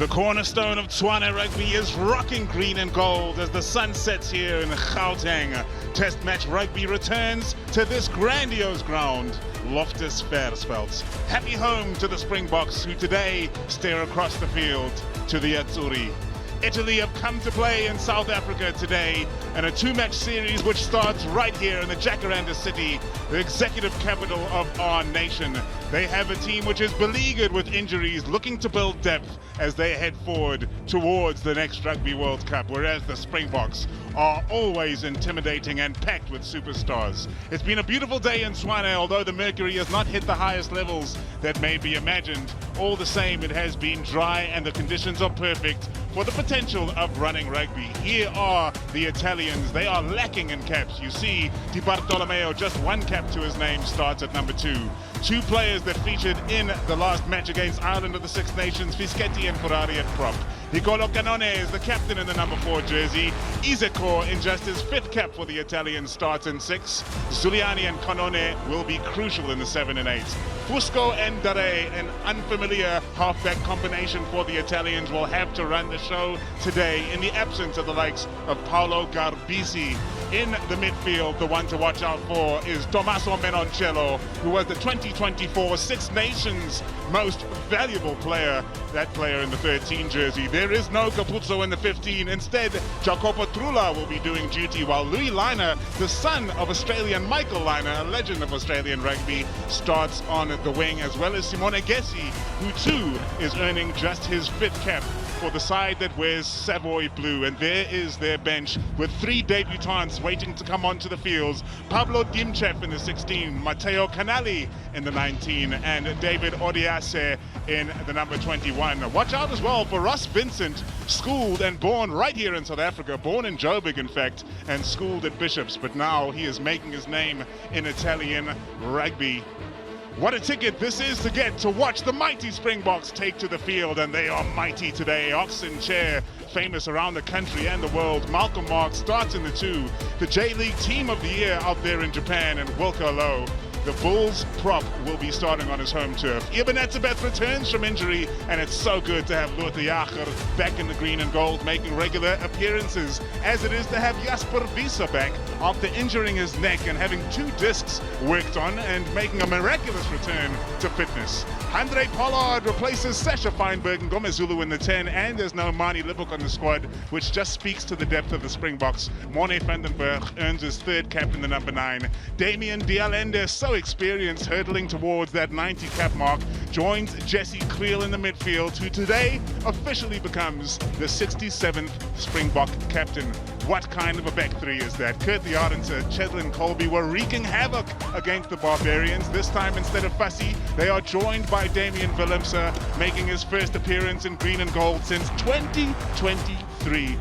The cornerstone of Tswana Rugby is rocking green and gold as the sun sets here in Gauteng. Test match rugby returns to this grandiose ground, Loftus Versveld. Happy home to the Springboks, who today stare across the field to the Azzurri. Italy have come to play in South Africa today in a two-match series which starts right here in the Jacaranda City, the executive capital of our nation. They have a team which is beleaguered with injuries, looking to build depth as they head forward towards the next Rugby World Cup, whereas the Springboks are always intimidating and packed with superstars. It's been a beautiful day in Tswana, although the mercury has not hit the highest levels that may be imagined. All the same, it has been dry and the conditions are perfect for the potential of running rugby. Here are the Italians. They are lacking in caps. You see Di Bartolomeo, just one cap to his name, starts at number 2. Two players that featured in the last match against Ireland of the Six Nations, Fischetti and Ferrari at prop. Nicolo Cannone is the captain in the number 4 jersey. Iseko, in just his 5th cap for the Italians, starts in 6. Zuliani and Cannone will be crucial in the 7 and 8. Fusco and Dare, an unfamiliar halfback combination for the Italians, will have to run the show today in the absence of the likes of Paolo Garbisi. In the midfield, the one to watch out for is Tommaso Menoncello, who was the 2024 Six Nations most valuable player, that player in the 13 jersey. There is no Capuzzo in the 15. Instead, Jacopo Trula will be doing duty, while Louis Liner, the son of Australian Michael Liner, a legend of Australian rugby, starts on the wing, as well as Simone Gessi, who too is earning just his 5th cap for the side that wears Savoy blue. And there is their bench with 3 debutants waiting to come onto the fields. Pablo Dimchev in the 16, Matteo Canali in the 19, and David Odiase in the number 21. Watch out as well for Ross Vincent, schooled and born right here in South Africa, born in Joburg in fact, and schooled at Bishops, but now he is making his name in Italian rugby. What a ticket this is to get to watch the mighty Springboks take to the field, and they are mighty today. Oxen Chair, famous around the country and the world. Malcolm Mark starts in the 2. The J-League Team of the Year out there in Japan, and Wilco Low, the Bulls prop, will be starting on his home turf. Eben Etzebeth returns from injury, and it's so good to have Lothar Jager back in the green and gold, making regular appearances, as it is to have Jasper Wiese back after injuring his neck and having 2 discs worked on and making a miraculous return to fitness. Andre Pollard replaces Sasha Feinberg and Gomezulu in the 10, and there's no Mani Lipuk on the squad, which just speaks to the depth of the Springboks. Morne Vandenberg earns his 3rd cap in the number 9. Damien Dialende, so experienced, hurtling towards that 90 cap mark, joins Jesse Creel in the midfield, who today officially becomes the 67th Springbok captain. What kind of a back 3 is that? Kurt Liardense, Cheslin Colby were wreaking havoc against the Barbarians. This time, instead of Fussy, they are joined by Damian Willemse, making his first appearance in green and gold since 2023.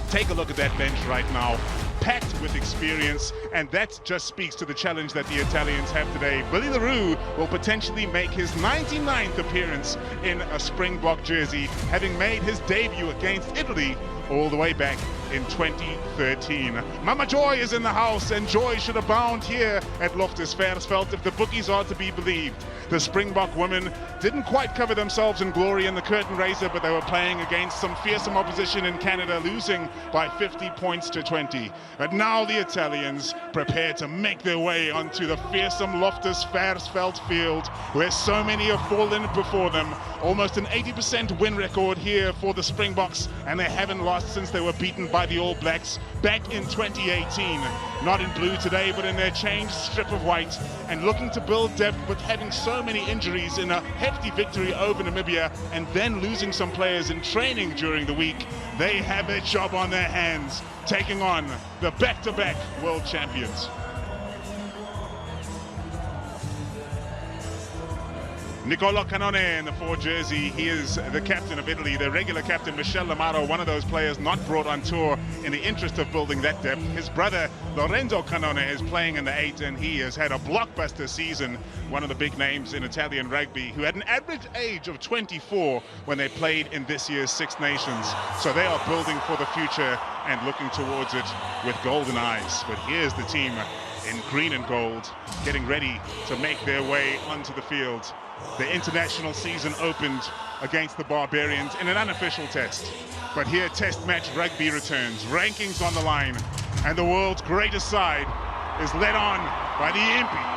Take a look at that bench right now, packed with experience, and that just speaks to the challenge that the Italians have today. Billy LaRue will potentially make his 99th appearance in a Springbok jersey, having made his debut against Italy all the way back in 2013. Mama Joy is in the house, and joy should abound here at Loftus Versveld if the bookies are to be believed. The Springbok women didn't quite cover themselves in glory in the curtain raiser, but they were playing against some fearsome opposition in Canada, losing by 50 points to 20. But now the Italians prepare to make their way onto the fearsome Loftus Versveld field, where so many have fallen before them. Almost an 80% win record here for the Springboks, and they haven't lost since they were beaten by the All Blacks back in 2018. Not in blue today, but in their changed strip of white, and looking to build depth, but having so many injuries in a hefty victory over Namibia and then losing some players in training during the week. They have a job on their hands, taking on the back-to-back world champions. Nicolo Cannone in the 4 jersey. He is the captain of Italy. The regular captain, Michel Lamaro, one of those players not brought on tour in the interest of building that depth. His brother, Lorenzo Cannone, is playing in the 8, and he has had a blockbuster season. One of the big names in Italian rugby, who had an average age of 24 when they played in this year's Six Nations. So they are building for the future and looking towards it with golden eyes. But here's the team in green and gold, getting ready to make their way onto the field. The international season opened against the Barbarians in an unofficial test. But here, test match rugby returns, rankings on the line, and the world's greatest side is led on by the Impi.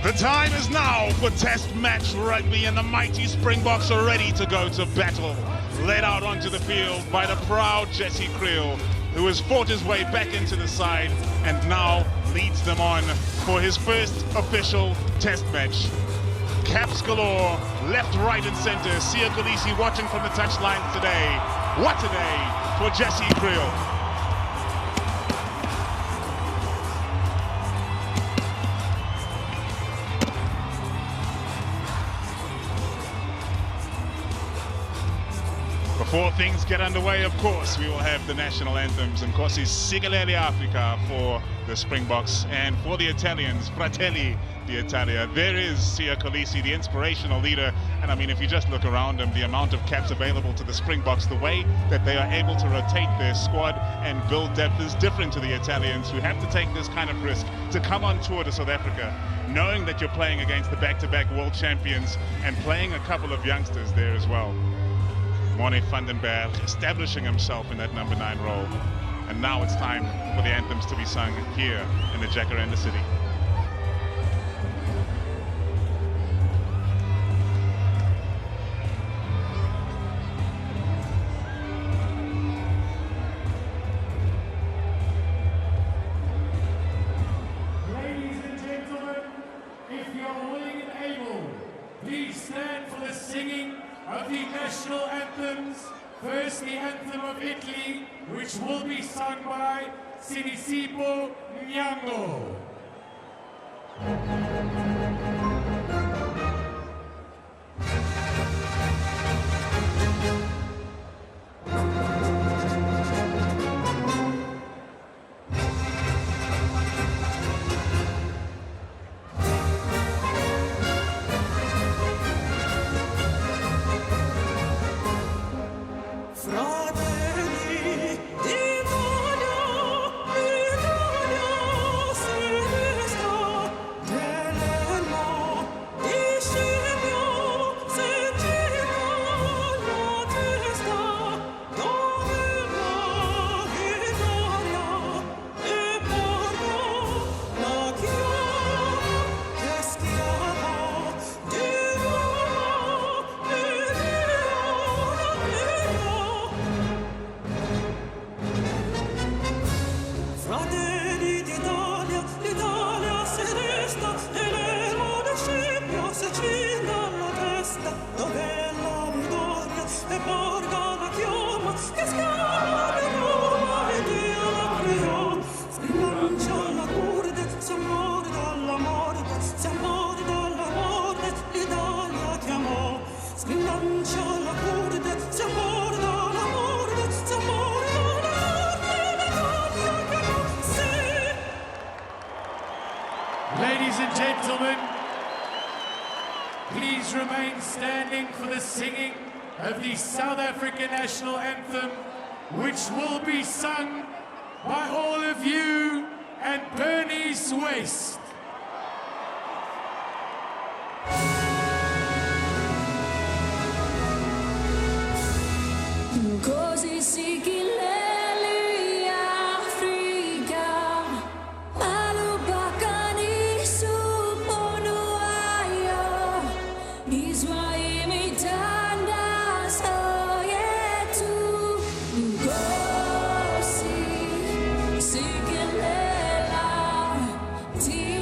The time is now for test match rugby, and the mighty Springboks are ready to go to battle. Led out onto the field by the proud Jesse Creel, who has fought his way back into the side and now leads them on for his first official test match. Caps galore, left, right and center. Sia Khaleesi watching from the touchlines today. What a day for Jesse Creel. Before things get underway, of course, we will have the national anthems. And Nkosi Sikelele Africa for the Springboks, and for the Italians, Fratelli d'Italia. There is Sia Khaleesi, the inspirational leader. And I mean, if you just look around them, the amount of caps available to the Springboks, the way that they are able to rotate their squad and build depth is different to the Italians, who have to take this kind of risk to come on tour to South Africa, knowing that you're playing against the back-to-back world champions and playing a couple of youngsters there as well. Mone Vandenberg establishing himself in that number 9 role. And now it's time for the anthems to be sung here in the Jacaranda City. Ladies and gentlemen, if you're willing and able, please stand for the singing of the national anthems. First, the anthem of Italy, which will be sung by Sinisipo Nyango. Ladies and gentlemen, please remain standing for the singing of the South African national anthem, which will be sung by all of you and Bernice West. Così si kileli Afrika, alubakani suponu ayo, Israel mitanda soyetu. Così si kilela ti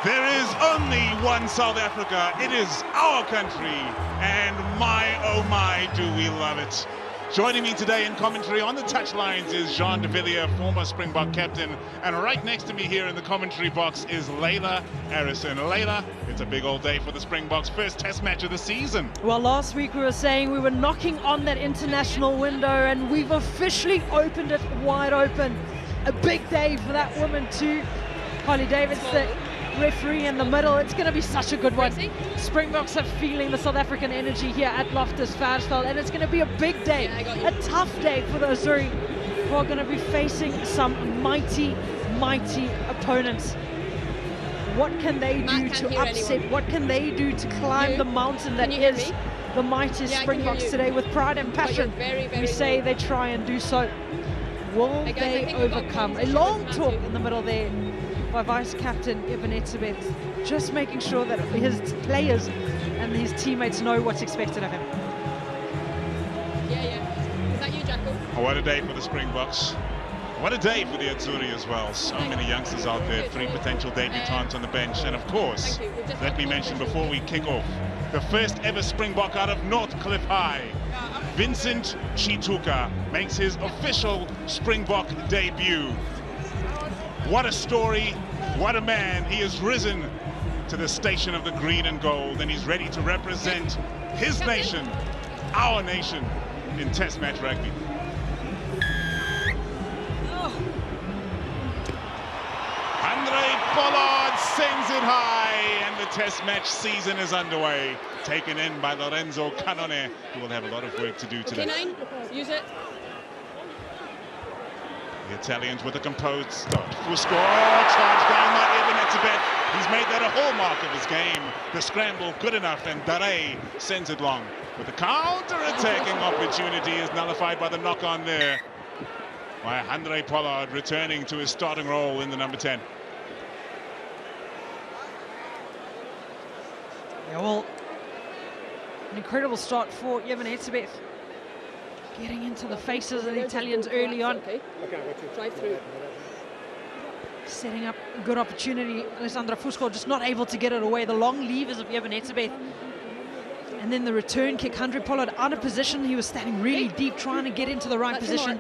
There is only one South Africa. It is our country. And my, oh my, do we love it. Joining me today in commentary on the touchlines is Jean de Villiers, former Springbok captain. And right next to me here in the commentary box is Layla Harrison. Layla, it's a big old day for the Springboks' first test match of the season. Well, last week we were saying we were knocking on that international window, and we've officially opened it wide open. A big day for that woman too. Holly Davids, the referee in the middle. It's going to be such a good one. Springboks are feeling the South African energy here at Loftus Versfeld, and it's going to be a big day, a tough day for the Azuri, who are going to be facing some mighty, mighty opponents. What can they do to upset? What can they do to climb the mountain that is the mighty Springboks today with pride and passion? We say they try and do so. Will they overcome? A long talk in the middle there by Vice Captain Eben Etzebeth, just making sure that his players and his teammates know what's expected of him. Is that you, Jacko? Oh, what a day for the Springboks. What a day for the Azuri as well. So many youngsters out there, 3 potential debutants on the bench. And of course, let me mention before we kick off, the first ever Springbok out of North Cliff High, Vincent Chituka, makes his official Springbok debut. What a story, what a man. He has risen to the station of the green and gold, and he's ready to represent his nation, our nation, in Test match rugby. Pollard sends it high, and the Test match season is underway. Taken in by Lorenzo Canone, who will have a lot of work to do today. K9, use it. The Italians with a composed start. Fusco, charged down by Eben Etzebeth. He's made that a hallmark of his game. The scramble good enough, and Dare sends it long. But the counter-attacking opportunity is nullified by the knock-on there by Andre Pollard, returning to his starting role in the number 10. Yeah, well, an incredible start for Eben Etzebeth. Getting into the faces of the Italians early on. Drive through. Setting up a good opportunity. Alessandro Fusco just not able to get it away. The long levers of Eben Etzebeth. And then the return kick. Andre Pollard out of position. He was standing really deep, trying to get into the right position.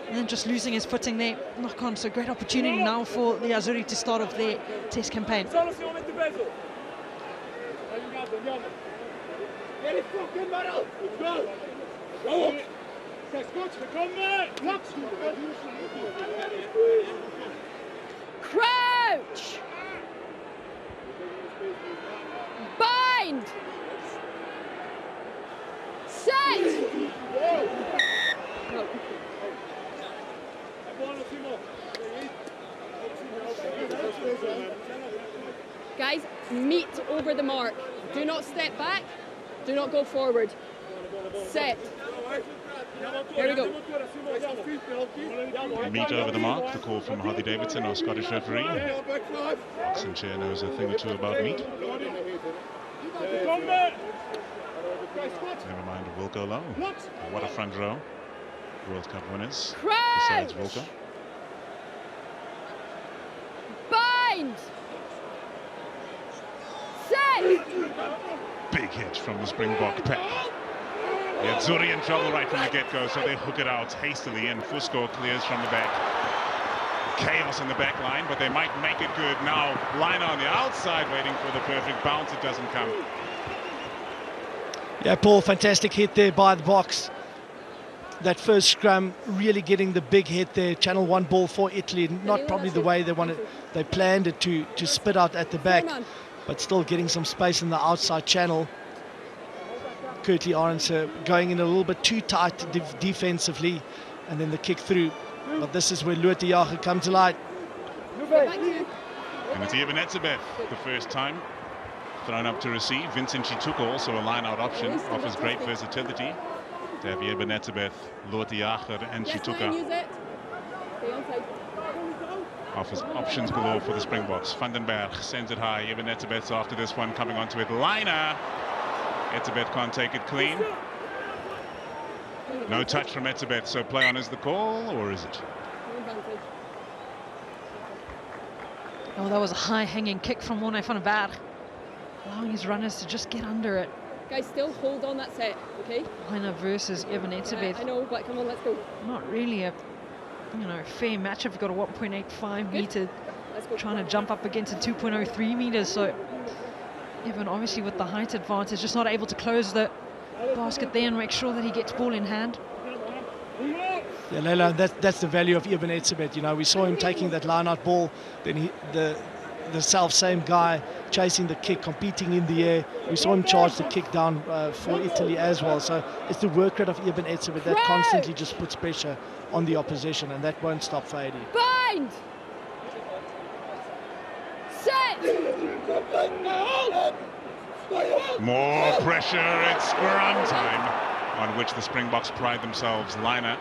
And then just losing his footing there. Knock on. So great opportunity now for the Azuri to start off their test campaign. Crouch! Bind! Set! Guys, meet over the mark. Do not step back. Do not go forward. Set. Here we go. Meet over the mark, the call from Hardy Davidson, our Scottish referee. Sinclair knows a thing or two about meat. Never mind, we'll go low. What a front row. World Cup winners, besides Volker. Bind! Set! Big hit from the Springbok pack. The Azuri in trouble right from the get-go, so they hook it out hastily, and Fusco clears from the back. Chaos in the back line, but they might make it good now. Line on the outside, waiting for the perfect bounce. It doesn't come. Yeah, Paul, fantastic hit there by the box. That first scrum really getting the big hit there. Channel 1 ball for Italy, not probably the way they planned it to spit out at the back, but still getting some space in the outside channel. Curtly Arendse going in a little bit too tight defensively, and then the kick through. But this is where Loet de Jager comes to light. And it's Eben Etzebeth the first time. Thrown up to receive. Vincent Chituka, also a line-out option, offers great versatility. To have Eben Etzebeth, Loet de Jager and Chituka. Offers options below for the Springboks. Vandenberg sends it high. Eben Etzebeth after this one, coming onto it. Liner. Etzebeth can't take it clean. No touch from Etzebeth, so play on is the call, or is it? Oh, that was a high-hanging kick from Morne van den Berg, allowing his runners to just get under it. Guys, still hold on that set, okay? Heine versus Eben Etzebeth. I know, but come on, let's go. Not really a, fair match if you've got a 1.85 meter trying to jump up against a 2.03 meters. So Eben, obviously with the height advantage, just not able to close the basket there and make sure that he gets ball in hand. Yeah, Leila, that's the value of Eben Etzebeth. We saw him taking that line-out ball, then the self-same guy chasing the kick, competing in the air. We saw him charge the kick down for Italy as well. So it's the work rate of Eben Etzebeth that constantly just puts pressure on the opposition, and that won't stop for AD. Bind! Set! More pressure, it's scrum time, on which the Springboks pride themselves. Liner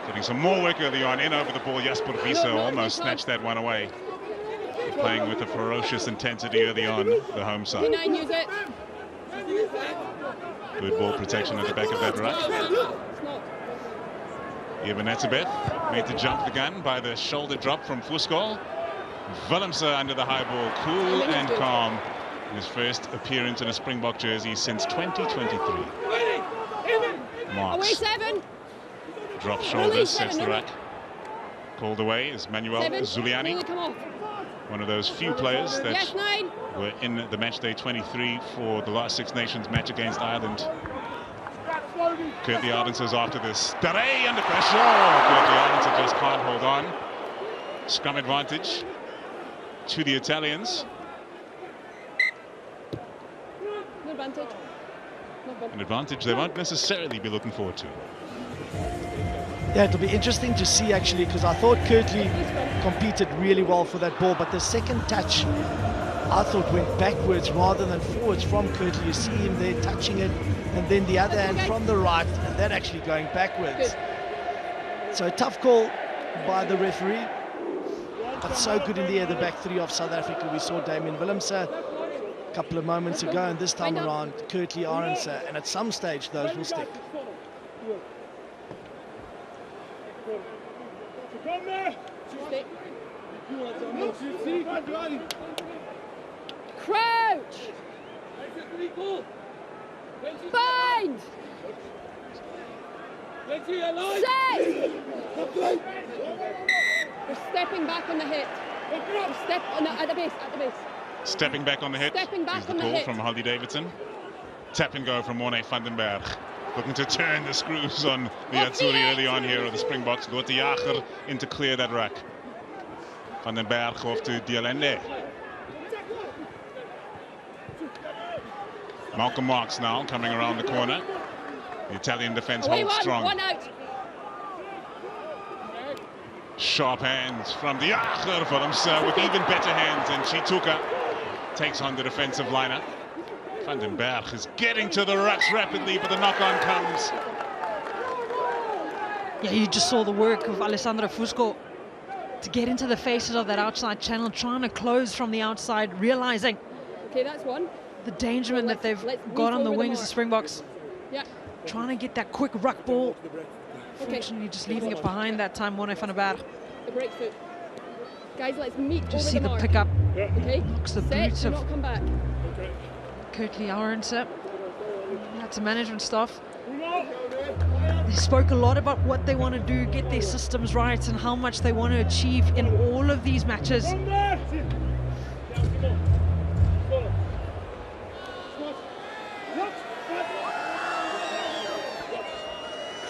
getting some more work early on, in over the ball. Jasper Wiese almost snatched that one away. Playing with a ferocious intensity early on, the home side. Use it. Good ball protection at the back of that ruck. Eben Etzebeth made to jump the gun by the shoulder drop from Fusco. Willemse under the high ball, cool and calm. His first appearance in a Springbok jersey since 2023. Marks. Away 7. Drop shoulder, sets the rack. Called away is Manuel 7. Zuliani. Come off. One of those few players that Yes, 9. were in the match day 23 for the last Six Nations match against Ireland. Curtly Ardenser's after this. Daré under pressure. Curtly Ardenser just can't hold on. Scrum advantage to the Italians. No advantage. An advantage they won't necessarily be looking forward to. Yeah, it'll be interesting to see actually, because I thought Curtly competed really well for that ball, but the second touch I thought went backwards rather than forwards from Curtly. You see him there touching it, and then the other hand from the right, and that actually going backwards. So a tough call by the referee, but so good in the air, the back three of South Africa. We saw Damien Willemse a couple of moments ago, and this time around Curtly Ardenser, and at some stage those will stick. Crouch! Bind! Set! We're stepping back on the hit. Step on at the base, Stepping back on the hit. Stepping back is the on the call hit. from Harley Davidson. Tap and go from Morne van den Berg. Looking to turn the screws on the Azzurri early on here, of the Springboks. Go to Jager in to clear that rack. Van den Berg off to Dialende. Malcolm Marks now coming around the corner. The Italian defense holds strong. One out. Sharp hands from the Jager for himself with even better hands, and Chituka takes on the defensive liner. Van den Berg is getting to the rucks rapidly, but the knock-on comes. Yeah, you just saw the work of Alessandro Fusco to get into the faces of that outside channel, trying to close from the outside, realizing Okay, that's one. the dangerment that they've got on the wings, the Springboks. Yeah. Trying to get that quick ruck ball. Okay. Fortunately, just leaving it behind that time, Morne van den Berg. The break foot. Guys, let's meet Just over see the mark. pickup. Okay. Looks the Set, boots do of not come back. Curtly Ardenser. That's a management staff. They spoke a lot about what they want to do, get their systems right, and how much they want to achieve in all of these matches.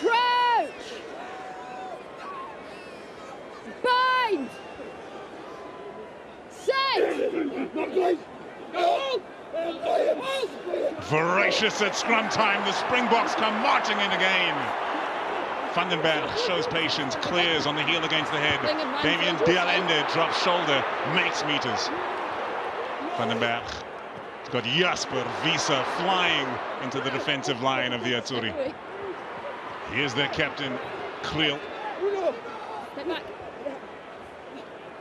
Crouch! Bind! Set! Voracious at scrum time. The Springboks come marching in again. Van den Berg shows patience, clears on the heel against the head. Damien Dialende drops shoulder, makes meters. Van den Berg has got Jasper Wiese flying into the defensive line of the Azzurri. Here's their captain, Kriel. Step back.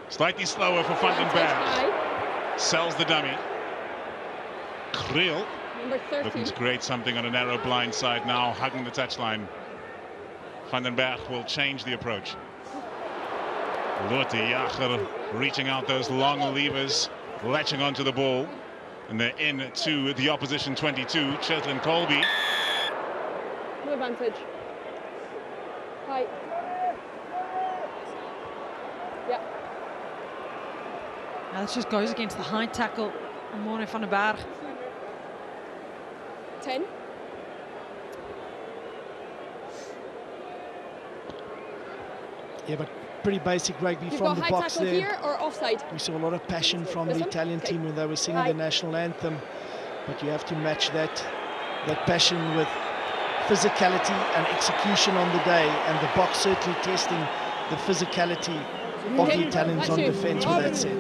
Slightly slower for Van den Berg. Sells the dummy. Kriel Number 13. looking to create something on a narrow blind side now, hugging the touchline. Van den Berg will change the approach. Lotte Jager reaching out those long levers, latching onto the ball, and they're in to the opposition 22, Cheslin Colby. No advantage. Right. Yeah. Now this just goes against the high tackle on Morne van den Berg. 10. Yeah, but pretty basic rugby You've from got the high box tackle there. here or offside? We saw a lot of passion from This the one? Italian Okay. team when they were singing High. the national anthem, but you have to match that passion with physicality and execution on the day, and the box certainly testing the physicality of the Italians on defence with that said.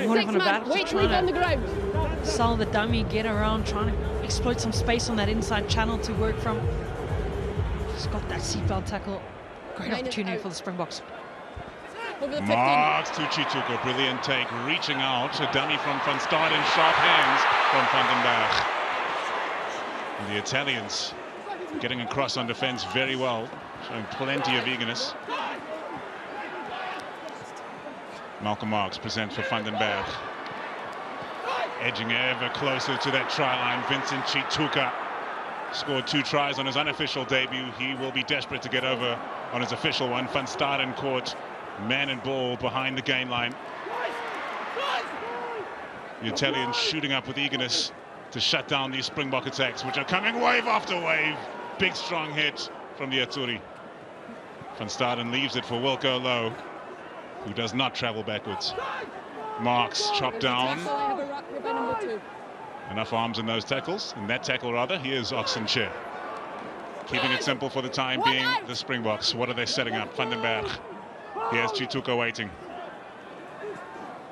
Morne 6 van den man, Berg wait just till he's on the trying ground. to sell the dummy, get around, trying to exploit some space on that inside channel to work from. He's got that seatbelt tackle. Great Minus opportunity out. for the Springboks. Over the 15. Marks to Chituka, brilliant take, reaching out, a dummy from Van Staden, sharp hands from Van den Berg. And the Italians getting across on defence very well, showing plenty of eagerness. Malcolm Marks presents for Van den Berg. Edging ever closer to that try line, Vincent Chituka scored 2 tries on his unofficial debut. He will be desperate to get over on his official one. Van Staden caught man and ball behind the gain line. The Italians shooting up with eagerness to shut down these Springbok attacks, which are coming wave after wave. Big strong hit from the Azzurri. Van Staden leaves it for Wilco Lowe, who does not travel backwards. Marks chopped down. Tackle, I have a ruck here by number 2. Enough arms in those tackles, in that tackle rather. Here's Oxenshire. Keeping it simple for the time being, the Springboks. What are they setting up? Van den Berg. Here's Chituka waiting.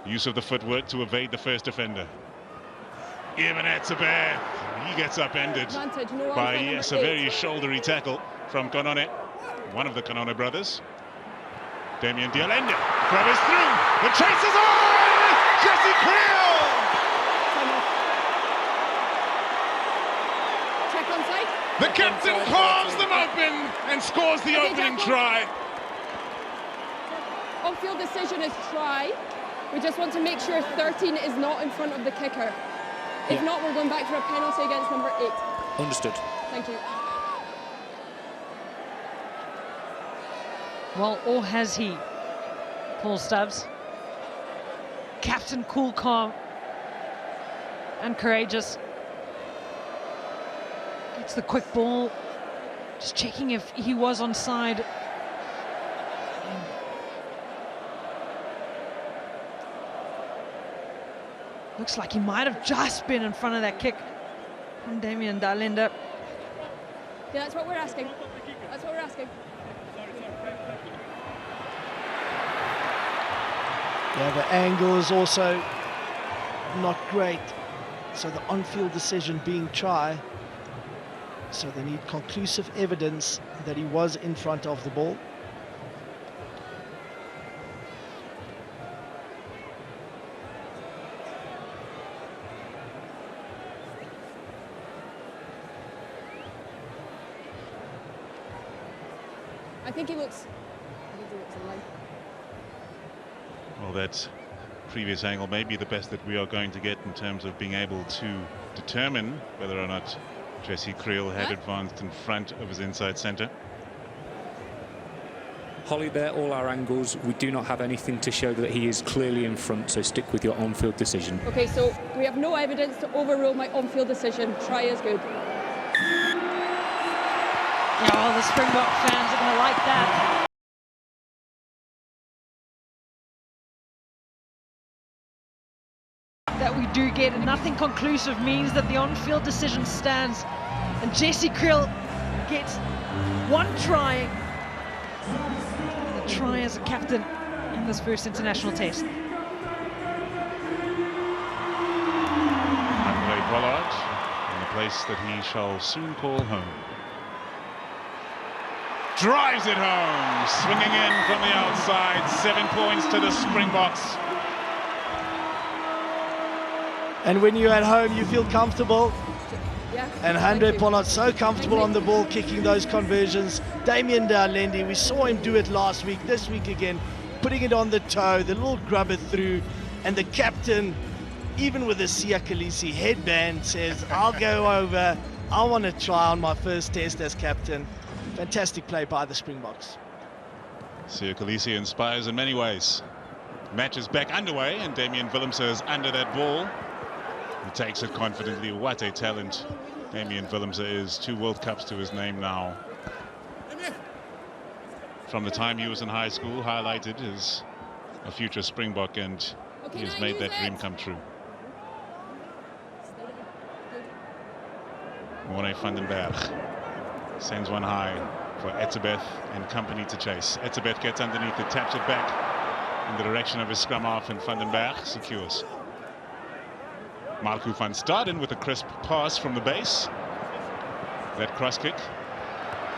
Use of the footwork to evade the first defender. Even Etzebeth, he gets upended Advantage, no by, arms by yes, a number very 8. shouldery tackle from Konone, one of the Konone brothers. Damien Dialende throws through. The chase is on! Jesse Creel! Time off. Check onside. The captain carves them open and scores the opening try. On-field decision is try. We just want to make sure 13 is not in front of the kicker. If not, we're going back for a penalty against number 8. Understood. Thank you. Well, or has he? Paul Stubbs. Captain, cool, calm, and courageous. Gets the quick ball. Just checking if he was onside. Looks like he might have just been in front of that kick from Damien Dialende. Yeah, that's what we're asking. That's what we're asking. Yeah, the angle is also not great. So the on-field decision being try. So they need conclusive evidence that he was in front of the ball. I think he looks in line. Well, that previous angle may be the best that we are going to get in terms of being able to determine whether or not Jesse Creel had advanced in front of his inside centre. Holly, they're all our angles. We do not have anything to show that he is clearly in front, so stick with your on-field decision. Okay, so we have no evidence to overrule my on-field decision. Try is good. Oh, the Springbok fans are going to like that. That we do get, and nothing conclusive means that the on-field decision stands, and Jesse Creel gets 1 try. The try as a captain in this first international test. Andre Pollard in the place that he shall soon call home. Drives it home, swinging in from the outside. 7 points to the Springboks. And when you're at home, you feel comfortable. Yeah. And Andre Pollard so comfortable on the ball, kicking those conversions. Damien Dialende, we saw him do it last week, this week again. putting it on the toe, the little grubber through, and the captain, even with a Sia Khaleesi headband, says, I'll go over, I want to try on my first test as captain. Fantastic play by the Springboks. Sia Khaleesi inspires in many ways. Match is back underway, and Damian Willemse is under that ball. He takes it confidently. What a talent Damian Willemse is. 2 World Cups to his name now. From the time he was in high school, highlighted as a future Springbok, and he has made that dream come true. Morne van den Berg sends one high for Etzebeth and company to chase. Etzebeth gets underneath it, taps it back in the direction of his scrum half, and van den Berg secures. Marco van Staden with a crisp pass from the base. That cross kick,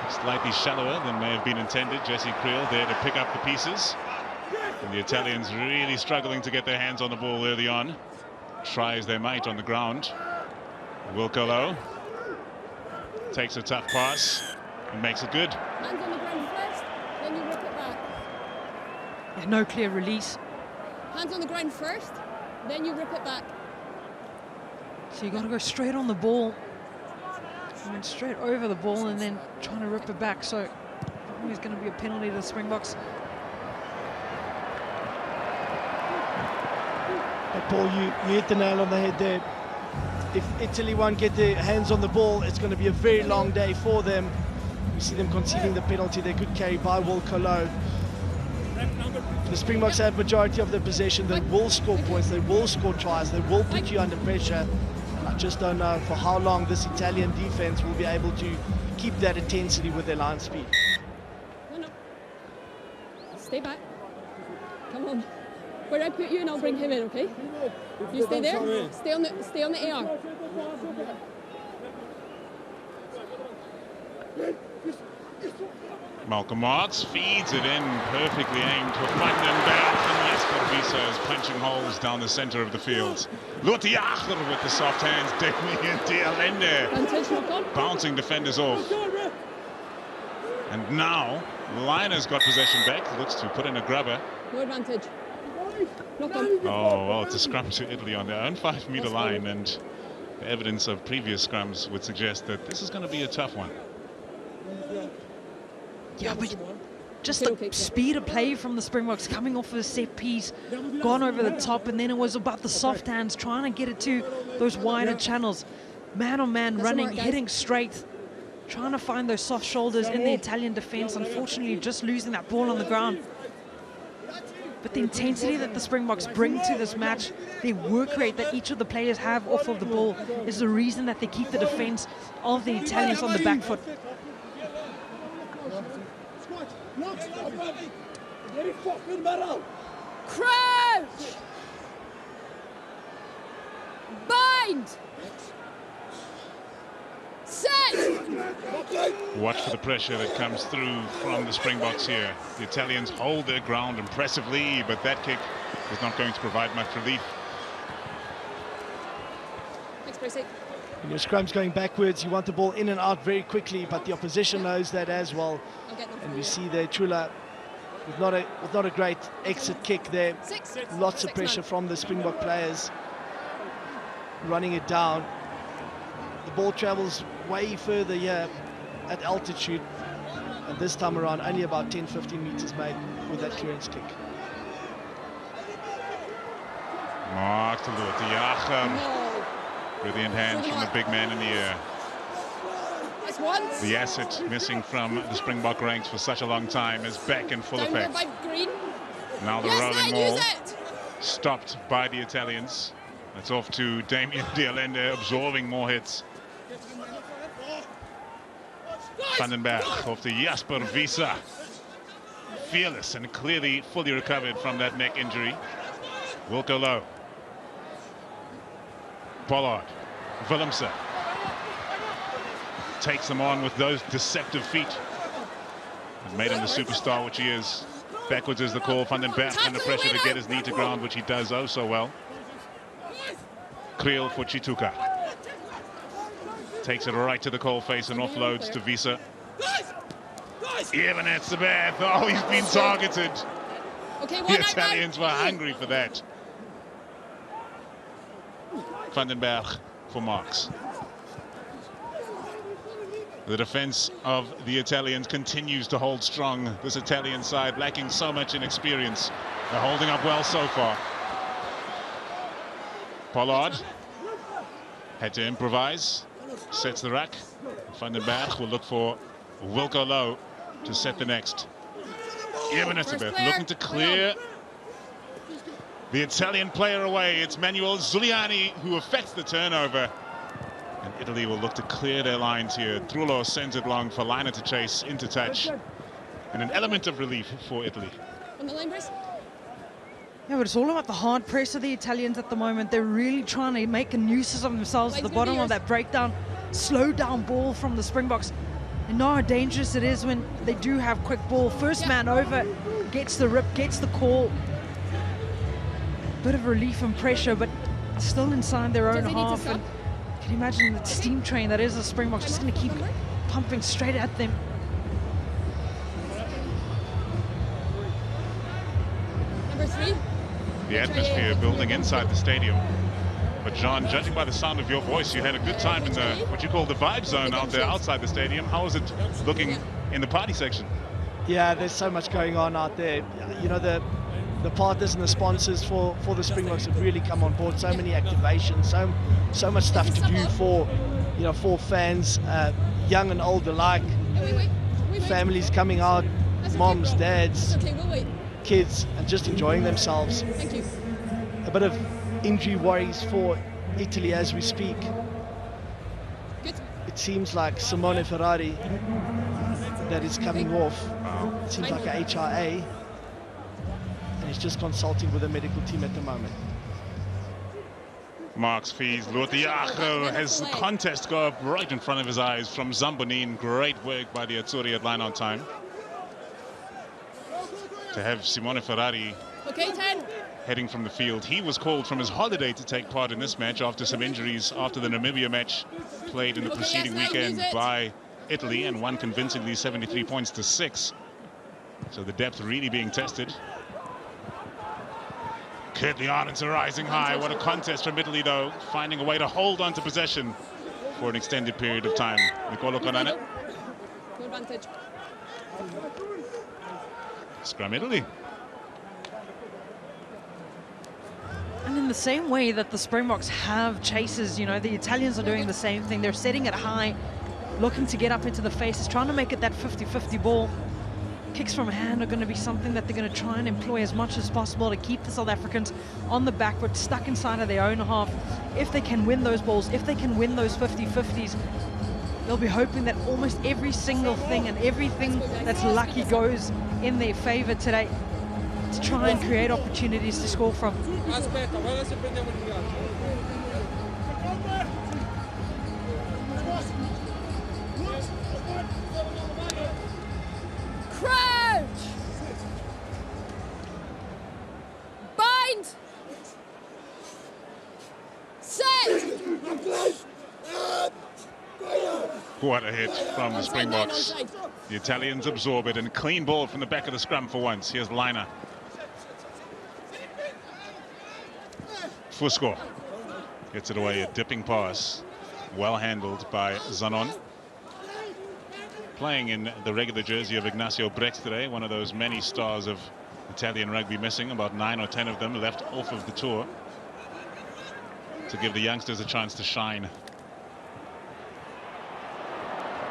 slightly shallower than may have been intended. Jesse Creel there to pick up the pieces. And the Italians really struggling to get their hands on the ball early on. Try as they might on the ground. Wilco Low takes a tough pass and makes it good. Hands on the ground first, then you rip it back. Yeah, no clear release. Hands on the ground first, then you rip it back. So you got to go straight on the ball. I mean, straight over the ball and then trying to rip it back. So there's going to be a penalty to the Springboks. But Paul, you hit the nail on the head there. If Italy won't get their hands on the ball, it's going to be a very long day for them. We see them conceding the penalty. They could carry by Wilco Low. The Springboks have majority of the possession. They will score points. They will score tries. They will put you under pressure. And I just don't know for how long this Italian defense will be able to keep that intensity with their line speed. No. Stay back. Come on. Where I put you and I'll bring him in, okay? You stay there. Stay on the AR. Malcolm Marks feeds it in, perfectly aimed for Van den Berg, and Jesper Wiese is punching holes down the center of the field. Lutiacher with the soft hands, Damian de Allende bouncing defenders off. And now Liner's got possession back, looks to put in a grubber. No advantage. Oh, well, it's a scrum to Italy on their own 5-meter line, and the evidence of previous scrums would suggest that this is going to be a tough one. Yeah, but just the speed of play from the Springboks coming off of a set piece, gone over the top, and then it was about the soft hands, trying to get it to those wider channels. Man on man running, hitting straight, trying to find those soft shoulders in the Italian defense. Unfortunately, just losing that ball on the ground. But the intensity that the Springboks bring to this match, the work rate that each of the players have off of the ball, is the reason that they keep the defense of the Italians on the back foot. Crouch! Bind! Set! Watch for the pressure that comes through from the Springboks here. The Italians hold their ground impressively, but that kick is not going to provide much relief. When your scrum's going backwards, you want the ball in and out very quickly, but the opposition knows that as well. And we see there Chula with not a great exit kick there. Lots of pressure from the Springbok players running it down. The ball travels way further here at altitude, and this time around only about 10-15 meters made with that clearance kick. Mark to Lutiacher. Brilliant hands from the big man in the air. The asset missing from the Springbok ranks for such a long time is back in full effect. Now the rolling maul stopped by the Italians. It's off to Damian de Allende, absorbing more hits. Van den Berg off to Jesper Wiese. Fearless and clearly fully recovered from that neck injury. Wilco Low. Pollard. Willemse takes them on with those deceptive feet. And made him the superstar which he is. Backwards is the call. Van den Berg under pressure to get his knee to ground, which he does oh so well. Creel for Chituka. Takes it right to the coal face and offloads to Wiese. Even Etzebeth. Oh, he's been targeted. Okay, The Italians were hungry for that. Vandenberg for marks. The defense of the Italians continues to hold strong. This Italian side lacking so much in experience. They're holding up well so far. Pollard had to improvise. Sets the rack. Vandenberg will look for Wilco Low to set the next. Elizabeth looking to clear the Italian player away. It's Manuel Zuliani who affects the turnover. And Italy will look to clear their lines here. Trullo sends it long for Liner to chase into touch. And an element of relief for Italy. On the line press. Yeah, but it's all about the hard press of the Italians at the moment. They're really trying to make a nuisance of themselves at the bottom of that breakdown, slow down ball from the Springboks. You know how dangerous it is when they do have quick ball. First man over, gets the rip, gets the call. Bit of relief and pressure, but still inside their own half. And can you imagine the steam train that is the Springboks just going to keep pumping straight at them? Number 3. The atmosphere building inside the stadium. But John, judging by the sound of your voice, you had a good time in the what you call the vibe zone out there outside the stadium. How is it looking in the party section? Yeah, there's so much going on out there. You know, the partners and the sponsors for the Springboks have really come on board. So many activations, so much stuff to do for, you know, for fans, young and old alike. Families coming out, moms, dads, kids, and just enjoying themselves. Thank you. A bit of injury worries for Italy as we speak. Good. It seems like Simone Ferrari that is coming off. It seems like a HRA, and he's just consulting with the medical team at the moment. Marks fees. Lortiago has the contest go up right in front of his eyes from Zambonin. Great work by the Azzurri at line on time. To have Simone Ferrari Okay, 10. heading from the field. He was called from his holiday to take part in this match after some injuries after the Namibia match played in the preceding weekend by Italy and won convincingly 73 points to 6. So the depth really being tested. Curtly Arendts are rising high. What a contest from Italy though, finding a way to hold on to possession for an extended period of time. Nicolo Conane. No advantage. Scrum Italy. And in the same way that the Springboks have chases, you know, the Italians are doing the same thing. They're setting it high, looking to get up into the faces, trying to make it that 50-50 ball. Kicks from hand are going to be something that they're going to try and employ as much as possible to keep the South Africans on the back foot, stuck inside of their own half. If they can win those balls, if they can win those 50-50s, they'll be hoping that almost every single thing and everything that's lucky goes in their favor today to try and create opportunities to score from. Crouch! Bind! Set! What a hit from the Springboks. The Italians absorb it and clean ball from the back of the scrum for once. Here's Liner. Fusco gets it away, a dipping pass. Well handled by Zanon. Playing in the regular jersey of Ignacio Brecht today, one of those many stars of Italian rugby missing, about 9 or 10 of them left off of the tour to give the youngsters a chance to shine.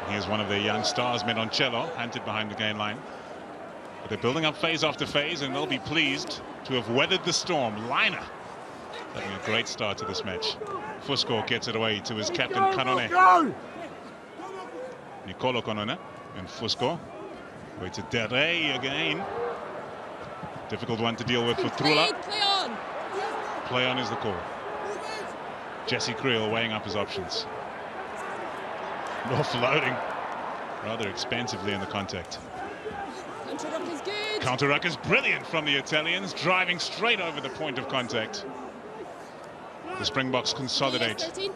Here's one of their young stars, Menoncello, hunted behind the gain line. But they're building up phase after phase, and they'll be pleased to have weathered the storm. Liner having a great start to this match. Fusco gets it away to his captain, Canone. Nicolo Canone and Fusco. Way to Dere again. Difficult one to deal with for Trula. Play on! Play on is the call. Jesse Creel weighing up his options. Offloading rather expensively in the contact. Counter ruck is good. Counter ruck is brilliant from the Italians, driving straight over the point of contact. The Springboks consolidate. 13.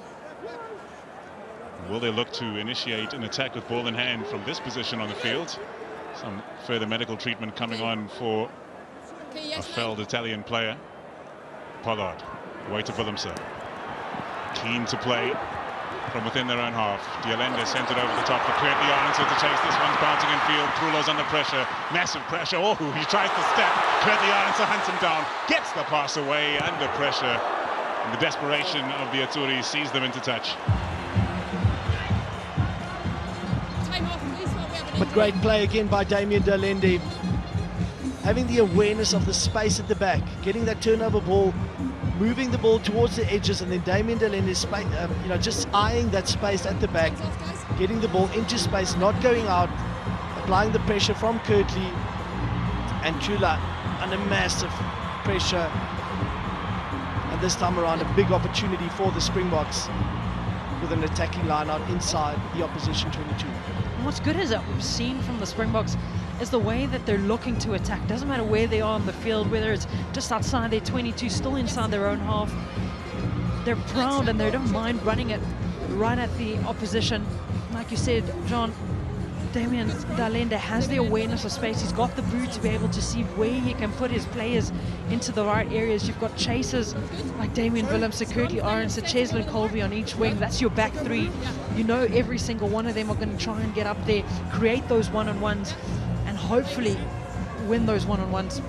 Will they look to initiate an attack with ball in hand from this position on the field? Some further medical treatment coming on for Okay, a yes, felled Italian player. Pollard, away to Willemse. Keen to play from within their own half. Dialende sent it over the top for Kurt Arnson to chase. This one's bouncing in field. Krulo's under pressure. Massive pressure. Oh, he tries to step. Kurt Arnson hunts him down. Gets the pass away under pressure. And the desperation of the Azzurri sees them into touch. Time off, please, while we have an But great play again by Damien Dialende. Having the awareness of the space at the back, getting that turnover ball, moving the ball towards the edges, and then Damien Dialende, just eyeing that space at the back, getting the ball into space, not going out, applying the pressure from Kirtley, and Chula under massive pressure. And this time around, a big opportunity for the Springboks with an attacking line out inside the opposition 22. And what's good is that we've seen from the Springboks is the way that they're looking to attack. Doesn't matter where they are on the field, whether it's just outside their 22, still inside their own half. They're proud and they don't mind running it right at the opposition. Like you said, John, Damien Dialende has the awareness of space. He's got the boot to be able to see where he can put his players into the right areas. You've got chasers like Damien Willemse, Kirtley Arnson, Cheslin Colby on each wing. That's your back three. You know every single one of them are going to try and get up there, create those one-on-ones, and hopefully win those one-on-ones. 6.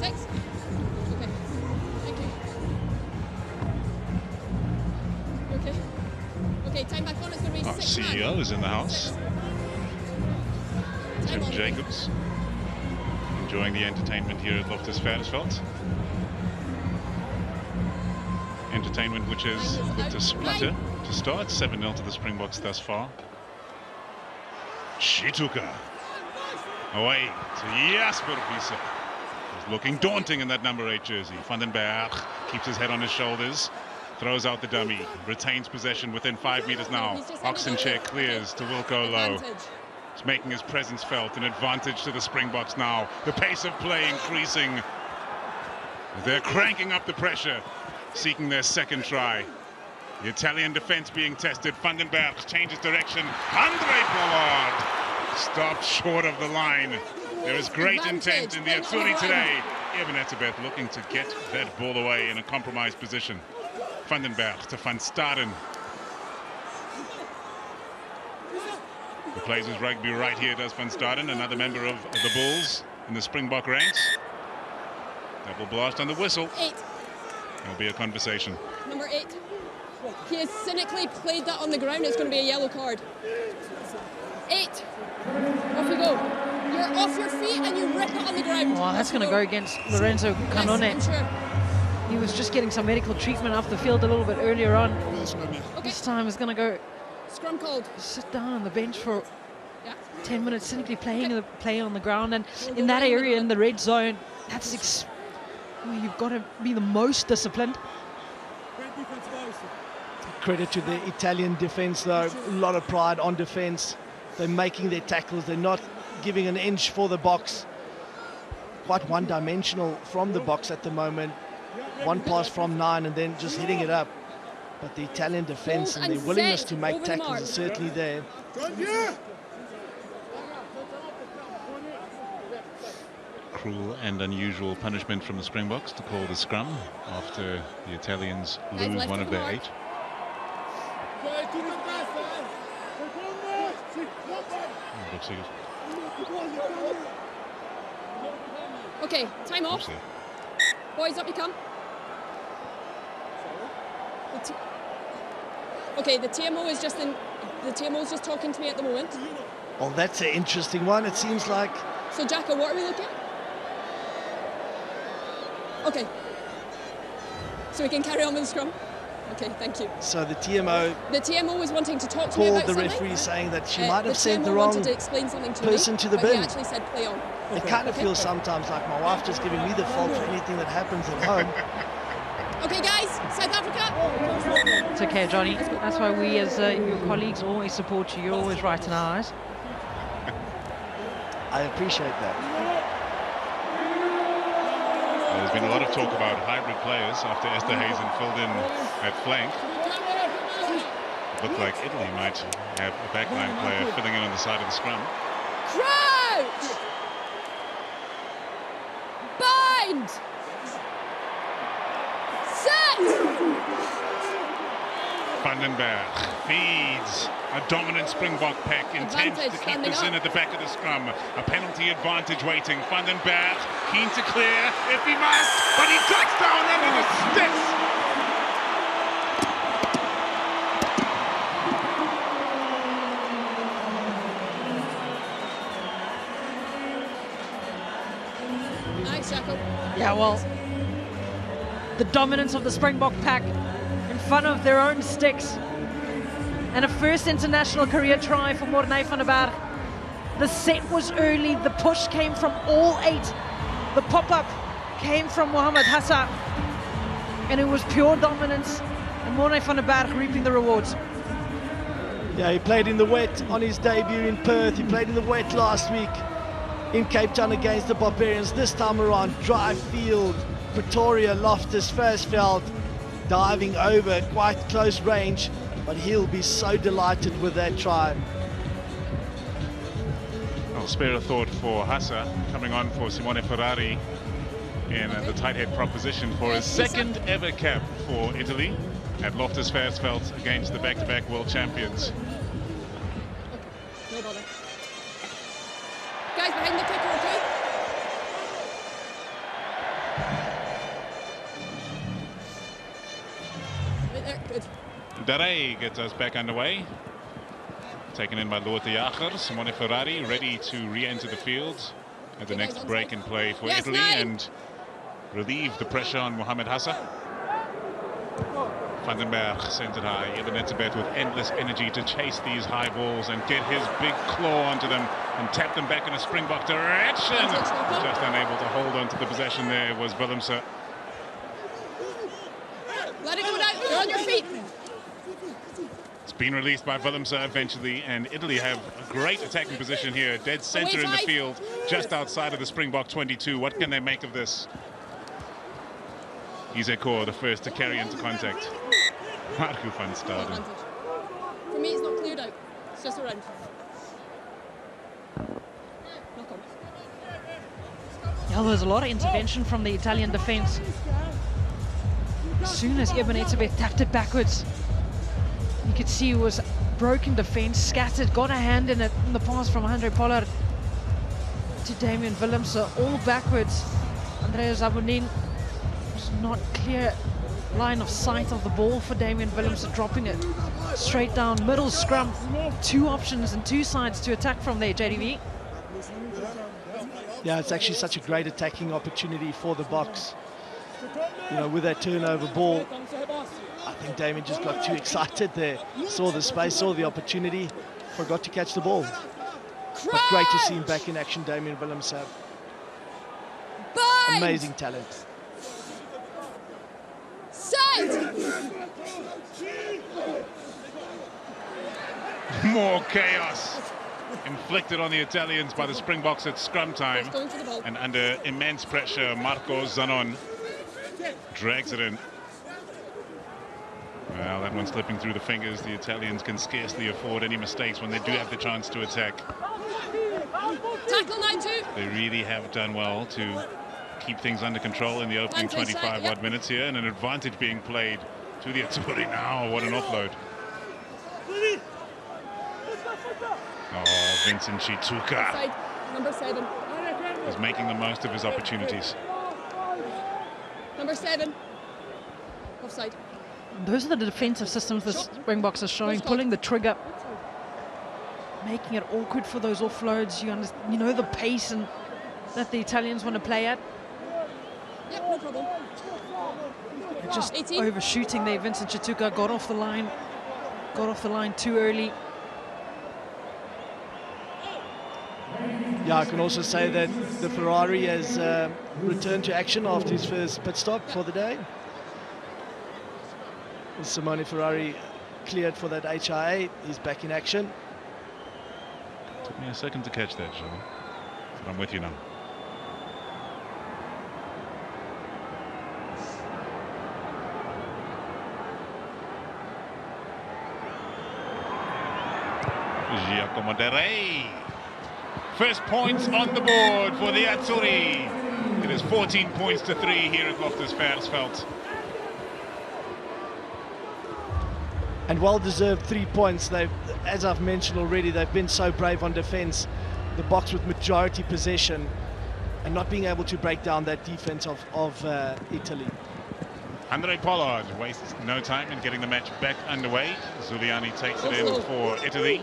Okay. Thank you. You okay? Okay, time back on. It's going to be Our 6 CEO is in the house. Tim Jacobs. Enjoying the entertainment here at Loftus Versfeld. Entertainment which has looked to splutter to start. 7-0 to the Springboks thus far. Shituka away to Jasper Wiese. He's looking daunting in that number 8 jersey. Van den Berg keeps his head on his shoulders, throws out the dummy, retains possession within 5 meters now. Oxenchair clears to Wilco Low. He's making his presence felt, an advantage to the Springboks now. The pace of play increasing. They're cranking up the pressure, seeking their second try. The Italian defense being tested. Van den Berg changes direction. Andre Pollard stopped short of the line. There is great intent in the Azzurri today. Eben Etzebeth looking to get that ball away in a compromised position. Van den Berg to Van Staden. He plays his rugby right here, does Van Staden, another member of the Bulls in the Springbok ranks. Double blast on the whistle. 8. There'll be a conversation. Number 8. He has cynically played that on the ground. It's going to be a yellow card. 8. Off you go. You're off your feet and you rip it on the ground. Well, that's going to go against Lorenzo Canone. Yes, I'm sure. He was just getting some medical treatment off the field a little bit earlier on. Okay. This time is going to go Scrum called. sit down on the bench for Yeah. 10 minutes, cynically playing on the ground. And in that area, in the red zone, that's where you've got to be the most disciplined. Credit to the Italian defense, though. A lot of pride on defense. They're making their tackles. They're not giving an inch for the box. Quite one-dimensional from the box at the moment. One pass from 9 and then just hitting it up. But the Italian defense and their willingness to make tackles is certainly there. Cruel and unusual punishment from the Springboks to call the scrum after the Italians lose one of their 8. Okay, time off. Boys, up you come. Okay, the TMO is just just talking to me at the moment. Well, that's an interesting one. It seems like. So, Jacko, what are we looking at? Okay. So we can carry on with the scrum? Okay, thank you. So the TMO. The TMO was wanting to talk to me about called the something. referee saying that she might have sent the TMO wrong wanted to explain something to person me, to the but he bin. actually said play on. It kind of feels sometimes like my wife just giving me the fault for anything that happens at home. Okay, guys, South Africa. It's okay, Johnny. That's why we as your colleagues always support you. You're always right in our eyes. I appreciate that. Well, there's been a lot of talk about hybrid players after Esther Hazen filled in at flank. It looked like Italy might have a backline player filling in on the side of the scrum. Crouch! Defend. Set. Vandenberg feeds a dominant Springbok pack, intent to keep this in at the back of the scrum. A penalty advantage waiting. Vandenberg keen to clear if he must, but he ducks down under the sticks. Nice, Jacob. Yeah, well, the dominance of the Springbok pack in front of their own sticks. And a first international career try for Morné van der Berg. The set was early, the push came from all 8. The pop-up came from Mohamed Hassan. And it was pure dominance, and Morné van der Berg reaping the rewards. Yeah, he played in the wet on his debut in Perth. He played in the wet last week in Cape Town against the Barbarians. This time around, dry field, Pretoria, Loftus, Versfeld, diving over quite close range, but he'll be so delighted with that try. I'll spare a thought for Hassa, coming on for Simone Ferrari in the tight head proposition for his second ever cap for Italy at Loftus Versfeld against the back-to-back world champions. No bother. Guys behind the kicker, okay? Right there, good. Darey gets us back underway. Taken in by Lothar Jager. Simone Ferrari ready to re-enter the field at the next break in play for Italy and relieve the pressure on Mohamed Hassan. Vandenberg sent it high. Ibn Etzebeth with endless energy to chase these high balls and get his big claw onto them and tap them back in a Springbok direction. Just unable to hold on to the possession there was Willemse. Let it go down. You're on your feet. It's been released by Willemse eventually, and Italy have a great attacking position here, dead center in the field, just outside of the Springbok 22. What can they make of this? Izekor, the first to carry into contact. Marco van Staden. For me, it's not cleared out. It's just around. Knock on. Yeah, there was a lot of intervention from the Italian defense. As soon as Ibn Etzebeth tapped it backwards, you could see it was broken defense, scattered, got a hand in it in the pass from Andre Pollard to Damian Willemse, all backwards. Andreas Abonin was not clear line of sight of the ball for Damian Willemse, dropping it straight down middle scrum. 2 options and 2 sides to attack from there, JDV. Yeah, it's actually such a great attacking opportunity for the Boks. You know, with that turnover ball, I think Damien just got too excited there. Saw the space, saw the opportunity, forgot to catch the ball. But great to see him back in action, Damian Willemse. Amazing talent. Side! More chaos inflicted on the Italians by the Springboks at scrum time. And under immense pressure, Marco Zanon drags it in. Well, that one slipping through the fingers. The Italians can scarcely afford any mistakes when they do have the chance to attack. Tackle 9-2. They really have done well to keep things under control in the opening 25 odd minutes here, and an advantage being played to the Azzurri now. What an offload. Oh, Vincent Chituka. Side, number 7. Is making the most of his opportunities. Number 7. Offside. Those are the defensive systems the Springboks are showing, pulling the trigger, making it awkward for those offloads. You know the pace and that the Italians want to play at. Yep, no problem. Just 18. overshooting there. Vincent Chituka got off the line too early. Yeah, I can also say that the Ferrari has returned to action after his first pit stop for the day. Simone Ferrari cleared for that HIA. He's back in action. Took me a second to catch that, Sean. But I'm with you now. Giacomo Darey. First points on the board for the Azzurri. It It is 14 points to 3 here at Loftus Versfeld. And well-deserved 3 points. They've, as I've mentioned already, they've been so brave on defence. The box with majority possession and not being able to break down that defence of Italy. Andre Pollard wastes no time in getting the match back underway. Zuliani takes it in for Italy.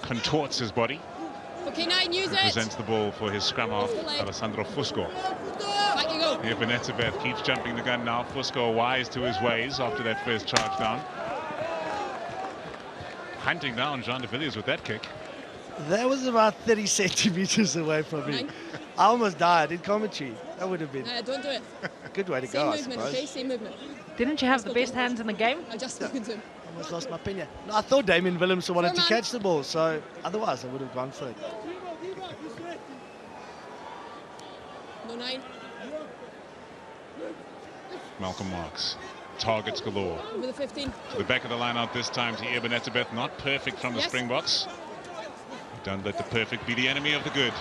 Contorts his body. Okay, 9, use it. Presents the ball for his scrum half, Alessandro Fusco. Back you go. Here Benetebeth keeps jumping the gun now. Fusco wise to his ways after that first charge down. Hunting down Jean de Villiers with that kick. That was about 30 centimetres away from me. I almost died in commentary. That would have been Don't do it. a good way to Same go, movement, I suppose. okay? Same movement. Didn't you have the best hands in the game? I just spoken to him. Almost lost my opinion. No, I thought Damien Willemse wanted to Sure, man. catch the ball, so otherwise I would have gone for it. No 9. Malcolm Marks. Targets galore. Over the 15. To the back of the line out this time to Benetebeth. Not perfect from the Yes. Springboks. Don't let the perfect be the enemy of the good.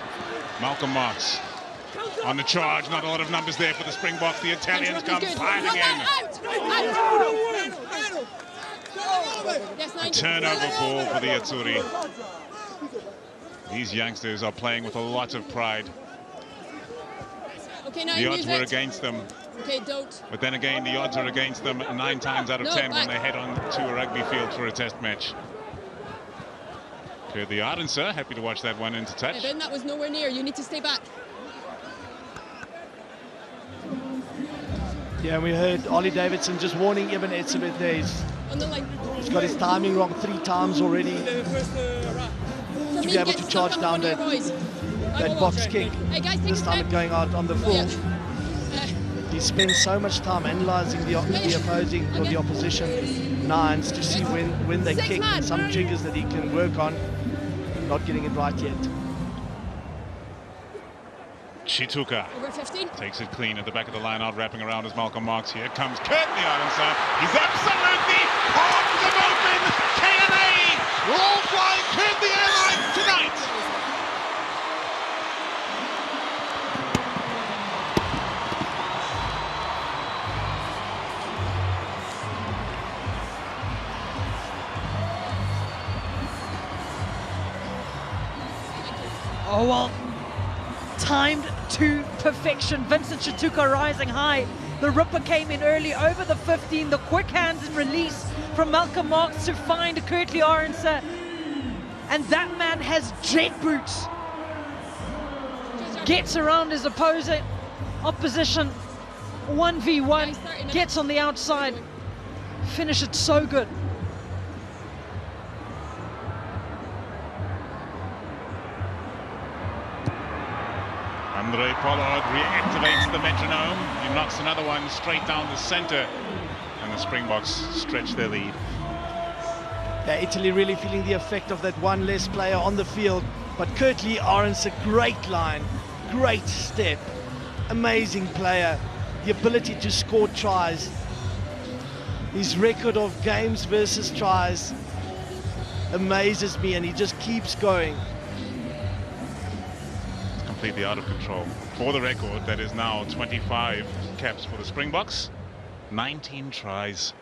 Malcolm Marks on the charge. Not a lot of numbers there for the Springboks. The Italians come piling in. Out! Yes, 9. Turnover ball for the Azzurri. These youngsters are playing with a lot of pride. Okay, 9, The odds use were it. against them, Okay, don't. but then again the odds are against them 9 times out of No, 10 when back. they head on to a rugby field for a test match. Kurt the Ardenser, happy to watch that one into touch. Evan, that was nowhere near. You need to stay back. Yeah, and we heard Ollie Davidson just warning Eben Etzebeth there. On the line. He's got his timing wrong 3 times already. To be able to charge down that box kick. Hey guys, take This a time step. it going out on the full. Yeah. He spends so much time analysing the opposing or the opposition nines to see when they Six kick, man. some triggers that he can work on. Not getting it right yet. Chituka Over 15. takes it clean at the back of the line out, wrapping around as Malcolm Marks. Here comes Kurt the Ardenser. He's absolutely arms him open. KNA all flying Kurt the Airline tonight. Oh, well, timed to perfection. Vincent Chituka rising high. The ripper came in early over the 15. The quick hands and release from Malcolm Marks to find Kurtley Arendse. And that man has jet boots. Gets around his opposition. 1v1. Gets on the outside. Finish it so good. Andre Pollard reactivates the metronome. He knocks another one straight down the centre. And the Springboks stretch their lead. Yeah, Italy really feeling the effect of that one less player on the field. But Kurtley Arendse, a great line, great step, amazing player. The ability to score tries. His record of games versus tries amazes me, and he just keeps going. Completely out of control. For the record, that is now 25 caps for the Springboks, 19 tries.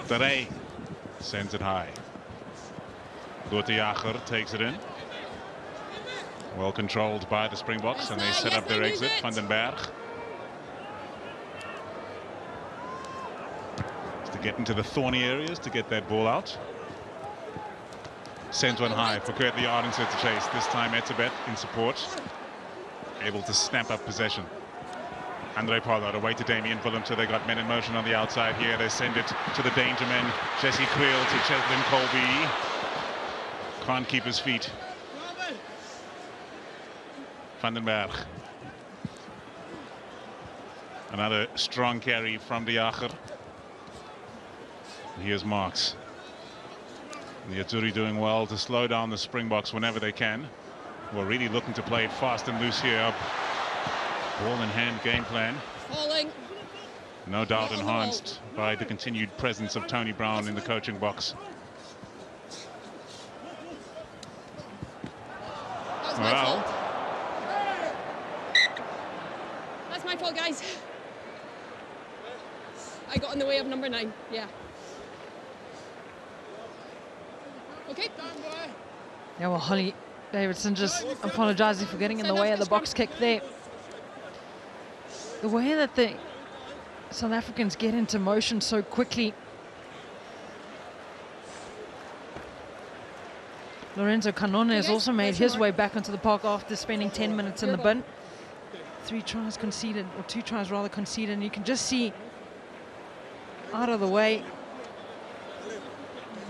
Tere sends it high. Jager takes it in. Well controlled by the Springboks, and they set up their exit. Van den Berg. To get into the thorny areas to get that ball out. Sends one high for Kurtley Arendse to chase. This time Etzebeth in support. Able to snap up possession. Andre Pollard away to Damien Willemse. They got men in motion on the outside here. They send it to the danger men. Jesse Creel to Cheslin Colby. Can't keep his feet. Van den Berg. Another strong carry from De Jager. Here's Marks. The Azzurri doing well to slow down the Springboks whenever they can. We're really looking to play it fast and loose here. Ball in hand game plan. Falling. No doubt enhanced by the continued presence of Tony Brown in the coaching box. my Wow. fault. That's my fault, guys. I got in the way of number 9. Yeah. Okay. Yeah, well, Holly Davidson just apologising for getting in the way of the box kick there. The way that the South Africans get into motion so quickly. Lorenzo Canone has also made his way back onto the park after spending 10 minutes in the bin. 3 tries conceded, or 2 tries rather conceded, and you can just see out of the way.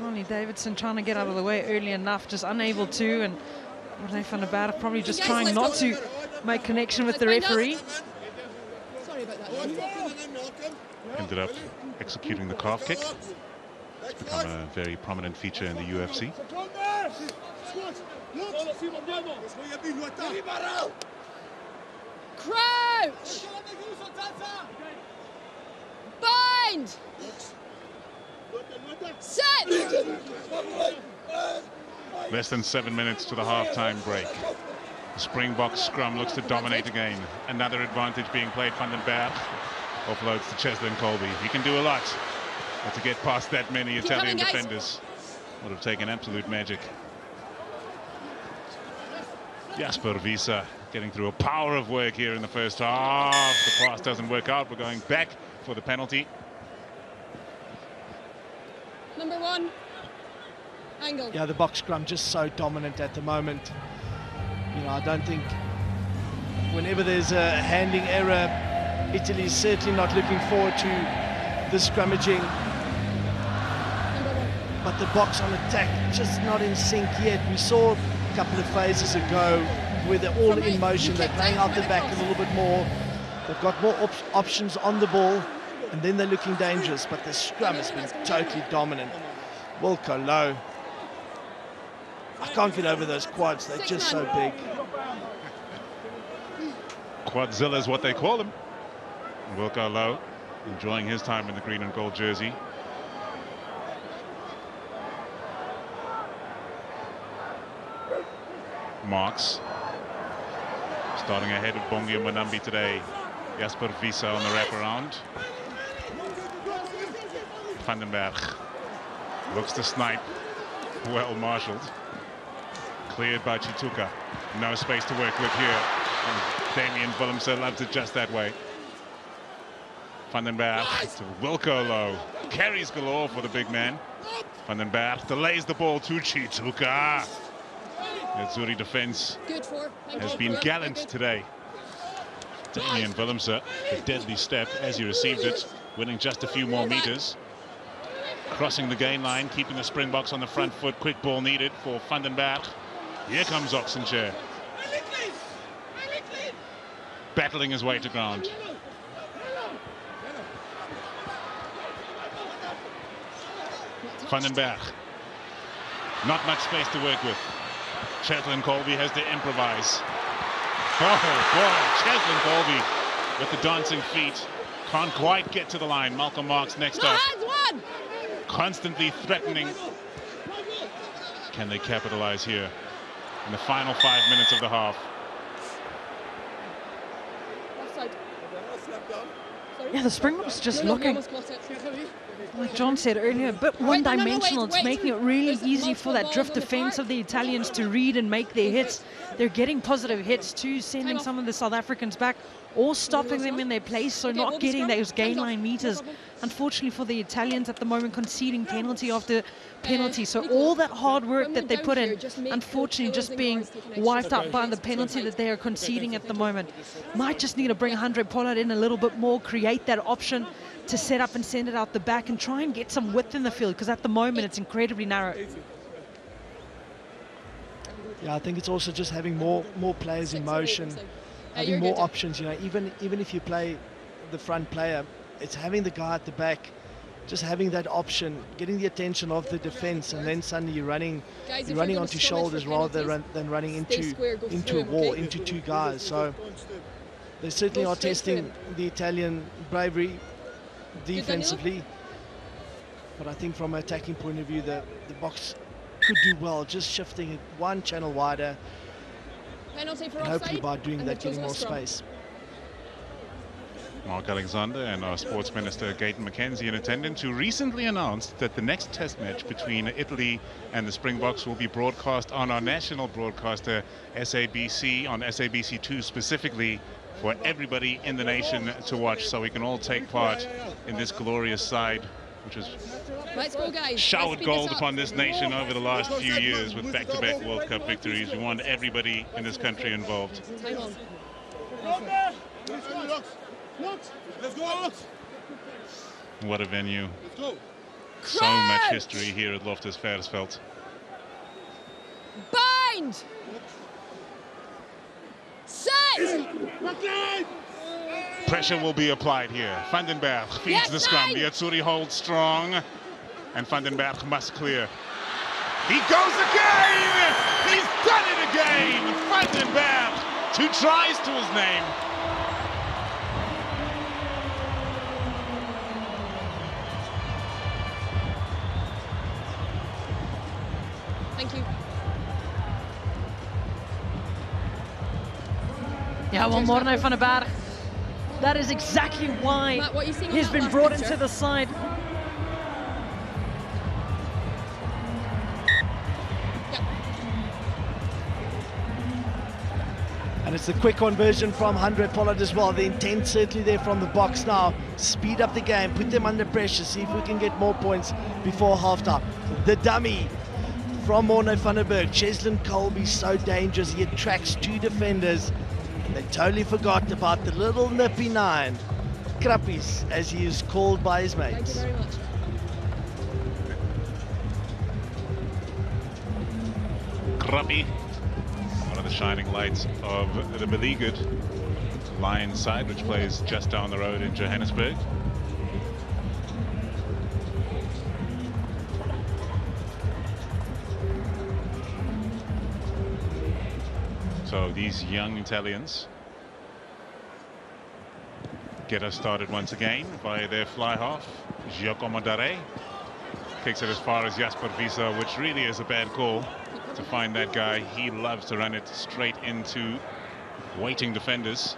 Holly Davidson trying to get out of the way early enough, just unable to, and Renee van der Berg probably just trying not to make connection with the referee. Sorry about that. Ended up executing the calf kick. It's become a very prominent feature in the UFC. Crouch! Bind! Set! Less than 7 minutes to the half-time break. The Springboks scrum looks to dominate again. Another advantage being played. Van den Berg offloads to Cheslin Colby. He can do a lot, but to get past that many Italian defenders would have taken absolute magic. Jasper Visa getting through a power of work here in the first half. The pass doesn't work out. We're going back for the penalty. Number 1. Angle. Yeah, the box scrum just so dominant at the moment. You know, I don't think whenever there's a handing error, Italy's certainly not looking forward to the scrummaging. But the box on attack just not in sync yet. We saw a couple of phases ago where they're all in motion. They're playing out the back a little bit more. They've got more options on the ball, and then they're looking dangerous. But the scrum has been totally dominant. Wilco low. I can't get over those quads. They're just so big. Quadzilla is what they call him. Wilco Low enjoying his time in the green and gold jersey. Marks starting ahead of Bongi and Manambi today. Jasper Visa on the wraparound. Van den Berg looks to snipe. Well marshaled. Cleared by Chituka. No space to work with here. And Damien Willemse loves it just that way. Van den Berg to Wilco Low. Carries galore for the big man. Van den Berg delays the ball to Chituka. The Zuri defense has been gallant today. Damien Willemse, a deadly step as he received it, winning just a few more meters. Crossing the gain line, keeping the Springboks on the front foot. Quick ball needed for Van den Berg. Here comes Oxenchair. Battling his way to ground. Van den Berg. Not much space to work with. Cheslin Colby has to improvise. Oh boy, Cheslin Colby with the dancing feet. Can't quite get to the line. Malcolm Marks next up. Constantly threatening. Can they capitalize here in the final 5 minutes of the half? Yeah, the Springboks just looking, like John said earlier, a bit one-dimensional. It's making it really easy for that drift defense of the Italians to read and make their hits. They're getting positive hits too, sending some of the South Africans back or stopping them in their place, so not getting those gain line meters. Unfortunately for the Italians at the moment, conceding penalty after penalty. So all that hard work that they put in, unfortunately just being wiped out by the penalty that they are conceding at the moment. Might just need to bring Andre Pollard in a little bit more, create that option to set up and send it out the back and try and get some width in the field, because at the moment it's incredibly narrow. Yeah, I think it's also just having more players in motion, having more options. You know, even if you play the front player, it's having the guy at the back, just having that option, getting the attention of the defense, and then suddenly you're running onto shoulders rather than running into a wall, into two guys. So they certainly are testing the Italian bravery defensively, but I think from an attacking point of view, the box could do well just shifting it one channel wider, Penalty for And hopefully offside. by doing and that, they've getting chosen more a scrum. space. Mark Alexander and our sports minister Gaten McKenzie in attendance, who recently announced that the next test match between Italy and the Springboks will be broadcast on our national broadcaster SABC, on SABC2 specifically, for everybody in the nation to watch, so we can all take part in this glorious side, which has Let's go, guys. showered Let's speed gold this up. upon this nation over the last few years with back-to-back World Cup victories. We want everybody in this country involved. Time on. Let's go. What a venue. Let's go. So much history here at Loftus Versfeld. Bind! Set! Pressure will be applied here. Vandenberg feeds the scrum. The Azzurri hold strong, and Vandenberg must clear. He goes again! He's done it again! Vandenberg, 2 tries to his name. Thank you. Yeah, one more now van den Berg. That is exactly why Matt, what are you seeing on he's that been last brought picture? into the side. And it's a quick conversion from 100 followed as well. The intent certainly there from the box now. Speed up the game, put them under pressure, see if we can get more points before halftime. The dummy from Morne van der Berg. Cheslin Colby, so dangerous. He attracts 2 defenders. And they totally forgot about the little nippy 9. Krappies, as he is called by his Thank you mates. very much. Krabby, one of the shining lights of the beleaguered Lions side, which plays just down the road in Johannesburg. So these young Italians get us started once again by their fly half, Giacomo Dare. Kicks it as far as Jasper Visa, which really is a bad call to find that guy. He loves to run it straight into waiting defenders.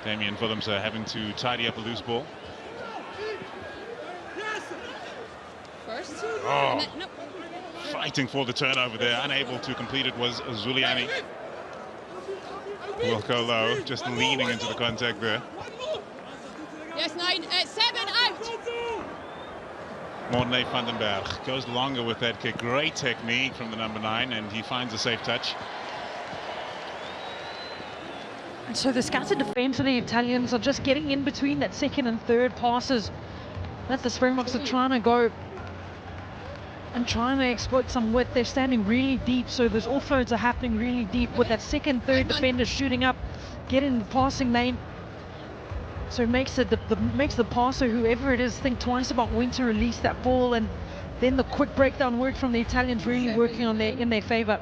Damien Willemse having to tidy up a loose ball. First. Oh. And then, nope. Fighting for the turnover there, unable to complete it was Zuliani. Will go low, just leaning into the contact there. Yes, 9, 7, out. Morne van den Berg goes longer with that kick. Great technique from the number 9, and he finds a safe touch. And so the scattered defence of the Italians are just getting in between that second and third passes that the Springboks are trying to go and trying to exploit some width. They're standing really deep, so those offloads are happening really deep with that second, third defender shooting up, getting the passing lane. So it makes makes the passer, whoever it is, think twice about when to release that ball, and then the quick breakdown work from the Italians really working on in their favour.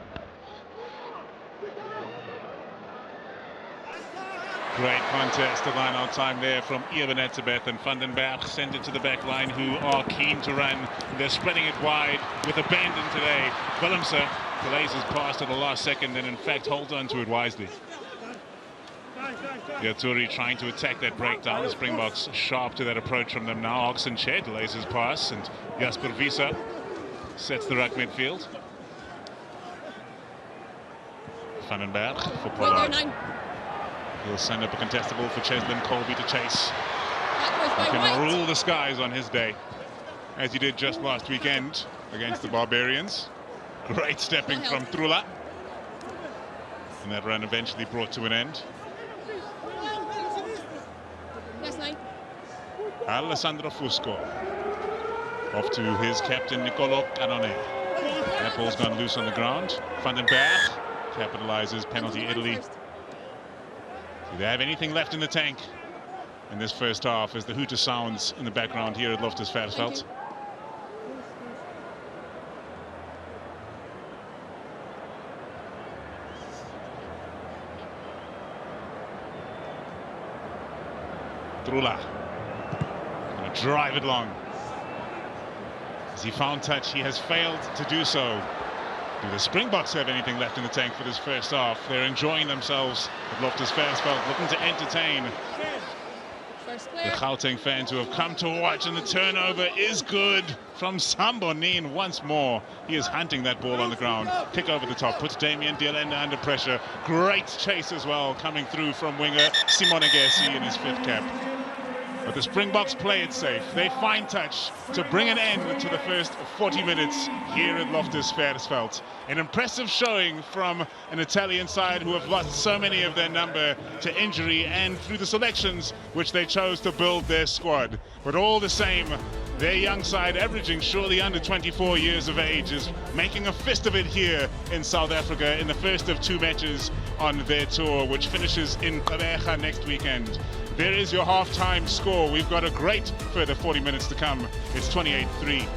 Great contest, the line-out time there from Irvin Etzebeth, and Van den Berg send it to the back line, who are keen to run. They're spreading it wide with abandon today. Willemse delays his pass to the last second and in fact holds on to it wisely. The Azzurri trying to attack that breakdown. The Springboks sharp to that approach from them now. Oxenchair delays his pass, and Jasper Visa sets the ruck midfield. Van den Berg for Pollard. He'll send up a contestable for Cheslin Colby to chase. He can rule the skies on his day, as he did just last weekend against the Barbarians. Great stepping from Trula. And that run eventually brought to an end. Yes, 9. Alessandro Fusco. Off to his captain, Nicolo Canone. That ball's gone loose on the ground. Van den Berg capitalizes, penalty Italy. Do they have anything left in the tank in this first half as the hooter sounds in the background here at Loftus Versfeld? Trula going to drive it long. As he found touch, he has failed to do so. Do the Springboks have anything left in the tank for this first half? They're enjoying themselves at Loftus Versfeld, looking to entertain the Gauteng fans who have come to watch, and the turnover is good from Sambonin once more. He is hunting that ball on the ground. Kick over the top, puts Damien Dialenda under pressure. Great chase as well coming through from winger Simon Agassi in his 5th cap. But the Springboks play it safe. They find touch to bring an end to the first 40 minutes here at Loftus Versfeld. An impressive showing from an Italian side who have lost so many of their number to injury and through the selections which they chose to build their squad. But all the same, their young side, averaging surely under 24 years of age, is making a fist of it here in South Africa in the first of 2 matches on their tour, which finishes in Gqeberha next weekend. There is your half-time score. We've got a great further 40 minutes to come. It's 28-3.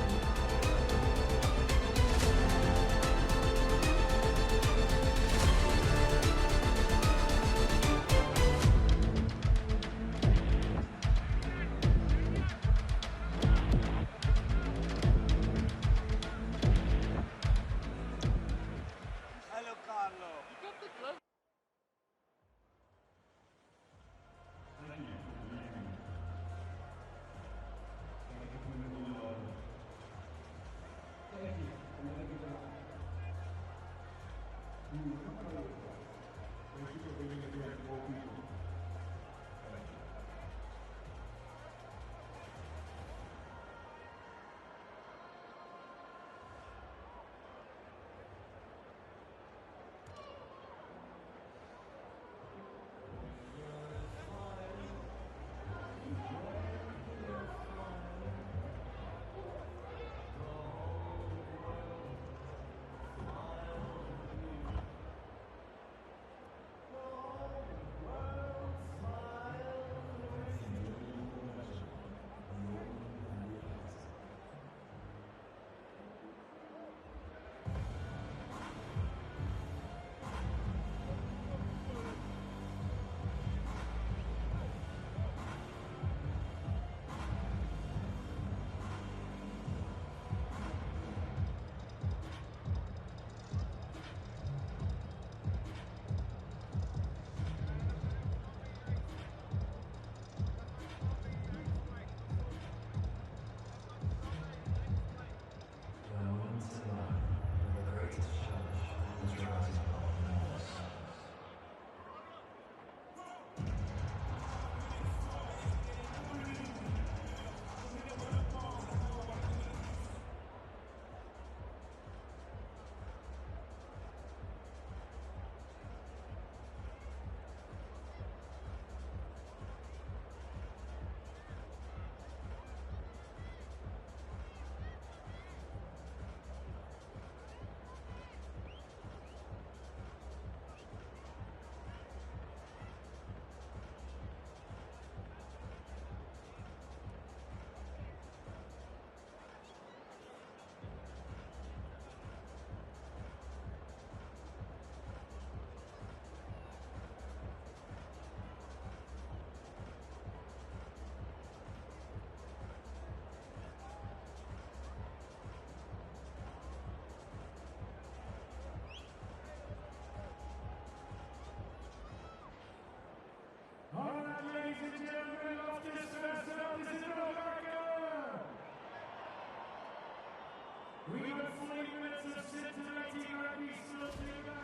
We got 40 minutes of scintillating rugby still to go.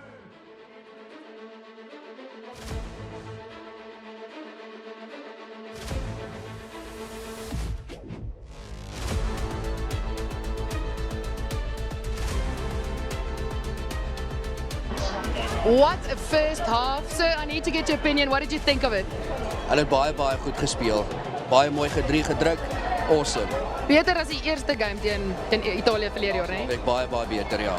What a first half. Sir, I need to get your opinion. What did you think of it? Hulle het baie goed gespeel. Baie mooi gedruk. Awesome. Beter as die eerste game teen Italië verlede jaar, né? Ek baie beter, ja.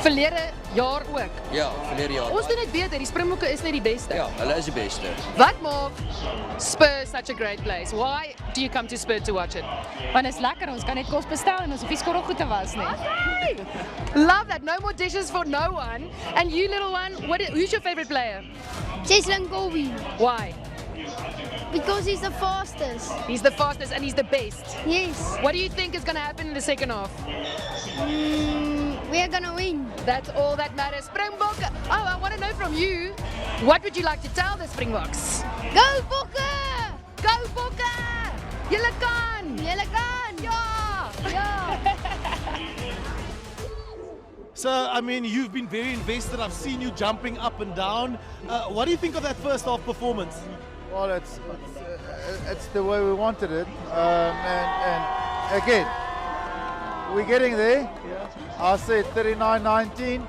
Verlede jaar ook. Ja, verlede jaar. Ons doen dit beter. Die Springbokke is net die beste. Ja, hulle is die beste. Wat maak Spurs such a great place? Why do you come to Spurs to watch it? Want is lekker, ons kan net kos bestel en ons hoef nie skorrel goed te was nie. Love that. No more dishes for no one. And you little one, who's your favorite player? Jason Gobi. Why? Because he's the fastest. He's the fastest and he's the best. Yes. What do you think is going to happen in the second half? We are gonna win. That's all that matters. Springbok, I want to know from you, what would you like to tell the Springboks? Go Bokke! Go Bokke! Julle kan! Julle kan! Ja! Ja! So, I mean, you've been very invested. I've seen you jumping up and down. What do you think of that first half performance? Well, it's the way we wanted it. And again, we're getting there. I said 39-19.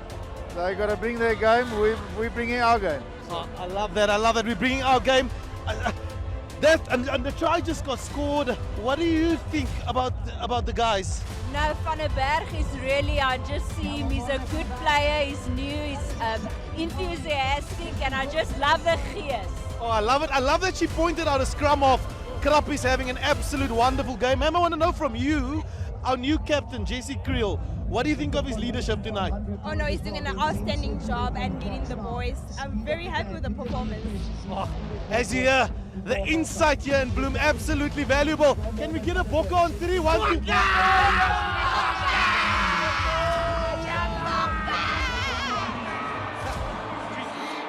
They got to bring their game. We're bringing our game. Oh, I love that. I love that. We're bringing our game. And the try just got scored. What do you think about the guys? No, Van der Berg is really, I just see him, he's a good player, he's new, he's enthusiastic, and I just love the gees. Oh, I love it. I love that she pointed out a scrum off. Krap is having an absolute wonderful game. Ma'am, I want to know from you, our new captain, Jesse Creel, what do you think of his leadership tonight? Oh no, he's doing an outstanding job and leading the boys. I'm very happy with the performance. Oh, as you hear, the insight here in Bloem, absolutely valuable. Can we get a Bokke on 3? 1, 2.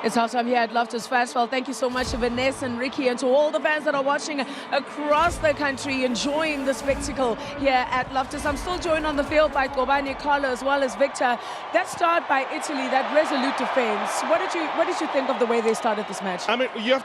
It's halftime here at Loftus Versfeld. Thank you so much to Vanessa and Ricky and to all the fans that are watching across the country, enjoying the spectacle here at Loftus. I'm still joined on the field by Kobane, Carlo, as well as Victor. That start by Italy, that resolute defense. What did you think of the way they started this match? I mean, you have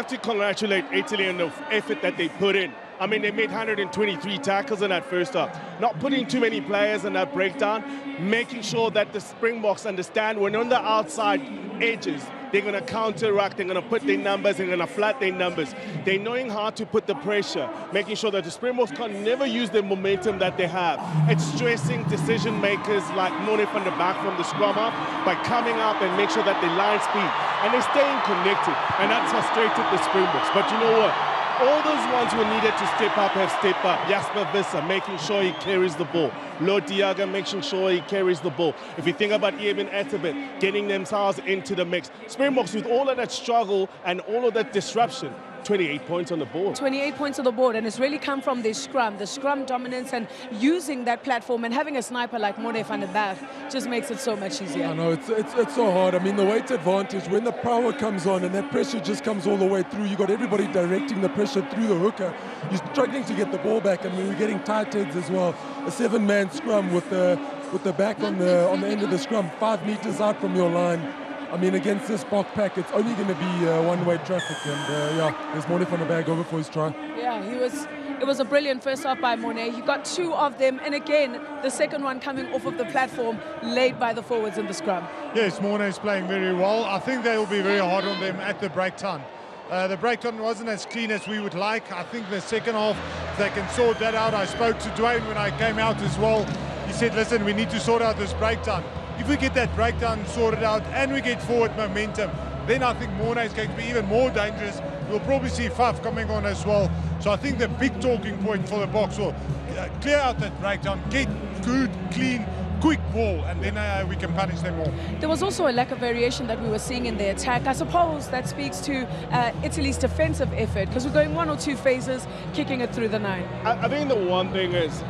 to congratulate Italy on the effort that they put in. I mean, they made 123 tackles in that first half. Not putting too many players in that breakdown, making sure that the Springboks understand when on the outside edges, they're going to counteract, they're going to put their numbers, they're going to flat their numbers. They're knowing how to put the pressure, making sure that the Springboks can never use the momentum that they have. It's stressing decision makers like Mone van der Berg from the scrum up by coming up and make sure that they line speed. And they're staying connected, and that's frustrated the Springboks. But you know what? All those ones who needed to step up have stepped up. Jasper Visser making sure he carries the ball. Lord Diaga making sure he carries the ball. If you think about Eben Atterberg getting themselves into the mix. Springboks with all of that struggle and all of that disruption, 28 points on the board. 28 points on the board, and it's really come from the scrum dominance and using that platform, and having a sniper like Mone van der Berg just makes it so much easier. I know, it's so hard. I mean, the weight advantage, when the power comes on and that pressure just comes all the way through, you got everybody directing the pressure through the hooker. You're struggling to get the ball back, and we're getting tight heads as well. A 7-man scrum with the back on the end of the scrum, 5 meters out from your line. I mean, against this Bok pack, it's only going to be one-way traffic, and there's Mone van der Berg over for his try. Yeah, it was a brilliant first half by Mone. He got 2 of them, and again, the second one coming off of the platform, laid by the forwards in the scrum. Yes, Mone is playing very well. I think they will be very hard on them at the break time. The breakdown wasn't as clean as we would like. I think the second half, they can sort that out. I spoke to Dwayne when I came out as well. He said, listen, we need to sort out this breakdown. If we get that breakdown sorted out and we get forward momentum, then I think Mone is going to be even more dangerous. We'll probably see Faf coming on as well. So I think the big talking point for the Boks will clear out that breakdown, get good, clean, quick ball, and then we can punish them more. There was also a lack of variation that we were seeing in the attack. I suppose that speaks to Italy's defensive effort, because we're going 1 or 2 phases, kicking it through the 9. I think the one thing is,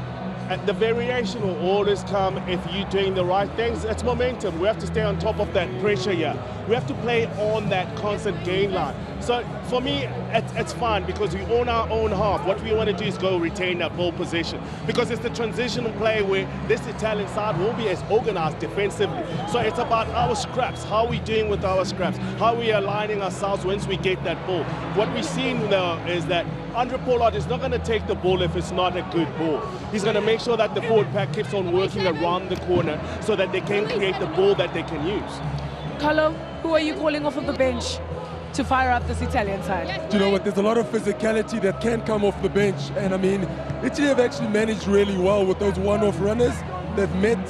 the variation will always come if you're doing the right things. It's momentum. We have to stay on top of that pressure here. We have to play on that constant gain line. So for me, it's fine because we own our own half. What we want to do is go retain that ball position, because it's the transitional play where this Italian side will be as organized defensively. So it's about our scraps. How are we doing with our scraps? How are we aligning ourselves once we get that ball? What we've seen now is that Andre Pollard is not going to take the ball if it's not a good ball. He's going to make sure that the forward pack keeps on working around the corner so that they can create the ball that they can use. Carlo, who are you calling off of the bench to fire up this Italian side? Do you know what? There's a lot of physicality that can come off the bench. And I mean, Italy have actually managed really well with those one-off runners. They've met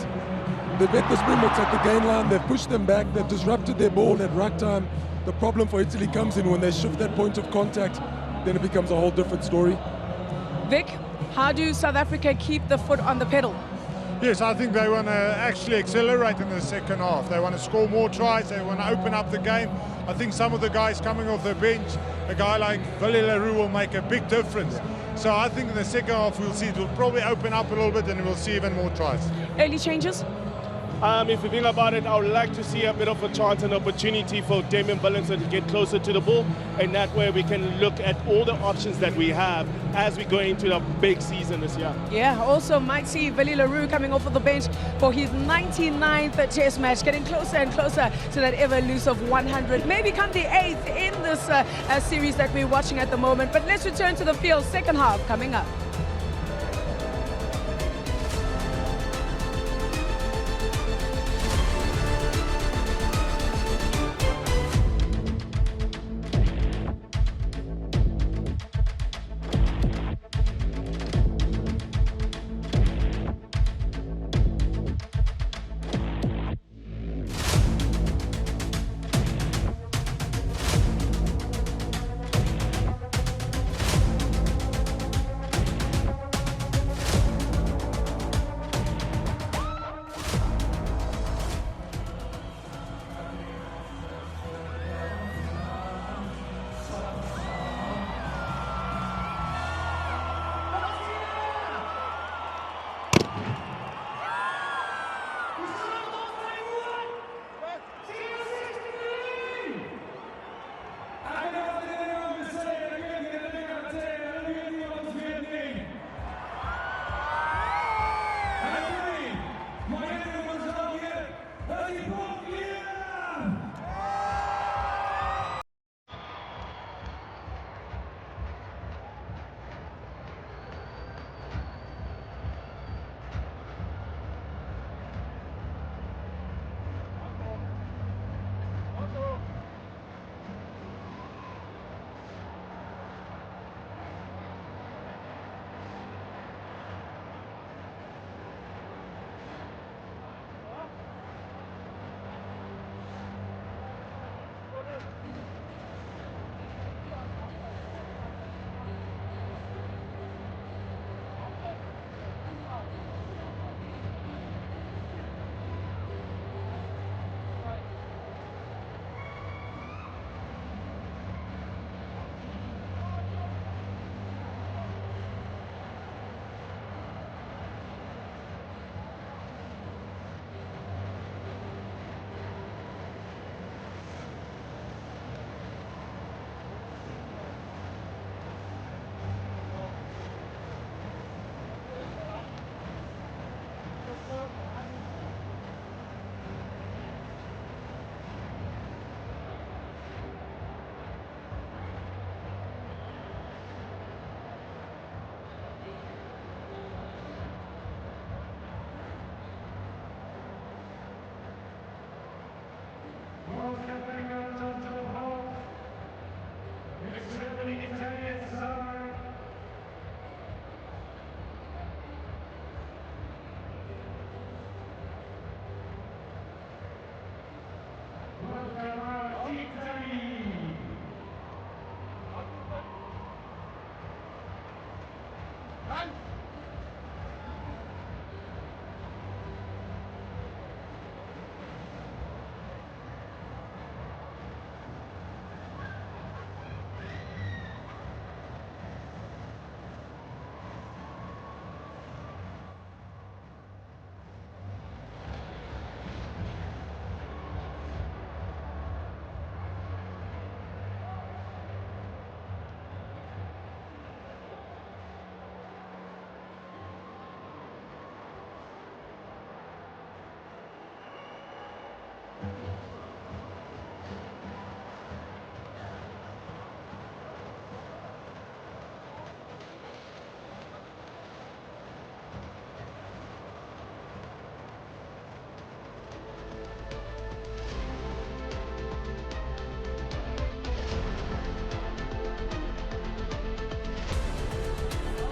the Springboks at the gain line. They've pushed them back. They've disrupted their ball at ruck time. The problem for Italy comes in when they shift that point of contact. Then it becomes a whole different story. Vic, how do South Africa keep the foot on the pedal? Yes, I think they want to actually accelerate in the second half. They want to score more tries. They want to open up the game. I think some of the guys coming off the bench, a guy like Willie Leroux will make a big difference. So I think in the second half we'll see it will probably open up a little bit and we'll see even more tries. Early changes? If you think about it, I would like to see a bit of a chance and opportunity for Damien Billinson to get closer to the ball, and that way we can look at all the options that we have as we go into the big season this year. Yeah, also might see Billy LaRue coming off of the bench for his 99th test match, getting closer and closer to that ever-elusive 100. Maybe come the 8th in this series that we're watching at the moment. But let's return to the field, second half coming up.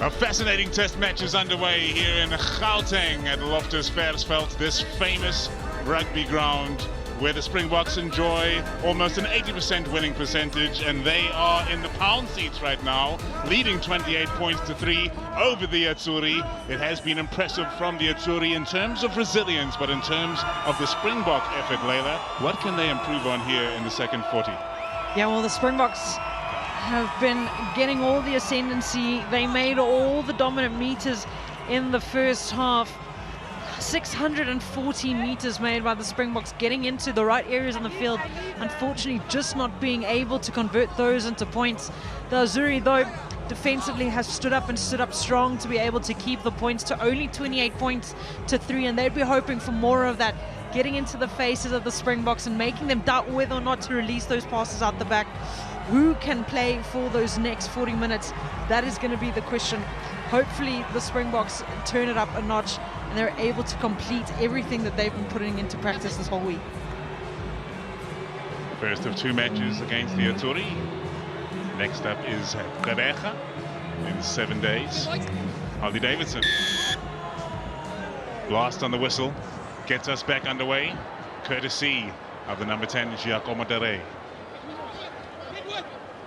A fascinating test match is underway here in Gauteng at Loftus Versfeld, this famous rugby ground where the Springboks enjoy almost an 80% winning percentage, and they are in the pound seats right now, leading 28 points to 3 over the Azzurri. It has been impressive from the Azzurri in terms of resilience, but in terms of the Springbok effort, Leila, what can they improve on here in the second 40? Yeah, well, the Springboks have been getting all the ascendancy. They made all the dominant meters in the first half. 640 meters made by the Springboks, getting into the right areas on the field. Unfortunately, just not being able to convert those into points. The Azzurri, though, defensively has stood up strong to be able to keep the points to only 28 points to 3, and they'd be hoping for more of that, getting into the faces of the Springboks and making them doubt whether or not to release those passes out the back. Who can play for those next 40 minutes? That is going to be the question. Hopefully the Springboks turn it up a notch and they're able to complete everything that they've been putting into practice this whole week. First of 2 matches against the Azzurri. Next up is Gqeberha in 7 days. Harley Davidson. Blast on the whistle gets us back underway, courtesy of the number 10, Giacomo Dere.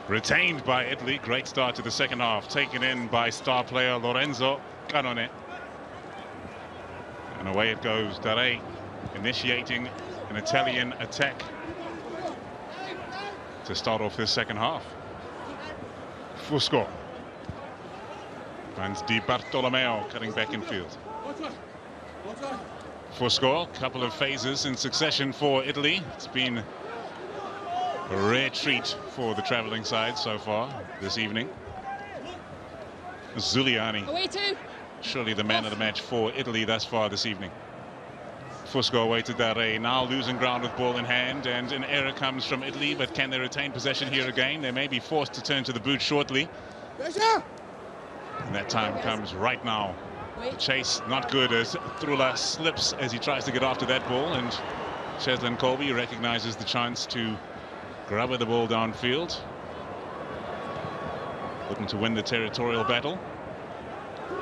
Retained by Italy. Great start to the second half. Taken in by star player Lorenzo Canone. And away it goes. Dere initiating an Italian attack to start off this second half. Fusco. Finds Di Bartolomeo cutting back in field. Fusco, couple of phases in succession for Italy. It's been a rare treat for the travelling side so far this evening. Zuliani, Away two. surely the man of the match for Italy thus far this evening. Fusco away to Dare, now losing ground with ball in hand, and an error comes from Italy, but can they retain possession here again? They may be forced to turn to the boot shortly. And that time comes right now. The chase not good as Trula slips as he tries to get after that ball, and Cheslin Colby recognizes the chance to grab the ball downfield. Looking to win the territorial battle.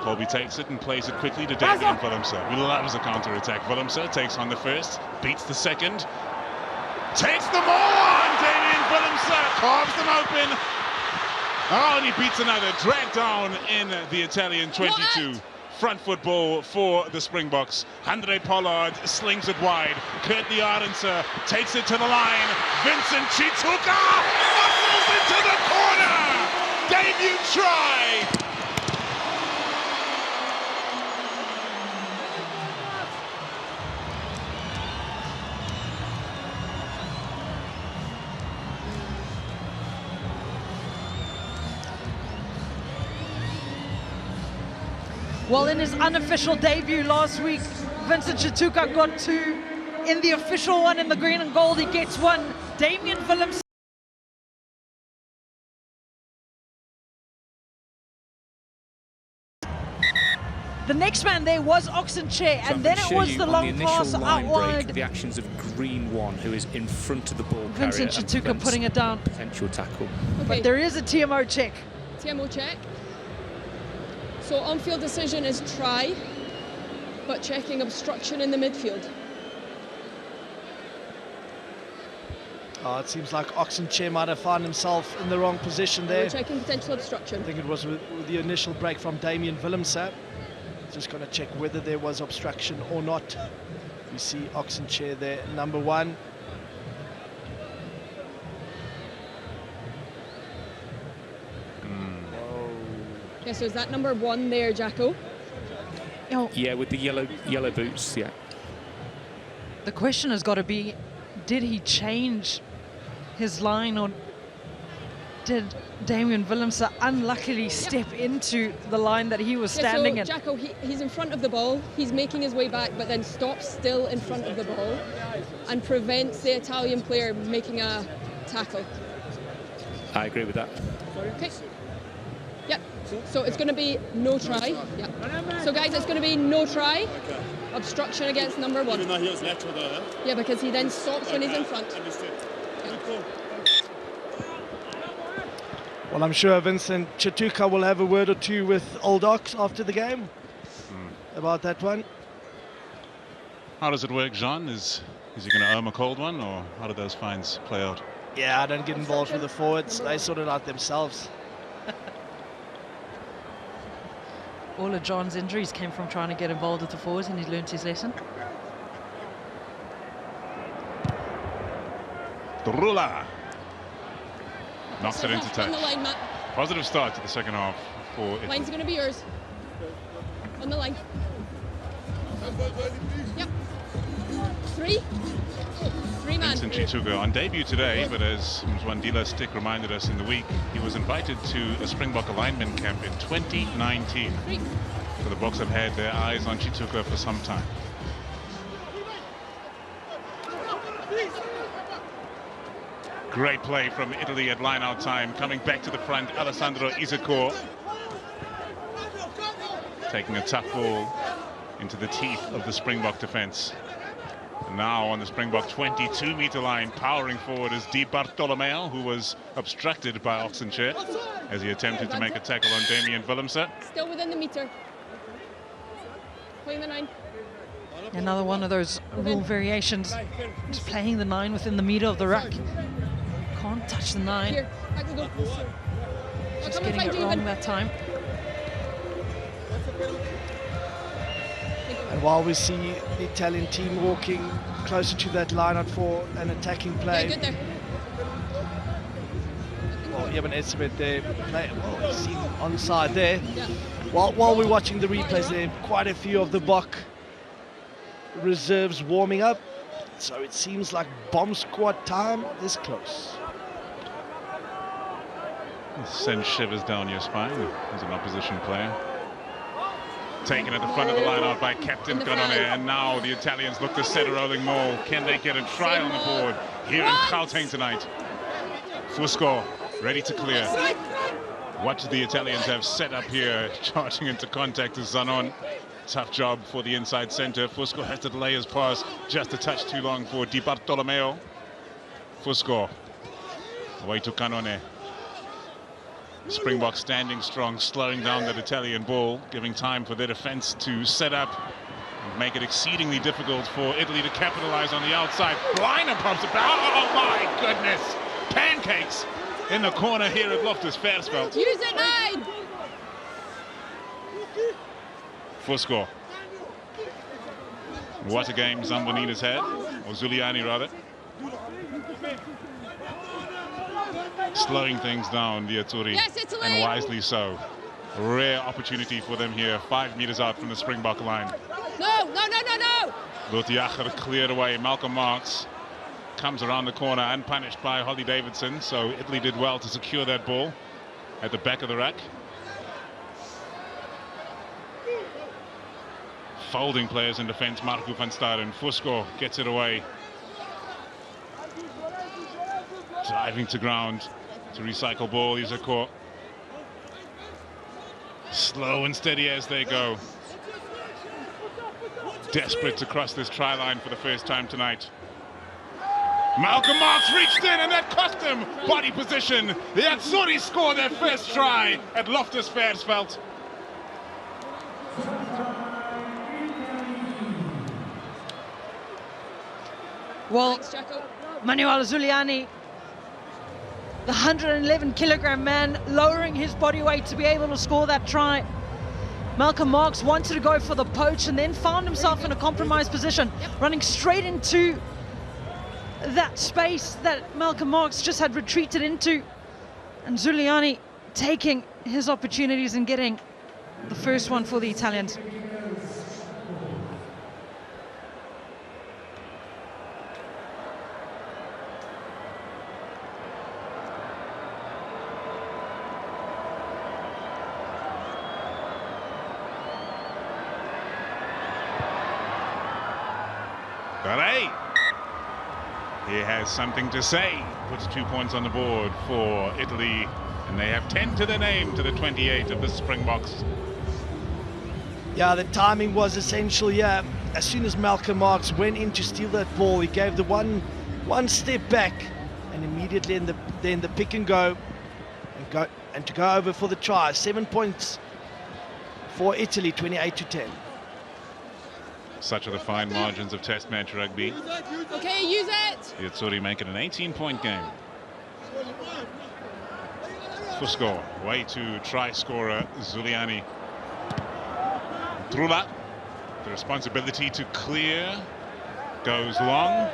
Colby takes it and plays it quickly to Damien Willemse. He loves a counter-attack. Willemse takes on the first, beats the second, takes them all on! Damien Willemse carves them open. Oh, and he beats another. Dragged down in the Italian 22. Front football for the Springboks. Andre Pollard slings it wide. Kurt Liarense takes it to the line. Vincent Chituka muscles into the corner. Debut try. Well, in his unofficial debut last week, Vincent Chituka got 2. In the official one in the green and gold, he gets 1. Damien Willemse. The next man there was Oxenchair, and then it was the long pass out wide. The actions of Green 1, who is in front of the ball carrier. Vincent Chituka putting it down. Potential tackle. Okay. But there is a TMO check. TMO check. So on-field decision is try, but checking obstruction in the midfield. Oh, it seems like Oxenchair might have found himself in the wrong position there. We're checking potential obstruction. I think it was with the initial break from Damien Willemse. Just going to check whether there was obstruction or not. You see Oxenchair there, number 1. Yeah, so is that number 1 there, Jacko? Yeah, with the yellow boots, yeah. The question has got to be, did he change his line, or did Damien Willemse unluckily step into the line that he was standing in? Jacko, he's in front of the ball, he's making his way back, but then stops still in front of the ball and prevents the Italian player making a tackle. I agree with that. Okay. Yep. So it's going to be no try. Yep. So guys, it's going to be no try. Obstruction against number 1. Even though he was lateral though, eh? Yeah, because he then stops when he's in front. Understood. Well, I'm sure Vincent Chituka will have a word or two with Old Ox after the game about that one. How does it work, Jean? Is he going to owe him a cold one, or how do those fines play out? Yeah, I don't get involved with the forwards. They sort it out themselves. All of John's injuries came from trying to get involved with the forwards, and he's learnt his lesson. Trula knocks it into touch. On the line, Matt. Positive start to the second half for Italy. Line's going to be yours. On the line. Yep. Three man. Vincent Chituka on debut today, but as Mzwandile Stick reminded us in the week, he was invited to a Springbok alignment camp in 2019. So the Boks have had their eyes on Chituka for some time. Great play from Italy at line-out time. Coming back to the front, Alessandro Isakor. Taking a tough ball into the teeth of the Springbok defense. And now on the Springbok 22-meter line, powering forward is Di Bartolomeo, who was obstructed by Oxenchair as he attempted to make a tackle on Damian Willemse. Still within the meter. Playing the 9. Another one of those rule variations. Just playing the 9 within the meter of the ruck. Can't touch the 9. Here, back we go. Just getting it wrong that time. And while we see the Italian team walking closer to that line-out for an attacking play. Yeah, good there. Well, you have an estimate there. Well, we've seen onside there. Yeah. While we're watching the replays there, quite a few of the Bok reserves warming up. So it seems like bomb squad time is close. Send shivers down your spine as an opposition player. Taken at the front of the line out by Captain Ganone, and now the Italians look to set a rolling maul. Can they get a try on the board here in Gauteng tonight? Fusco ready to clear. What the Italians have set up here, charging into contact is Zanon. Tough job for the inside center. Fusco has to delay his pass just a touch too long for Di Bartolomeo. Fusco away to Canone. Springbok standing strong, slowing down that Italian ball, giving time for their defense to set up and make it exceedingly difficult for Italy to capitalize on the outside. Liner pops it back. Oh my goodness! Pancakes in the corner here at Loftus Versfeld. Use it, 9! Fusco. What a game Zambonita's had, or Zuliani rather. Slowing things down, the Azzurri, and wisely so. Rare opportunity for them here, 5 meters out from the Springbok line. No, no, no, no, no! Luthiacher cleared away. Malcolm Marx comes around the corner unpunished by Holly Davidson, so Italy did well to secure that ball at the back of the rack. Folding players in defense, Marco van Staden. Fusco gets it away. Driving to ground to recycle ball. Isakor. Slow and steady as they go. Desperate to cross this try line for the first time tonight. Malcolm Marx reached in and that cost him body position. The Azzurri score their first try at Loftus Versfeld. Well, Manuel Zuliani, the 111-kilogram man, lowering his body weight to be able to score that try. Malcolm Marx wanted to go for the poach and then found himself in a compromised position, running straight into that space that Malcolm Marx just had retreated into. And Zuliani taking his opportunities and getting the first one for the Italians. He has something to say. Puts 2 points on the board for Italy, and they have 10 to their name to the 28 of the Springboks. Yeah, the timing was essential. Yeah, as soon as Malcolm Marx went in to steal that ball, he gave the one step back, and immediately in the pick and go, and to go over for the try. 7 points for Italy, 28-10. Such are the fine margins of Test match rugby. Okay, use it. The Azzurri make it an 18-point game. Fusco, way to try scorer Zuliani. Trula, the responsibility to clear goes long.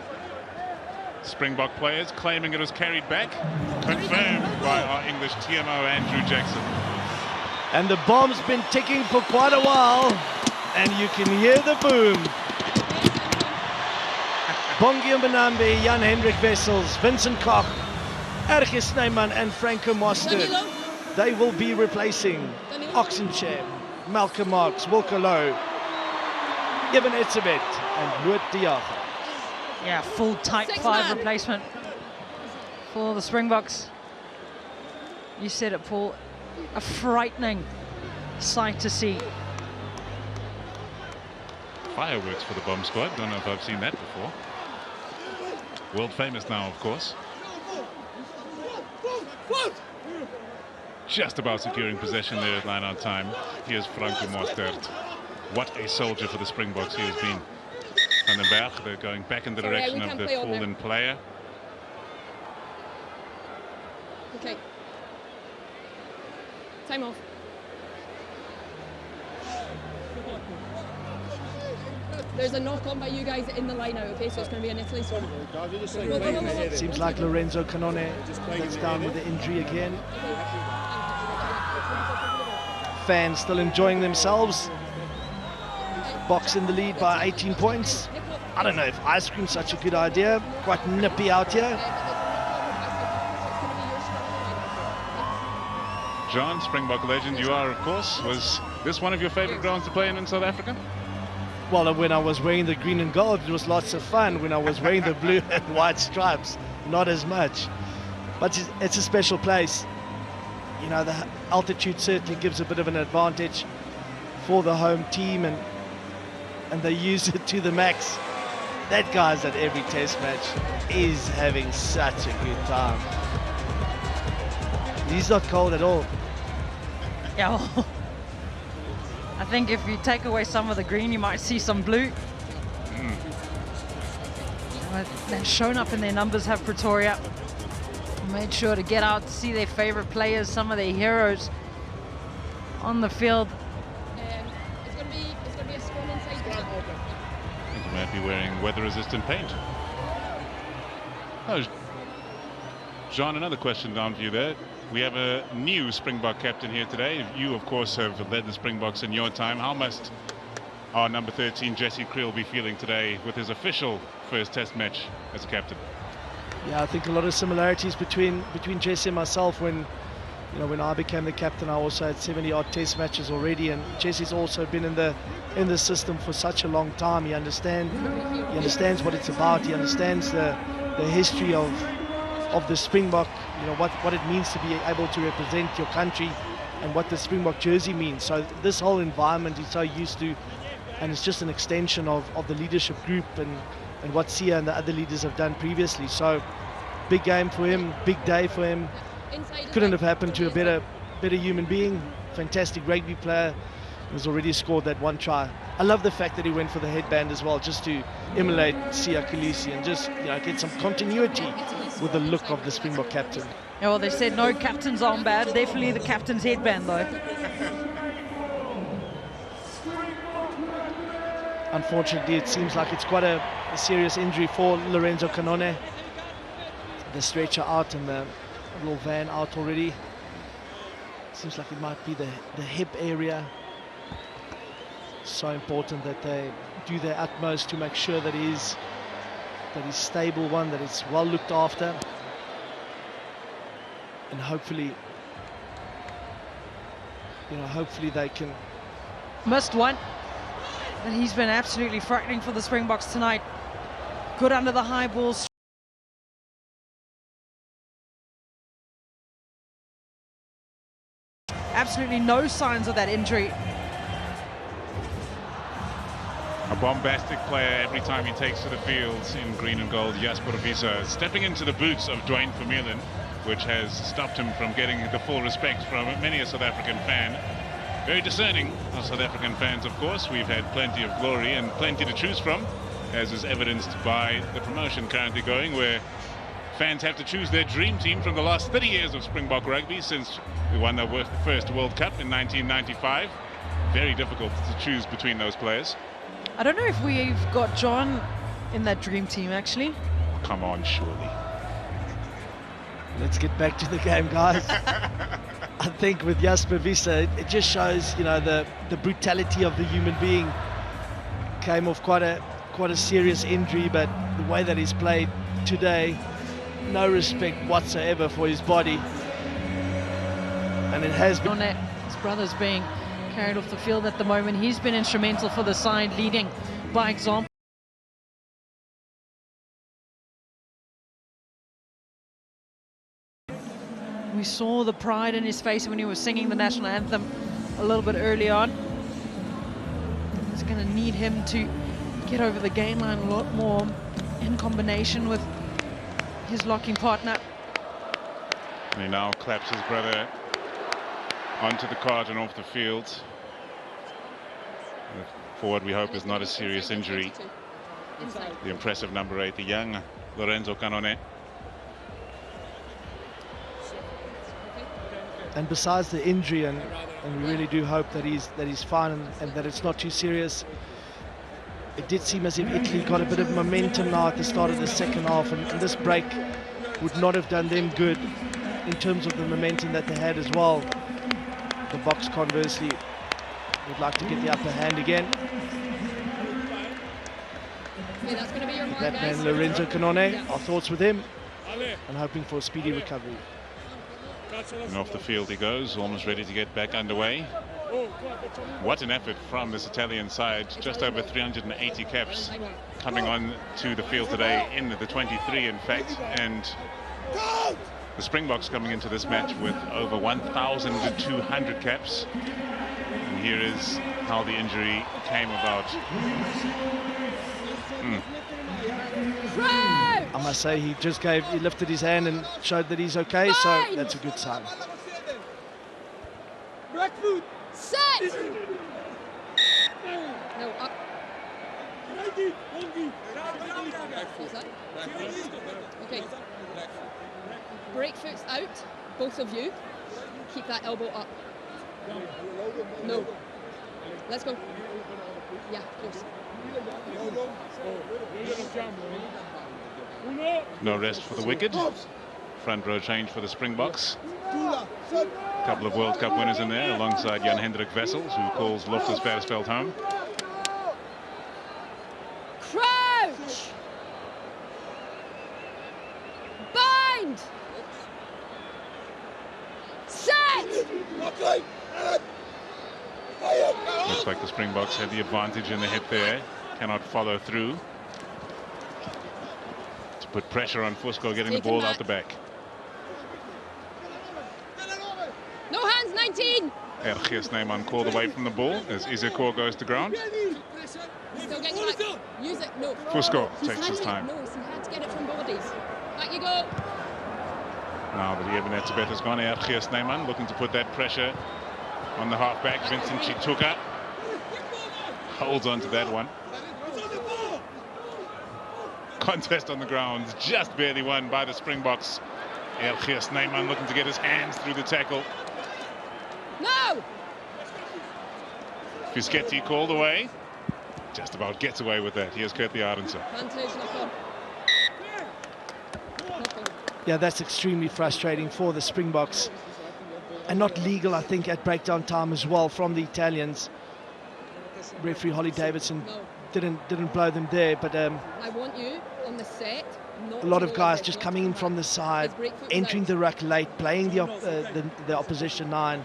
Springbok players claiming it was carried back. Confirmed by our English TMO Andrew Jackson. And the bomb's been ticking for quite a while. And you can hear the boom. Bongi Mbanambe, Jan-Hendrik Wessels, Vincent Koch, Erge Snyman and Franco Mostert. They will be replacing Oxenchair, Malcolm Marks, Wilco Lowe, Evan Etzebeth and Luit de Jager. Yeah, full type 5 replacement for the Springboks. You said it, Paul. A frightening sight to see. Fireworks for the bomb squad. Don't know if I've seen that before. World famous now, of course. Just about securing possession there at line-out time. Here's Franco Mostert. What a soldier for the Springboks he has been. Van den Berg, they're going back in the direction of the fallen player. Okay. Time off. There's a knock on by you guys in the line now, okay? So it's going to be an Italy song. Seems like Lorenzo Canone gets down with the injury again. Fans still enjoying themselves. Box in the lead by 18 points. I don't know if ice cream's such a good idea. Quite nippy out here. John, Springbok legend, you are, of course. Was this one of your favorite grounds to play in South Africa? Well, when I was wearing the green and gold, it was lots of fun. When I was wearing the blue and white stripes, not as much. But it's a special place. You know, the altitude certainly gives a bit of an advantage for the home team, and they use it to the max. That guy's at every test match is having such a good time. He's not cold at all. Yeah, well, I think if you take away some of the green, you might see some blue. They've shown up in their numbers, have Pretoria. Made sure to get out to see their favorite players, some of their heroes on the field. It's going to be a scrum inside. I think you might be wearing weather-resistant paint. Oh, John, another question down for you there. We have a new Springbok captain here today. You, of course, have led the Springboks in your time. How must our number 13, Jesse Creel, be feeling today with his official first test match as a captain? Yeah, I think a lot of similarities between Jesse and myself. When I became the captain, I also had 70-odd test matches already, and Jesse's also been in the system for such a long time. He understands what it's about. He understands the history of the Springbok, what it means to be able to represent your country and what the Springbok jersey means. So this whole environment he's so used to, and it's just an extension of the leadership group and what Sia and the other leaders have done previously. So big game for him, big day for him. Couldn't have happened to a better human being. Fantastic rugby player. He's already scored that one try. I love the fact that he went for the headband as well, just to emulate Sia Khaleesi and just get some continuity with the look of the Springbok captain. Yeah, well, they said no captain's armband, definitely the captain's headband though. Unfortunately, it seems like it's quite a serious injury for Lorenzo Canone. The stretcher out and the little van out already. Seems like it might be the hip area. So important that they do their utmost to make sure that he's stable, that it's well looked after, and hopefully they can. Missed one, and he's been absolutely frightening for the Springboks tonight. Good under the high balls. Absolutely no signs of that injury. A bombastic player every time he takes to the fields in green and gold. Jasper Wiese stepping into the boots of Dwayne Vermeulen, which has stopped him from getting the full respect from many a South African fan. Very discerning of South African fans, of course. We've had plenty of glory and plenty to choose from, as is evidenced by the promotion currently going, where fans have to choose their dream team from the last 30 years of Springbok rugby since we won the first World Cup in 1995. Very difficult to choose between those players. I don't know if we've got John in that dream team, actually. Come on, surely. Let's get back to the game, guys. I think with Jasper Wiese, it just shows, the brutality of the human being. came off quite a serious injury, but the way that he's played today, no respect whatsoever for his body. And it has been... His brother's being carried off the field at the moment. He's been instrumental for the side, leading by example. We saw the pride in his face when he was singing the national anthem a little bit early on. It's going to need him to get over the gain line a lot more in combination with his locking partner. And he now claps his brother onto the cart and off the field. For what we hope is not a serious injury. The impressive number 8, the young Lorenzo Canone. And besides the injury, and we really do hope that he's fine and that it's not too serious, it did seem as if Italy got a bit of momentum now at the start of the second half, and this break would not have done them good in terms of the momentum that they had as well. The Boks, conversely, would like to get the upper hand again. Okay, that's going to be your mark, That man Lorenzo Canone, our thoughts with him, and hoping for a speedy recovery. And off the field he goes, almost ready to get back underway. What an effort from this Italian side. Just over 380 caps coming on to the field today, in the 23 in fact, and the Springboks coming into this match with over 1,200 caps. And here is how the injury came about. I must say, he lifted his hand and showed that he's okay, so that's a good sign. Set! No, up. Okay. Break foot's out, both of you. Keep that elbow up. No. Let's go. Yeah, close. No rest for the wicked. Front row change for the Springboks. A couple of World Cup winners in there, alongside Jan-Hendrik Wessels, who calls Loftus Versfeld home. Crouch! Bind! Set! Looks like the Springboks have the advantage in the hit there. Cannot follow through. To put pressure on Fusco, getting the ball out the back. No hands, 19! Erasmus Neyman called away from the ball as Izekor goes to ground. Still getting back. Use it. No. Fusco takes his time. No, he had to get it from bodies. Back you go. Now that Ebenet Tibet has gone, Erasmus Neyman looking to put that pressure on the halfback. Vincent Chituka holds on to that one. Contest on the ground, just barely won by the Springboks. Erasmus Neyman looking to get his hands through the tackle. No! Fischetti called away. Just about gets away with that. Here's Kurt Arendse. Yeah, that's extremely frustrating for the Springboks. And not legal, I think, at breakdown time as well from the Italians. Referee Holly Davidson didn't blow them there, but I want you on the set. A lot of guys just coming in from the side, entering the ruck late, playing the opposition 9,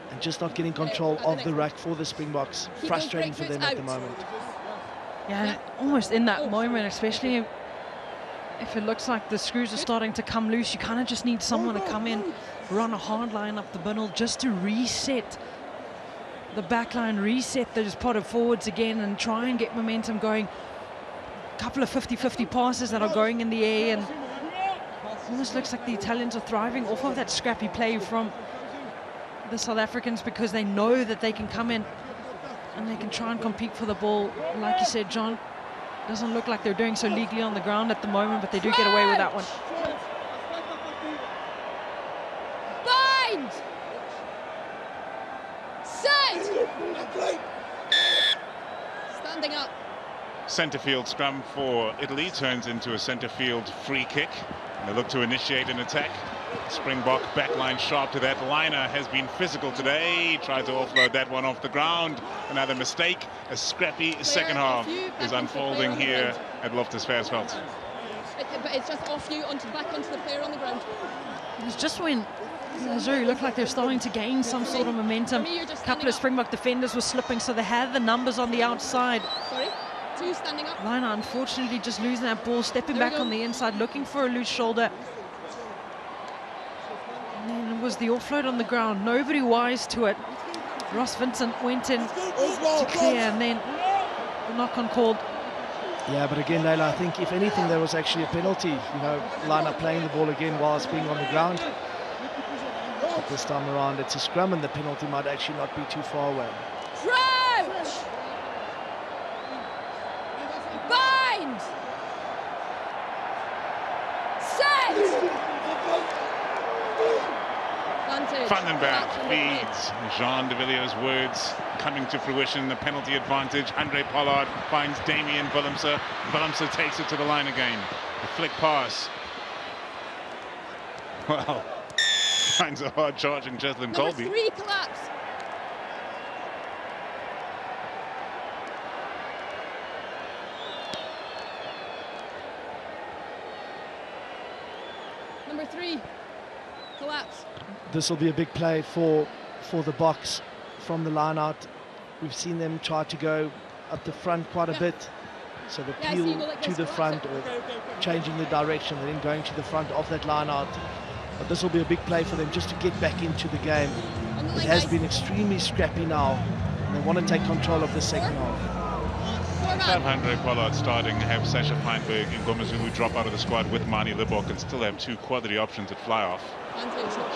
and just not getting control of the ruck for the Springboks. Frustrating for them at the moment. Yeah, almost in that moment, especially if it looks like the screws are starting to come loose, you kind of just need someone to come in, run a hard line up the middle just to reset the back line, reset those potted forwards again and try and get momentum going. A couple of 50-50 passes that are going in the air, and almost looks like the Italians are thriving off of that scrappy play from the South Africans, because they know that they can come in and they can try and compete for the ball. Like you said, John, doesn't look like they're doing so legally on the ground at the moment, but they do get away with that one. Bind! Set! Standing up. Centre field scrum for Italy turns into a centre field free kick. They look to initiate an attack. Springbok backline sharp to that. Liner has been physical today. Tried to offload that one off the ground. Another mistake. A scrappy second half is unfolding here at Loftus Versfeld. But it's just off you back onto the player on the ground. It was just when Missouri looked like they're starting to gain some sort of momentum. A couple of Springbok defenders were slipping, so they had the numbers on the outside. Sorry, 2 standing up. Liner unfortunately just losing that ball, stepping back on the inside, looking for a loose shoulder. And then it was the offload on the ground. Nobody wise to it. Ross Vincent went in to clear, and then the knock-on called. Yeah, but again, Leila, I think if anything, there was actually a penalty. You know, Liner playing the ball again whilst being on the ground. But this time around, it's a scrum, and the penalty might actually not be too far away. Crouch! Bind! Set! Vandenberg feeds Jean de Villiers' words coming to fruition. The penalty advantage. Andre Pollard finds Damien Willemse. Willemse takes it to the line again. The flick pass. Well, finds a hard charge in Jesslyn Colby. Number 3 collapse. Number 3 collapse. This will be a big play for the box from the line out. We've seen them try to go up the front quite a bit. So the peel to the front, or changing the direction, and then going to the front of that line out. But this will be a big play for them just to get back into the game. It has been extremely scrappy now, and they want to take control of the second half. 500 Pollard starting, have Sasha Feinberg and Gomezulu drop out of the squad with Mani Libok, and still have 2 quality options at fly-off.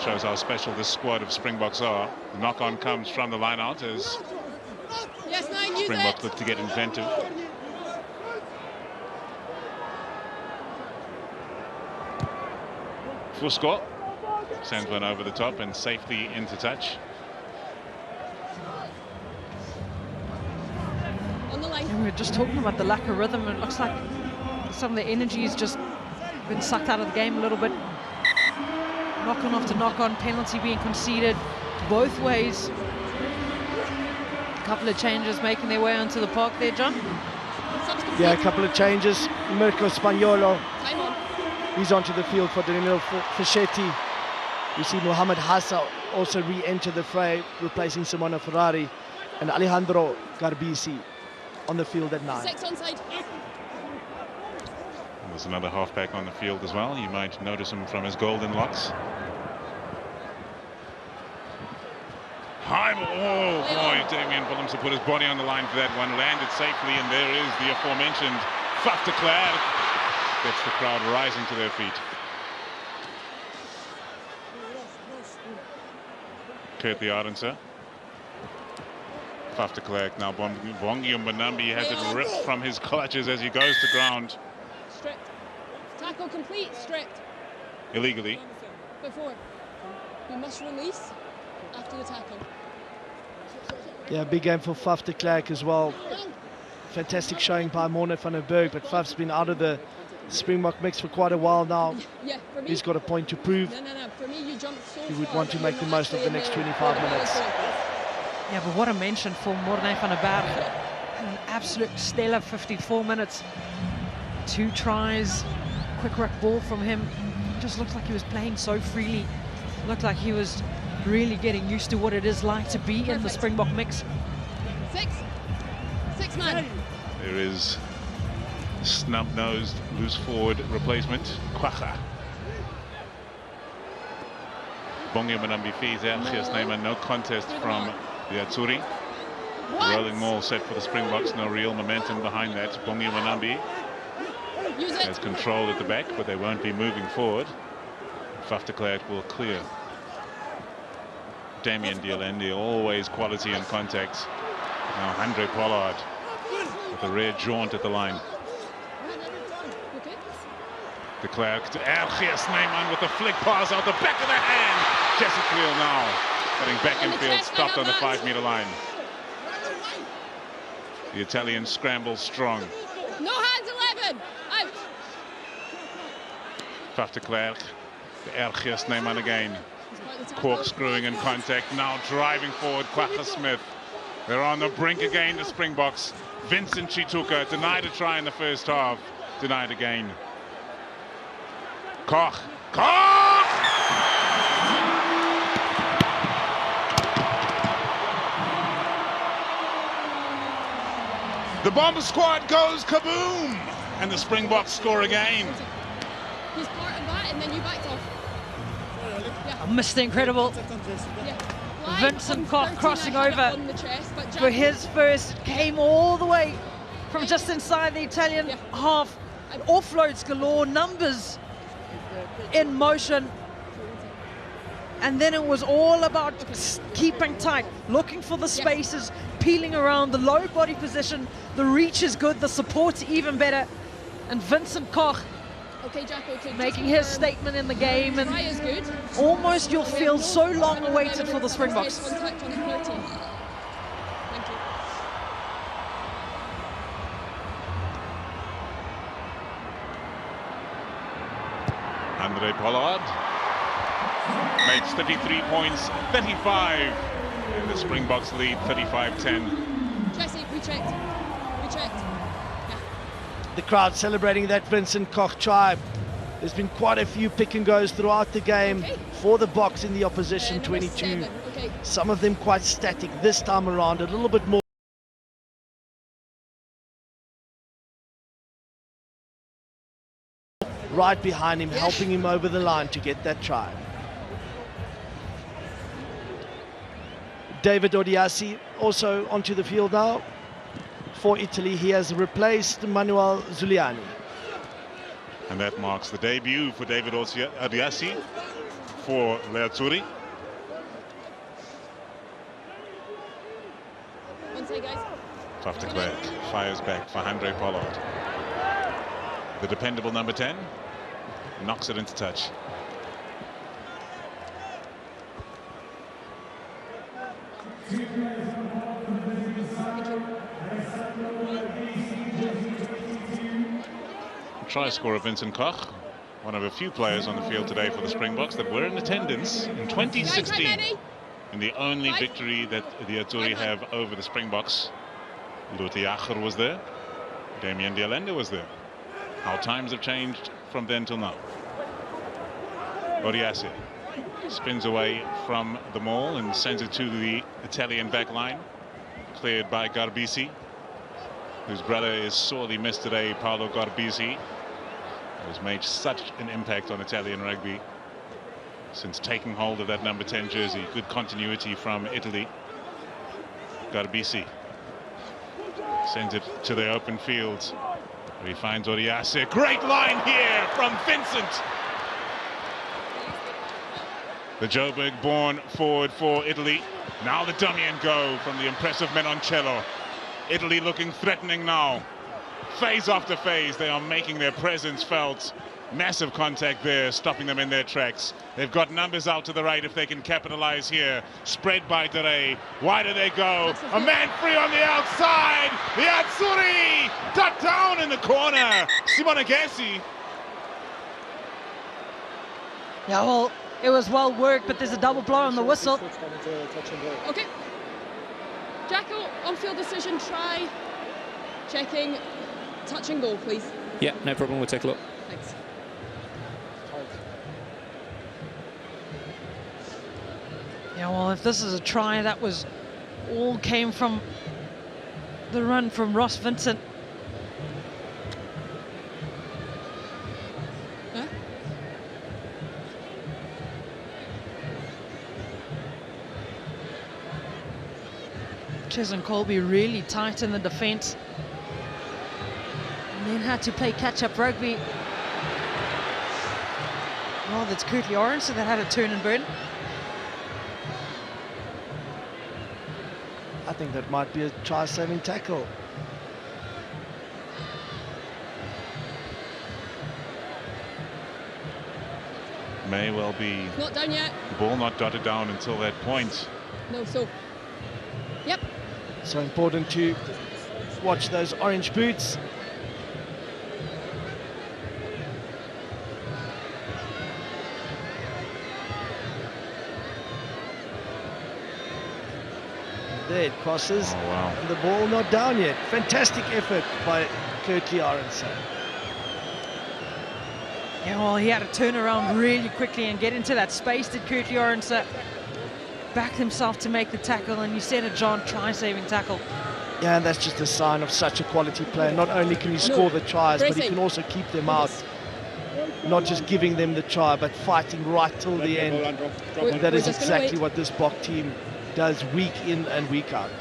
Shows how special this squad of Springboks are. The knock-on comes from the line-out as Springboks look to get inventive. Full score. Sends one over the top and safely into touch. And we were just talking about the lack of rhythm. It looks like some of the energy has just been sucked out of the game a little bit. Knock-on after knock-on, penalty being conceded both ways. A couple of changes making their way onto the park there, John. Yeah, a couple of changes. Mirko Spagnolo, he's onto the field for Danilo Fischetti. We see Mohamed Hassa also re-enter the fray, replacing Simona Ferrari, and Alejandro Garbisi on the field at 9. 6 onside. There's another halfback on the field as well. You might notice him from his golden locks. High ball. Oh boy, Damien Willemse put his body on the line for that one. Landed safely, and there is the aforementioned Faf de Klerk. Gets the crowd rising to their feet. Kurt the Ardenser. Faf de Klerk now. Bongi Mbanambi has it ripped from his clutches as he goes to ground. Stripped. Tackle complete, stripped. Illegally. Before. You must release after the tackle. Yeah, big game for Faf de Klerk as well. Fantastic showing by Morne van der Berg, but Faf's been out of the Springbok mix for quite a while now. Yeah, for me, he's got a point to prove. No. For me, you jumped so he would want to make the most of the next 25 minutes. Yeah, but what a mention for Morne van der Berg. An absolute stellar 54 minutes. 2 tries, quick ruck ball from him. Just looked like he was playing so freely. Looked like he was really getting used to what it is like to be in the Springbok mix. 6 man. There is snub-nosed loose forward replacement, Kwacha. Bongi Mbanambi feeds Ergius Neyman, no contest from the Atsuri. The rolling maul set for the Springboks, no real momentum behind that. Bongi Mbanambi has control at the back, but they won't be moving forward. Faf de Klerk will clear. Damien Dialende, always quality and contact. Now Andre Pollard with a rare jaunt at the line. De Klerk to Ergius Neyman with a flick pass out the back of the hand. Jesse Creel now getting back in field, stopped on the 5-meter line. The Italian scrambles strong. No hands 11. Out. Faf de Klerk The Ergius Neyman again. Corkscrewing in contact, now driving forward, Kwagga Smith. They're on the brink again, the Springboks. Vincent Chituka denied a try in the first half, denied again. Koch! The Bomber squad goes kaboom! And the Springboks score again. He's part of that, and then you backed off. Mr. Incredible. Vincent Koch crossing over for his first, came all the way from just inside the Italian half. Offloads galore, numbers in motion. And then it was all about keeping tight, looking for the spaces, peeling around, the low body position. The reach is good, the support's even better. And Vincent Koch making his statement in the game, and almost you'll feel so long awaited for the Springboks. Andre Pollard makes 33 points, 35. And the Springboks lead 35-10. Jesse, we checked. The crowd celebrating that Vincent Koch try. There's been quite a few pick and goes throughout the game for the Boks in the opposition 22. Some of them quite static. This time around, a little bit more. Right behind him, helping him over the line to get that try. David Odiasi also onto the field now. For Italy, he has replaced Manuel Zuliani. And that marks the debut for David Odiasi for Le Azzurri. Tough to clear, fires back for Andre Pollard. The dependable number 10 knocks it into touch. Try scorer Vincent Koch, one of a few players on the field today for the Springboks that were in attendance in 2016 in the only victory that the Azzurri have over the Springboks. Lute Jager was there, Damien Dialende was there. How times have changed from then till now. Odiasi spins away from the maul and sends it to the Italian back line, cleared by Garbisi, whose brother is sorely missed today, Paolo Garbisi, has made such an impact on Italian rugby since taking hold of that number 10 jersey. Good continuity from Italy. Garbisi sends it to the open field, where he finds Odiasi. Great line here from Vincent. The Joburg-born forward for Italy. Now the dummy and go from the impressive Menoncello. Italy looking threatening now. Phase after phase, they are making their presence felt. Massive contact there, stopping them in their tracks. They've got numbers out to the right if they can capitalize here. Spread by Dere. Why do they go? A man free on the outside. The Azzurri dot down in the corner. Simone Gessi. Yeah, well, it was well worked, but there's a double blow on the whistle. Okay. Jacko, on-field decision, try. Checking. Touch and goal, please. Yeah, no problem. We'll take a look. Thanks. Yeah, well, if this is a try, that was all came from the run from Ross Vincent. Huh? Chesson Colby really tight in the defence. And then had to play catch-up rugby. Well, that's Curtly Orange, so that had a turn and burn. I think that might be a try-saving tackle. May well be. Not done yet. The ball not dotted down until that point. No, so. Yep. So important to watch those orange boots. There it crosses. Oh, wow. And the ball not down yet. Fantastic effort by Kurtley Arendse. Yeah, well, he had to turn around really quickly and get into that space. Did Kurtley Arendse back himself to make the tackle? And you said it, John, try-saving tackle. Yeah, and that's just a sign of such a quality player. Not only can he score the tries, but he can also keep them out. Not just giving them the try, but fighting right till the end. And that is exactly what this Bok team does week in and week out.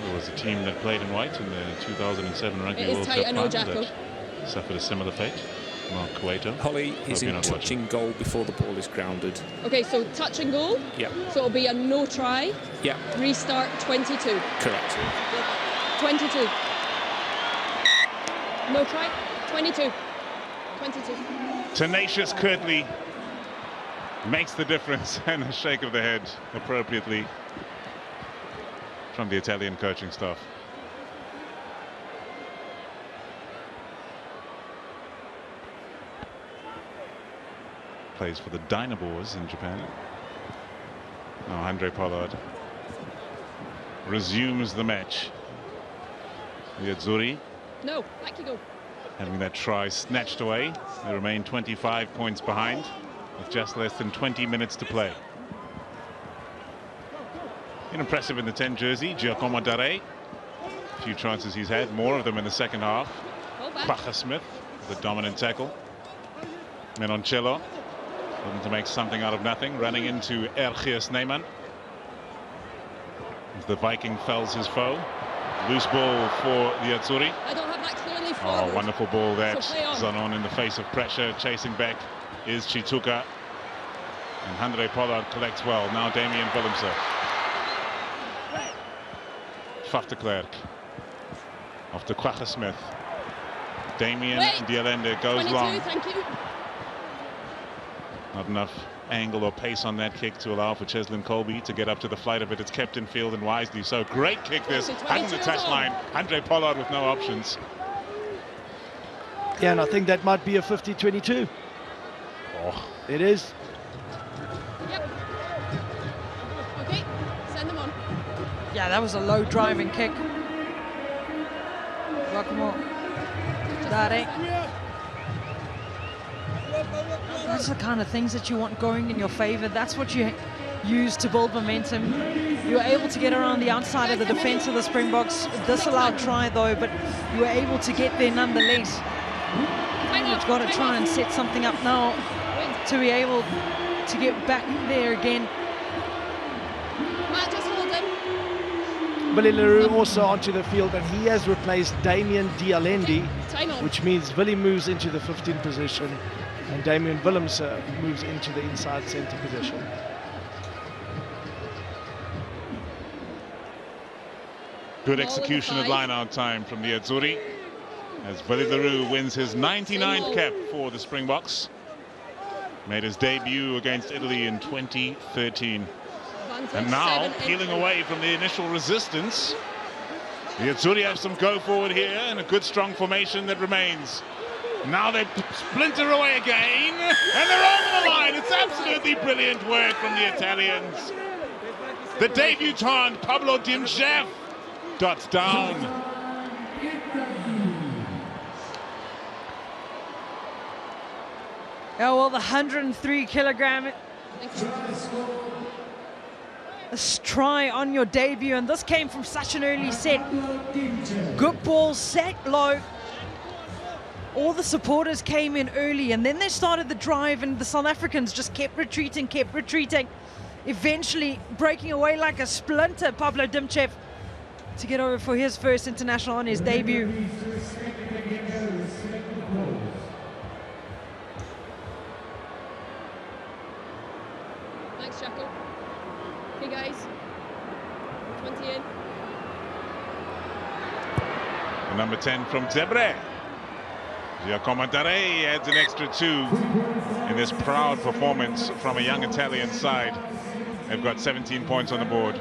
There was a team that played in white in the 2007 Rugby World Cup final that suffered a similar fate. Mark Cueto. Holly is in touching goal before the ball is grounded. Okay, so touch and goal. Yeah. So it'll be a no try. Yeah. Restart 22. Correct. 22. No try. 22. 22. Tenacious Kurtley makes the difference, and a shake of the head appropriately from the Italian coaching staff. Plays for the Dynamos in Japan. Now Andre Pollard resumes the match. The Azzurri No, back you go. having that try snatched away. They remain 25 points behind with just less than 20 minutes to play. Impressive in the 10 jersey, Giacomo Dare. A few chances he's had, more of them in the second half. Quagga Smith, the dominant tackle. Menoncello, looking to make something out of nothing, running into Ergius Neyman. As the Viking fells his foe. Loose ball for the Azzurri. I don't have that clearly forward. Oh, wonderful ball that. So play on. Zanon in the face of pressure, chasing back is Chituka. And Andre Pollard collects well. Now Damien Willemse. Van de Klerk. Off to Quagga Smith. Damien Dialende goes 22, long. thank you. Not enough angle or pace on that kick to allow for Cheslin Colby to get up to the flight of it. It's kept in field and wisely so. Great kick this, hugging the touchline. Andre Pollard with no options. Yeah, and I think that might be a 50-22. Oh. It is. Yep. Okay, send them on. Yeah, that was a low driving kick. Giacomo Dare. That's the kind of things that you want going in your favor. That's what you use to build momentum. You were able to get around the outside of the defense of the Springboks. Disallowed try though, but you were able to get there nonetheless. You've got to try and set something up now to be able to get back there again. Matt, just hold him. Billy Leroux also onto the field, and he has replaced Damien Dialende, which means Billy moves into the 15 position and Damien Willemse moves into the inside centre position. Good execution at line-out time from the Azzurri as Billy Leroux wins his 99th cap for the Springboks. Made his debut against Italy in 2013. And now, peeling away from the initial resistance, the Azzurri have some go forward here and a good strong formation that remains. Now they splinter away again, and they're over the line. It's absolutely brilliant work from the Italians. The debutant, Pablo Dimchev, dots down. Oh, well, the 103-kilogram try on your debut, and this came from such an early set. Good ball, set low. All the supporters came in early, and then they started the drive, and the South Africans just kept retreating, eventually breaking away like a splinter. Pablo Dimchev to get over for his first international on his debut. Thanks, Jaco. Hey guys, 20 in. The number 10 from Zebre. Giacomo Dare adds an extra 2 in this proud performance from a young Italian side. They've got 17 points on the board.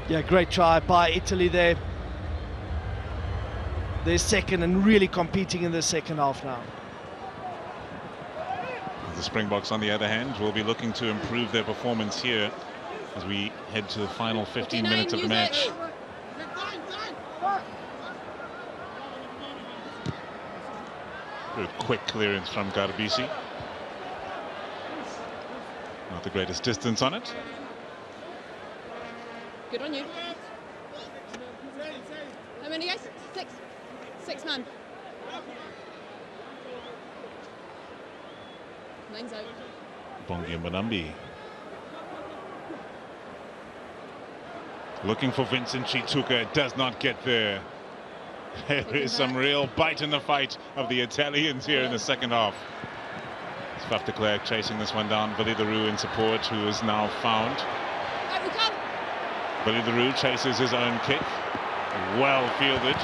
Yeah, great try by Italy there. They're second and really competing in the second half now. The Springboks, on the other hand, will be looking to improve their performance here as we head to the final 15 minutes of the match. Good quick clearance from Garbisi. Not the greatest distance on it. Good on you. How many guys? 6. 6 man. 9's out. Bongi and Banambi. Looking for Vincent Chituka. It does not get there. There is some real bite in the fight of the Italians here in the second half. Faf de Klerk chasing this one down. Willie the Roux in support, who is now found. Willie the Roux chases his own kick. Well fielded.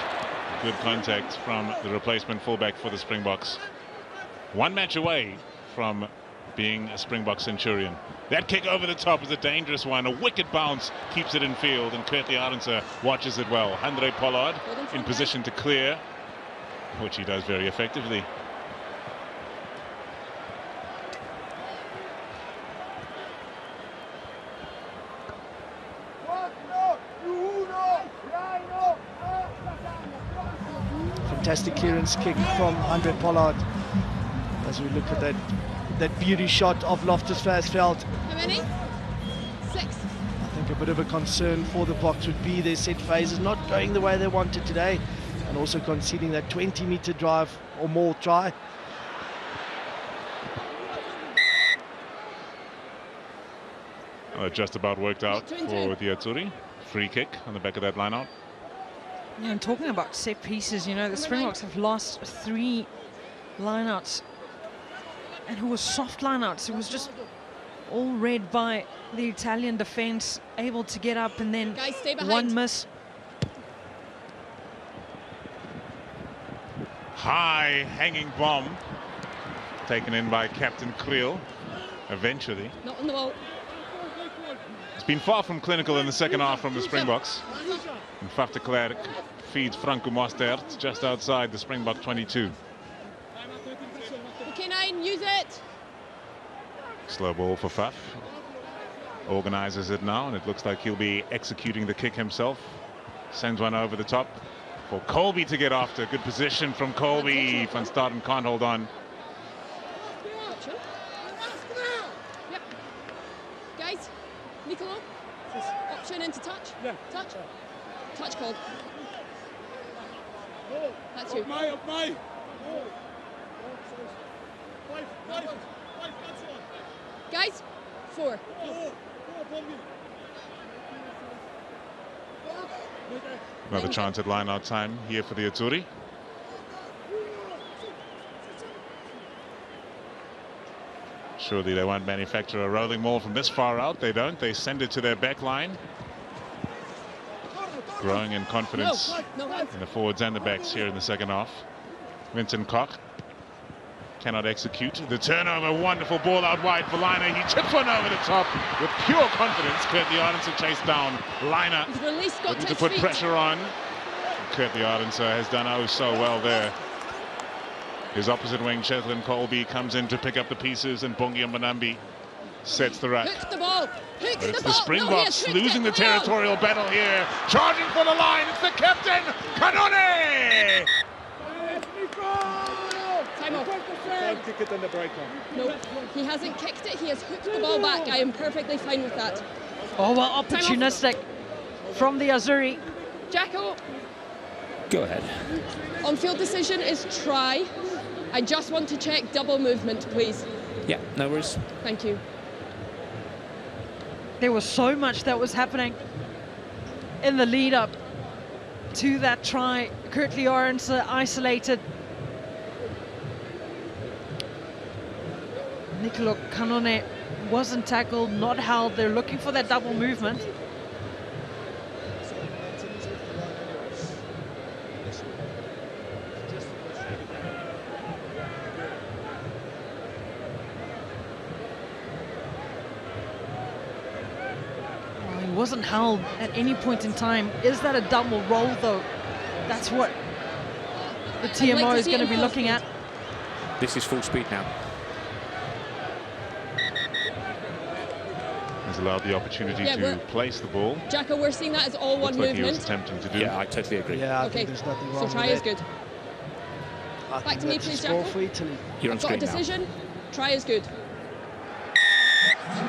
Good contact from the replacement fullback for the Springboks. One match away from being a Springbok Centurion. That kick over the top is a dangerous one. A wicked bounce keeps it in field, and Kurt Arendse watches it well. Andre Pollard in position to clear, which he does very effectively. Fantastic clearance kick from Andre Pollard. As we look at that beauty shot of Loftus-Versfeld. How many? 6. I think a bit of a concern for the Boks would be their set phases not going the way they wanted today, and also conceding that 20-meter drive or more try. Just about worked out for the Azzurri. Free kick on the back of that line-out. Yeah, and talking about set pieces, you know, the Springboks have lost 3 lineouts, and it was soft lineouts. It was just all read by the Italian defense, able to get up, and then guys, stay behind. One miss. High hanging bomb taken in by Captain Kriel eventually. Not on the ball. It's been far from clinical in the second half from the Springboks. And Faf de Klerk feeds Franco Mostert just outside the Springbok 22. Okay, 9, use it. Slow ball for Faf. Organizes it now, and it looks like he'll be executing the kick himself. Sends one over the top for Colby to get after. Good position from Colby. Van Staden can't hold on. Yep. Guys, Nicolo. Option into touch. Yeah. Touch. Touch called. That's you. Guys, 4. Another chance at line-out time here for the Azzurri. Surely they won't manufacture a rolling maul from this far out. They don't. They send it to their back line. Growing in confidence in the forwards and the backs here in the second half. Vincent Koch cannot execute. The turnover, wonderful ball out wide for Liner. He chips one over the top with pure confidence. Kurt Arendse chased down. Liner looking to put pressure on. Kurt Arendse has done oh so well there. His opposite wing, Cheslin Colby, comes in to pick up the pieces, and Bongi Mbonambi sets the ruck. Hook the ball. Hook But it's the the ball. Springboks losing the territorial battle here. Charging for the line. It's the captain, Kanone! Time off. Can't kick it in the break on. No, he hasn't kicked it. He has hooked the ball back. I am perfectly fine with that. Oh, well, opportunistic from the Azzurri. Jacko, Go ahead. on-field decision is try. I just want to check double movement, please. Yeah, no worries. Thank you. There was so much that was happening in the lead up to that try. Kurt Arendse isolated. Nicolo Canone wasn't tackled, not held. They're looking for that double movement. Wasn't held at any point in time. Is that a double roll though? That's what the TMO is going to be looking at. This is full speed now. was allowed the opportunity to place the ball. Jacko, we're seeing that as all one Looks like he was movement. attempting to do. Yeah, I totally agree. Yeah, I Okay, think there's nothing wrong so try with is that. good. I Back think to me, that's a please, score Jacko. for Italy. You're on I've got a screen now. decision. Try is good.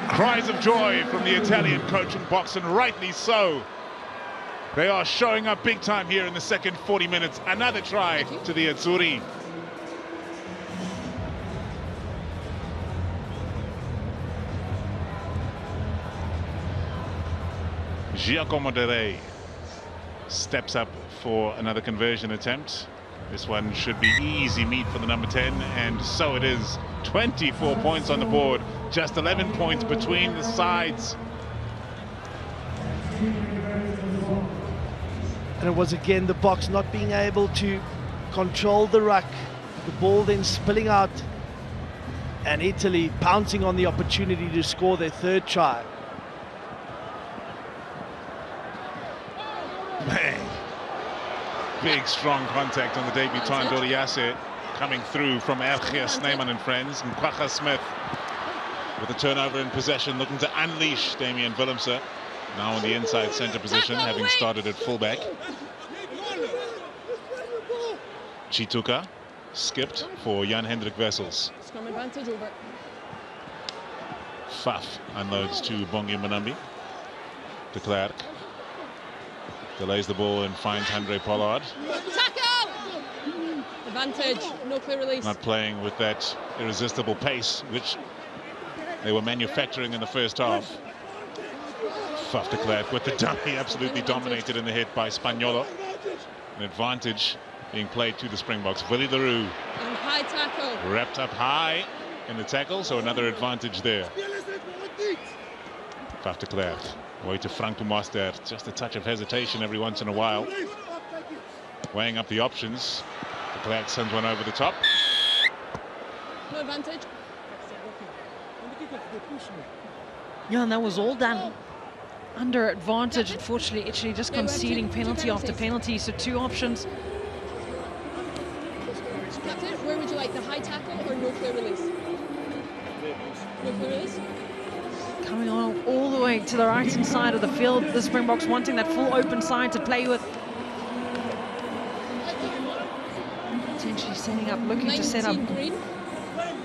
Cries of joy from the Italian coaching box, and rightly so. They are showing up big time here in the second 40 minutes. Another try to the Azzurri. Giacomo De Rey steps up for another conversion attempt. This one should be easy meat for the number 10, and so it is. 24 points on the board, just 11 points between the sides. And it was again the box not being able to control the ruck, the ball then spilling out, and Italy pouncing on the opportunity to score their third try. Man. Big, strong contact on the debutant Doriasse, coming through from Ergia Sneeman and friends. And Kwacha Smith with a turnover in possession, looking to unleash Damian Willemse, now in the inside centre position, having started at fullback. Chituka skipped for Jan-Hendrik Wessels. Scrum advantage over. Faf unloads to Bongi Manambi. De Klerk delays the ball and finds Andre Pollard. Tackle! Advantage, no clear release. Not playing with that irresistible pace which they were manufacturing in the first half. Faf de Klerk with the dummy, absolutely dominated in the hit by Spagnolo. An advantage being played to the Springboks. Willie Leroux. And high tackle. Wrapped up high in the tackle, so another advantage there. Faf de Klerk. Way to Franco Master, just a touch of hesitation every once in a while. Weighing up the options. De Klerk sends one over the top. No advantage. Yeah, and that was all done under advantage. Unfortunately, Italy just conceding penalty after penalty, so two options. Captain, where would you like, the high tackle or no clear release? No clear release? Coming on all the way to the right-hand side of the field, the Springboks wanting that full open side to play with. Potentially setting up, looking to set up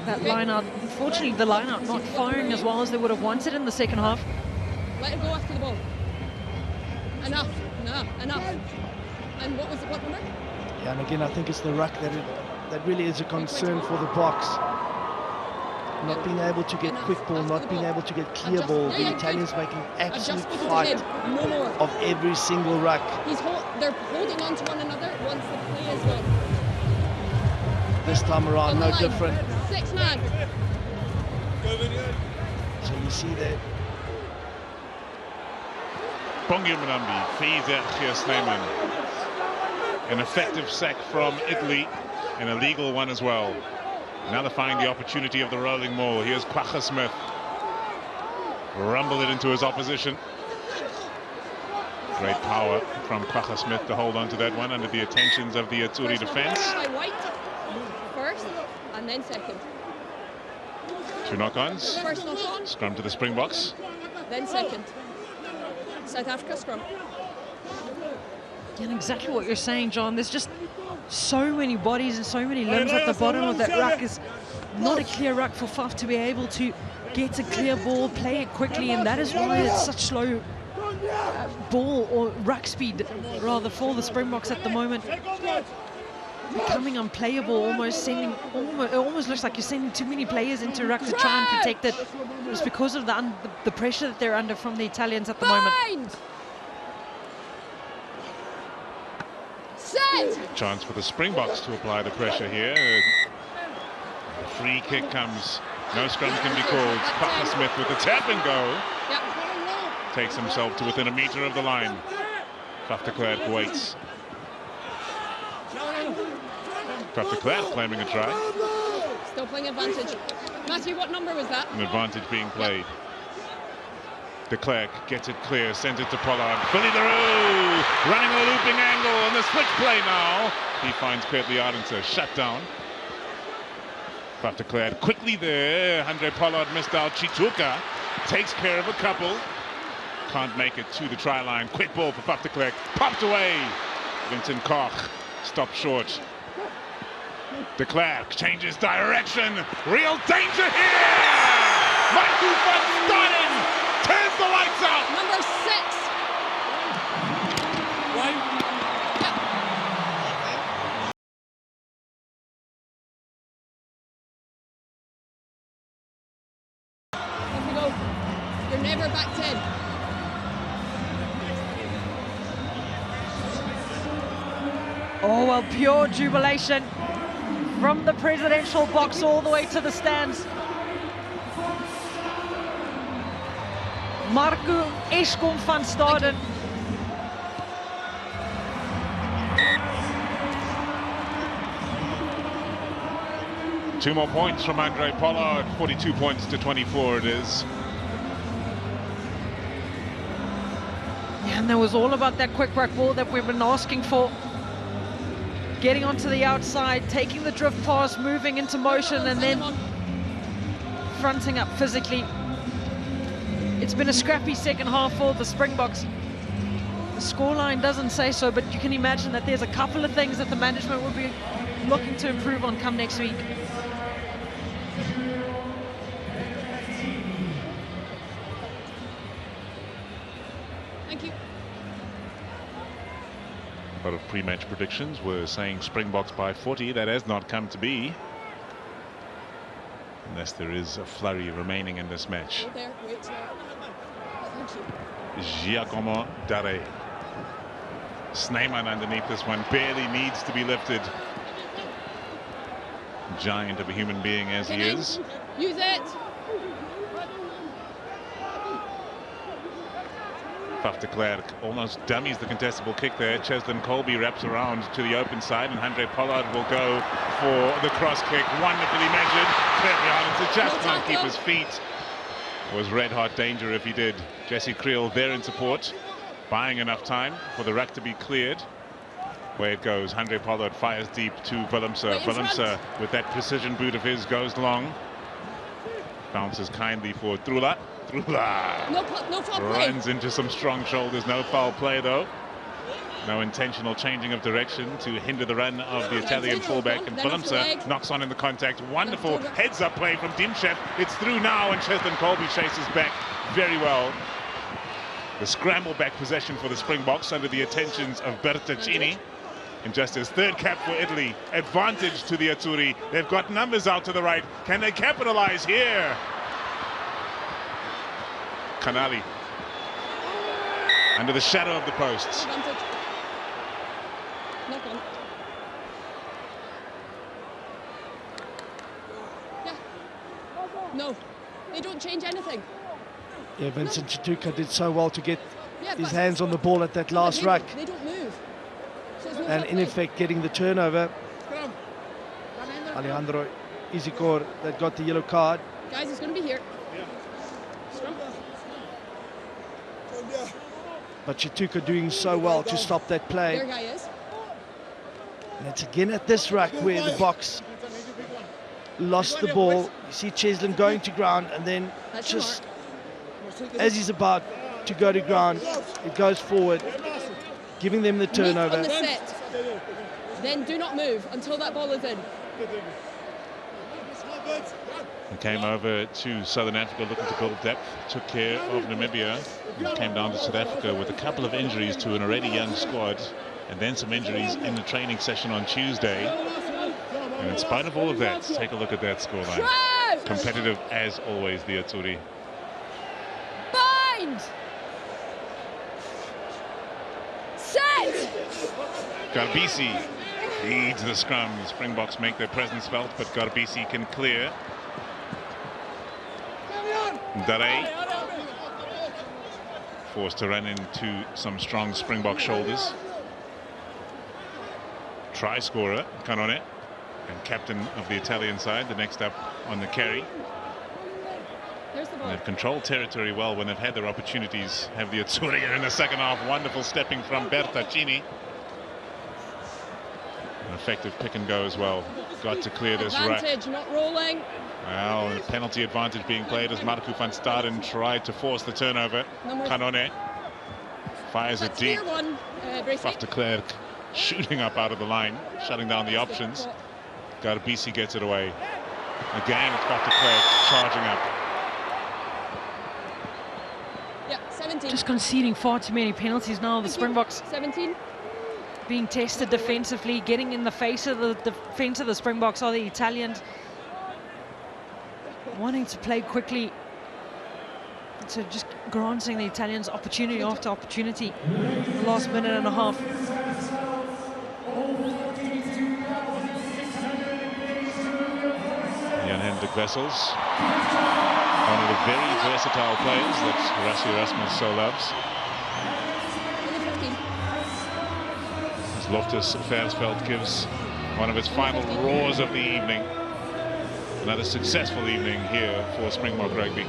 that line-out. Unfortunately, the line-out not firing as well as they would have wanted in the second half. Let it go after the ball. Enough, enough. And what was it, what number? Yeah, and again, I think it's the ruck that really is a concern for the box. Not being able to get quick ball, not being able to get clear ball. The Italians making absolute fight of every single ruck. They're holding on to one another once the play is gone. This time around, no different. 6 man. So you see that. Bongi Manambi feeds Ergia Sneeman. An effective sack from Italy, an illegal one as well. Nullifying the opportunity of the rolling maul. Here's Kwacha Smith. Rumble it into his opposition. Great power from Kwacha Smith to hold on to that one under the attentions of the Azzurri defence. White first and then second. Two knock-ons. First knock-on. Scrum to the Springboks. Then second. South Africa scrum. And exactly what you're saying, John. There's just so many bodies and so many limbs at the bottom of that ruck. Is not a clear ruck for Faf to be able to get a clear ball, play it quickly, and that is why it's such slow ball or ruck speed rather for the Springboks at the moment. Becoming unplayable, it almost looks like you're sending too many players into ruck to try and protect it. It's because of the pressure that they're under from the Italians at the moment. Chance for the Springboks to apply the pressure here. A free kick comes. No scrum can be called. Kwacha Smith with the tap and go. Takes himself to within a metre of the line. Faf de Klerk waits. Faf de Klerk claiming a try. Still playing advantage. Matthew, what number was that? An advantage being played. De Klerk gets it clear, sends it to Pollard. Willie Leroux running a looping angle on the switch play now. He finds Kurtley Arendse shut down. Faf de Klerk quickly there. Andre Pollard missed out. Chituka takes care of a couple. Can't make it to the try line. Quick ball for Paf de Klerk. Popped away. Vincent Koch stopped short. De Klerk changes direction. Real danger here. Michael van Staden turns the lights out. Number 6. Off we go. You're never back 10. Oh, well, pure jubilation from the presidential box all the way to the stands. Marco Eskom van Staden. Two more points from Andre Pollard. 42 points to 24 it is. Yeah, and there was all about that quick ruck ball that we've been asking for. Getting onto the outside, taking the drift pass, moving into motion, and then fronting up physically. It's been a scrappy second half for the Springboks. The scoreline doesn't say so, but you can imagine that there's a couple of things that the management will be looking to improve on come next week. Thank you. A lot of pre-match predictions were saying Springboks by 40. That has not come to be, unless there is a flurry remaining in this match. Wait there, wait there. Thank you. Giacomo Dare. Snyman underneath this one, barely needs to be lifted. Giant of a human being as he is. Use it. Paf de Klerk almost dummies the contestable kick there. Cheslin Colby wraps around to the open side, and Andre Pollard will go for the cross kick. Wonderfully measured. Clearly on to just can't keep his feet. Was red hot danger if he did. Jesse Creel there in support, buying enough time for the ruck to be cleared. Where it goes, Andre Pollard fires deep to Willemse. Willemse with that precision boot of his goes long. Bounces kindly for Trula. No foul play. Runs into some strong shoulders. No foul play though. No intentional changing of direction to hinder the run of the Italian fullback. And Willemse knocks on in the contact. Wonderful heads-up play from Dimchep. It's through now, and Cheslin Colby chases back very well. The scramble back possession for the Springboks under the attentions of Bertaccini. In just his third cap for Italy. Advantage to the Azzurri. They've got numbers out to the right. Can they capitalize here? Canali under the shadow of the posts. Yeah. No, they don't change anything. Yeah, Vincent Chituka did so well to get Yeah, his hands on the ball at that last ruck. They don't move. So it's no And foul in play. effect getting the turnover. Alejandro Izikor that got the yellow card. Guys, he's going to be here. Scrum. But Chituka doing so well to stop that play. There guy is. And it's again at this ruck where the box lost the ball. You see Cheslin going to ground, and then just as he's about to go to ground, it goes forward, giving them the turnover. On the set. Then do not move until that ball is in. He came over to Southern Africa looking to build depth, took care of Namibia, and came down to South Africa with a couple of injuries to an already young squad, and then some injuries in the training session on Tuesday. And in spite of all of that, take a look at that scoreline. Competitive as always, the Azzurri. Bind! Set! Garbisi leads the scrum. The Springboks make their presence felt, but Garbisi can clear. Dare forced to run into some strong Springbok shoulders. Try scorer, Canone, and captain of the Italian side, the next up on the carry. There's the ball. They've controlled territory well when they've had their opportunities. Have the Azzurri in the second half. Wonderful stepping from Bertaccini. And a effective pick and go as well. Got to clear this right. Advantage, not rolling. Well, a penalty advantage being played as Marco van Staden tried to force the turnover. Canone fires it deep. Van de Klerk shooting up out of the line, shutting down the options. Garbisi gets it away. Again, it's Van de Klerk charging up. Yeah, 17. Just conceding far too many penalties now. The Springboks 17. being tested defensively, getting in the face of the defense of the Springboks are the Italians. Wanting to play quickly. So just granting the Italians opportunity after opportunity. The last minute and a half. Jan-Hendrik Wessels, one of the very versatile players that Rassie Erasmus so loves. As Loftus Versfeld gives one of its final roars of the evening. Another successful evening here for Springbok Rugby.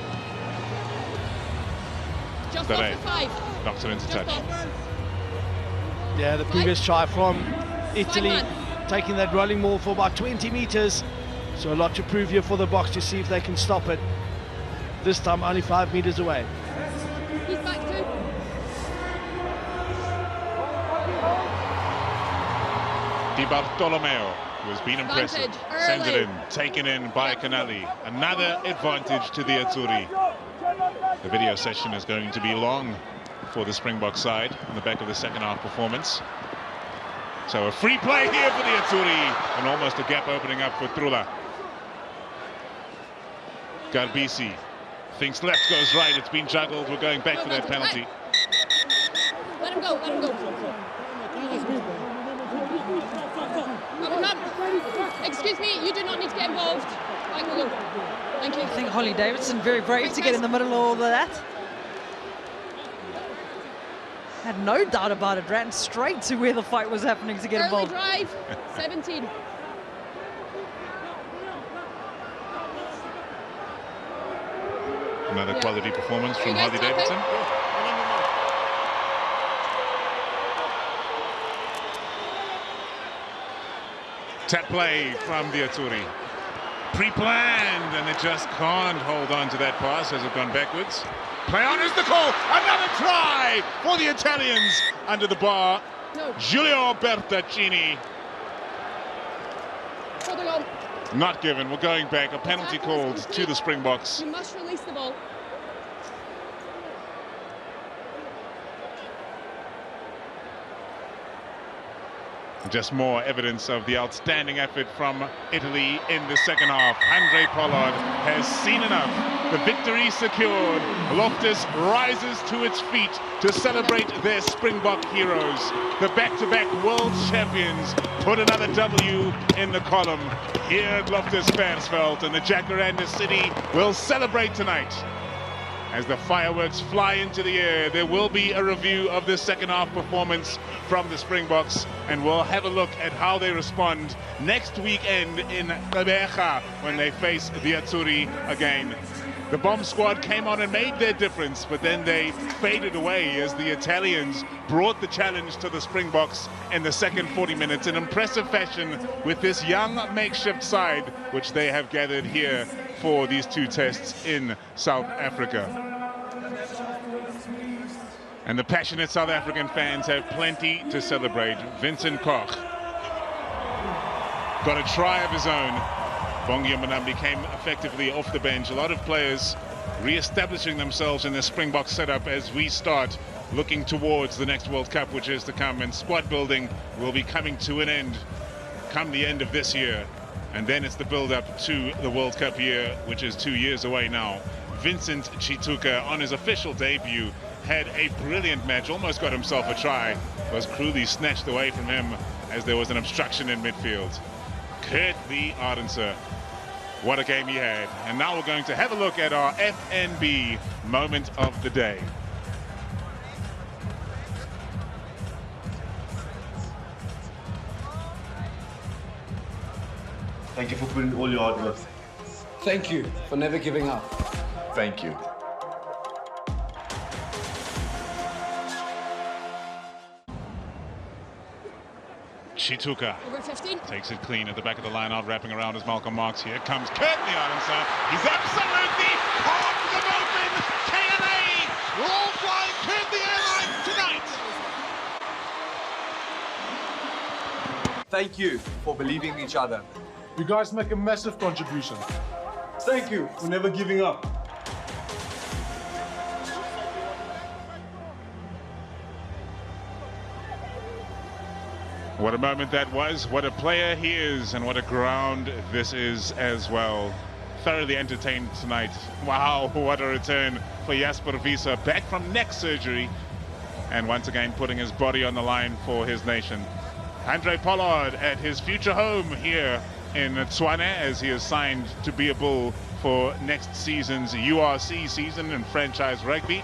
Just Today, off the 5. knocks it into touch. Yeah, the previous try from Italy, taking that rolling maul for about 20 meters. So a lot to prove here for the Boks to see if they can stop it. This time only 5 meters away. He's back too. Di Bartolomeo, who has been impressive, sends it in, taken in by Canali. Another advantage to the Azzurri. The video session is going to be long for the Springbok side on the back of the second half performance. So a free play here for the Azzurri, and almost a gap opening up for Trula. Garbisi thinks left, goes right. It's been juggled. We're going back for that penalty. Let him go, let him go. Come. Excuse me, you do not need to get involved. Thank you. Thank you. I think Holly Davidson very brave to get in the middle of all of that. Had no doubt about it, ran straight to where the fight was happening to get Early involved. drive, 17. Another quality performance from Holly Davidson. Tap play from the Azzurri. Pre-planned, and it just can't hold on to that pass as it gone backwards. Play on is the call. Another try for the Italians under the bar. No. Giulio Bertaccini. Not given. We're going back. A penalty called to the Springboks. You must release the ball. Just more evidence of the outstanding effort from Italy in the second half. Andre Pollard has seen enough. The victory secured. Loftus rises to its feet to celebrate their Springbok heroes. The back-to-back world champions put another W in the column here at Loftus Versfeld, and the Jacaranda City will celebrate tonight. As the fireworks fly into the air, there will be a review of the second half performance from the Springboks, and we'll have a look at how they respond next weekend in Gqeberha when they face the Azzurri again. The bomb squad came on and made their difference, but then they faded away as the Italians brought the challenge to the Springboks in the second 40 minutes in impressive fashion with this young makeshift side which they have gathered here for these two tests in South Africa. And the passionate South African fans have plenty to celebrate. Vincent Koch got a try of his own. Bongi Manambi came effectively off the bench. A lot of players re-establishing themselves in the Springbok setup as we start looking towards the next World Cup, which is to come, and squad building will be coming to an end come the end of this year. And then it's the build-up to the World Cup year, which is 2 years away now. Vincent Chituka, on his official debut, had a brilliant match, almost got himself a try, was cruelly snatched away from him as there was an obstruction in midfield. Kurt the Ardenser, what a game he had. And now we're going to have a look at our FNB moment of the day. Thank you for putting all your hard work. Thank you for never giving up. Thank you. Chituka Over 15. takes it clean at the back of the line out, wrapping around as Malcolm Marks. Here comes Curtly out inside. He's absolutely popped them open. KNA all flying Curtly Airlines tonight. Thank you for believing in each other. You guys make a massive contribution. Thank you for never giving up. What a moment that was, what a player he is, and what a ground this is as well. Thoroughly entertained tonight. Wow, what a return for Jasper Visa, back from neck surgery, and once again putting his body on the line for his nation. Andre Pollard at his future home here in Tshwane, as he is signed to be a Bull for next season's URC season in franchise rugby.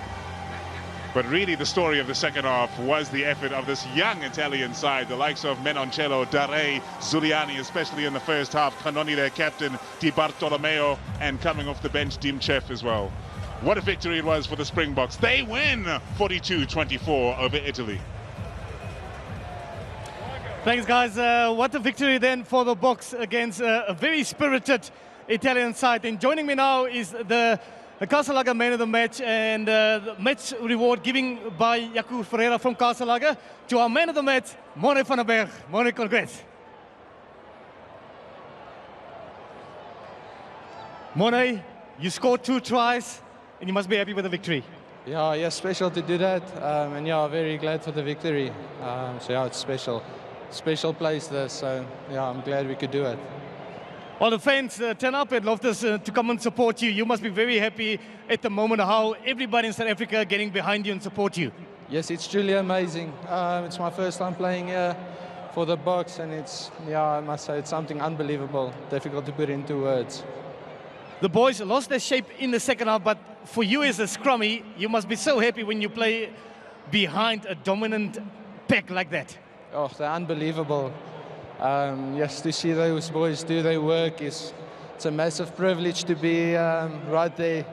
But really the story of the second half was the effort of this young Italian side, the likes of Menoncello, Dare, Zuliani, especially in the first half, Canoni their captain, Di Bartolomeo, and coming off the bench, Dimchev as well. What a victory it was for the Springboks. They win 42-24 over Italy. Thanks, guys. What a victory then for the Boks against a very spirited Italian side. And joining me now is the Casalaga man of the match, and the match reward given by Jaco Ferreira from Casalaga to our man of the match, Mone van der Berg. Mone, congrats. Mone, you scored 2 tries, and you must be happy with the victory. Yeah, special to do that, and yeah, very glad for the victory. So yeah, it's special place this, so yeah, I'm glad we could do it. All the fans turn up and Loftus to come and support you. You must be very happy at the moment how everybody in South Africa getting behind you and support you. Yes, it's truly amazing. It's my first time playing here for the Boks, and it's, yeah, I must say, it's something unbelievable, difficult to put into words. The boys lost their shape in the second half, but for you as a scrummy, you must be so happy when you play behind a dominant pack like that. Oh, they're unbelievable. Yes, to see those boys do their work it's a massive privilege to be right there.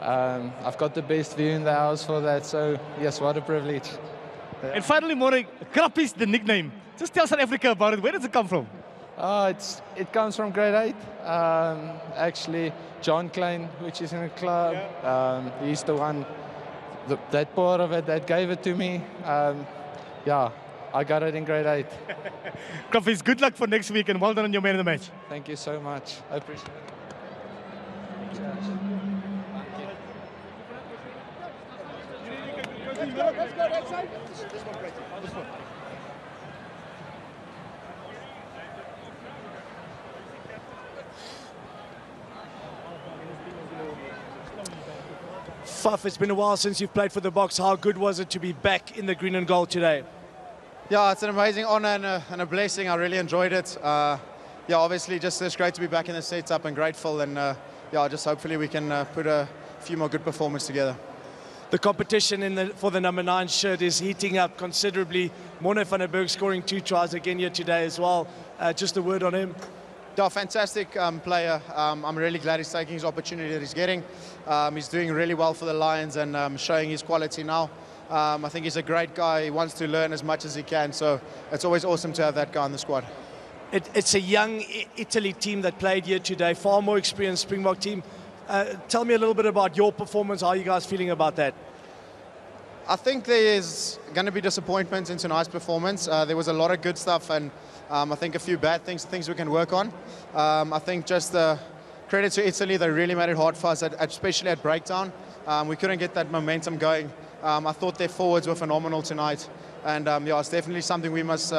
I've got the best view in the house for that, so yes, what a privilege. And finally, Mone, Krap is the nickname. Just tell South Africa about it. Where does it come from? It comes from grade 8. Actually, John Klein, which is in a club, he's the one, that part of it that gave it to me. Yeah, I got it in grade 8. Krappies, good luck for next week and well done on your man of the match. Thank you so much. I appreciate it. Let's go that side. This one, great. This one. Faf, it's been a while since you've played for the Boks. How good was it to be back in the green and gold today? Yeah, it's an amazing honor and a blessing. I really enjoyed it. Yeah, obviously just it's great to be back in the setup and grateful, and yeah, just hopefully we can put a few more good performances together. The competition for the number 9 shirt is heating up considerably. Mone van der Berg scoring 2 tries again here today as well. Just a word on him. Yeah, fantastic player. I'm really glad he's taking his opportunity that he's getting. He's doing really well for the Lions and showing his quality now. I think he's a great guy. He wants to learn as much as he can, so it's always awesome to have that guy on the squad. It's a young Italy team that played here today, far more experienced Springbok team. Tell me a little bit about your performance. How are you guys feeling about that? I think there's going to be disappointments in tonight's performance. There was a lot of good stuff, and I think a few bad things we can work on. I think just credit to Italy, they really made it hard for us, especially at breakdown. We couldn't get that momentum going. I thought their forwards were phenomenal tonight, and yeah, it's definitely something we must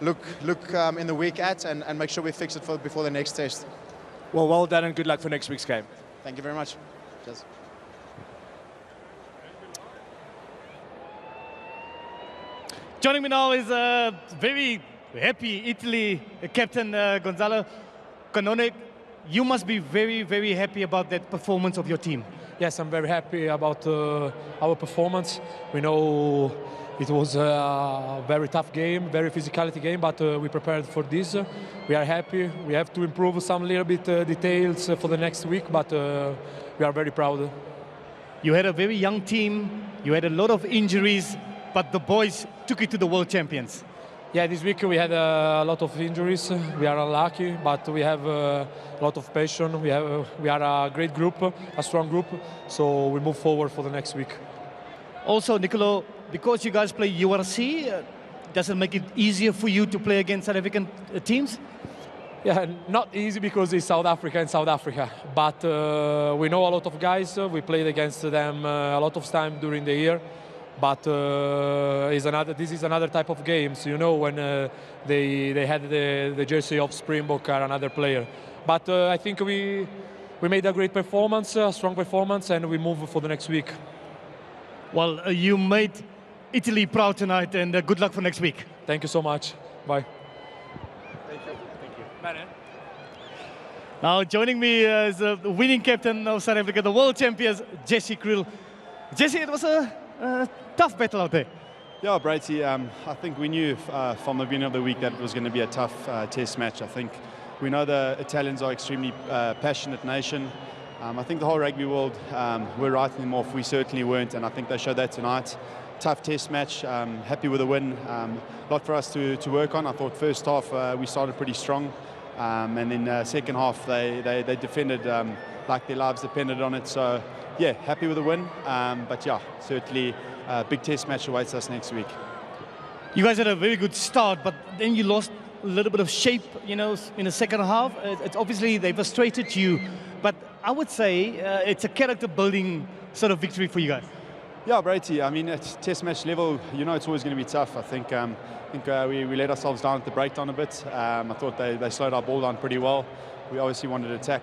look in the week at and make sure we fix it before the next test. Well done and good luck for next week's game. Thank you very much. Cheers. Joining me now is very happy Italy captain Gonzalo Canone. You must be very, very happy about that performance of your team. Yes, I'm very happy about our performance. We know it was a very tough game, very physicality game, but we prepared for this. We are happy. We have to improve some little bit details for the next week, but we are very proud. You had a very young team. You had a lot of injuries, but the boys took it to the world champions. Yeah, this week we had a lot of injuries. We are unlucky, but we have a lot of passion. We are a great group, a strong group, so we move forward for the next week. Also, Nicolo, because you guys play URC, does it make it easier for you to play against South African teams? Yeah, not easy because it's South Africa and South Africa, but we know a lot of guys. We played against them a lot of time during the year. But this is another type of game. So, you know, when they had the jersey of Springbok or another player. But I think we made a great performance, a strong performance, and we move for the next week. Well, you made Italy proud tonight, and good luck for next week. Thank you so much. Bye. Thank you. Thank you. Now joining me is the winning captain of South Africa, the world champions, Jesse Kriel. Jesse, it was a tough battle out there. Yeah, Brady, I think we knew from the beginning of the week that it was going to be a tough test match. I think we know the Italians are extremely passionate nation. I think the whole rugby world, we're writing them off. We certainly weren't, and I think they showed that tonight. Tough test match, happy with the win. A lot for us to work on. I thought first half we started pretty strong, and then second half they defended like their lives depended on it. So yeah, happy with the win, but yeah, certainly a big test match awaits us next week. You guys had a very good start, but then you lost a little bit of shape, you know, in the second half. It's obviously they frustrated you, but I would say it's a character building sort of victory for you guys. Yeah, Brady, I mean, at test match level, you know it's always going to be tough. I think we let ourselves down at the breakdown a bit. I thought they slowed our ball down pretty well. We obviously wanted to attack.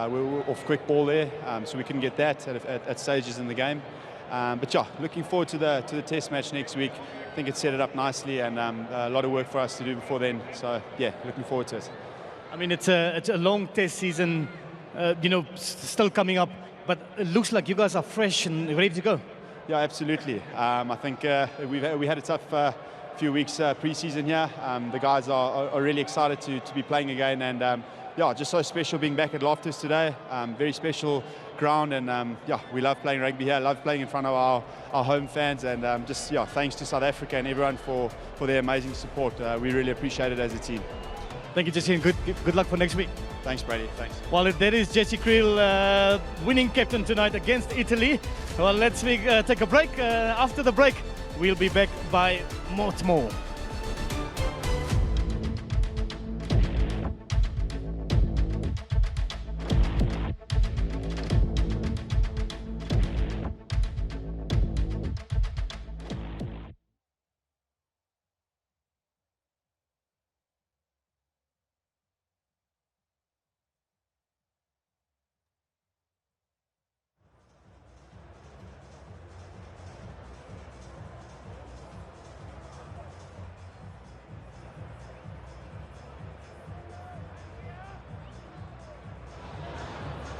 We were off quick ball there, so we couldn't get that at stages in the game. But yeah, looking forward to the test match next week. I think it's set it up nicely, and a lot of work for us to do before then. So yeah, looking forward to it. I mean, it's a long test season, you know, still coming up, but it looks like you guys are fresh and ready to go. Yeah, absolutely. I think we had a tough few weeks pre-season here. The guys are really excited to be playing again, and yeah, just so special being back at Loftus today. Very special ground, and yeah, we love playing rugby here. Love playing in front of our home fans, and just yeah, thanks to South Africa and everyone for their amazing support. We really appreciate it as a team. Thank you, Jesse, and good luck for next week. Thanks, Brady. Thanks. Well, there is Jesse Kriel, winning captain tonight against Italy. Well, let's take a break. After the break, we'll be back by much more.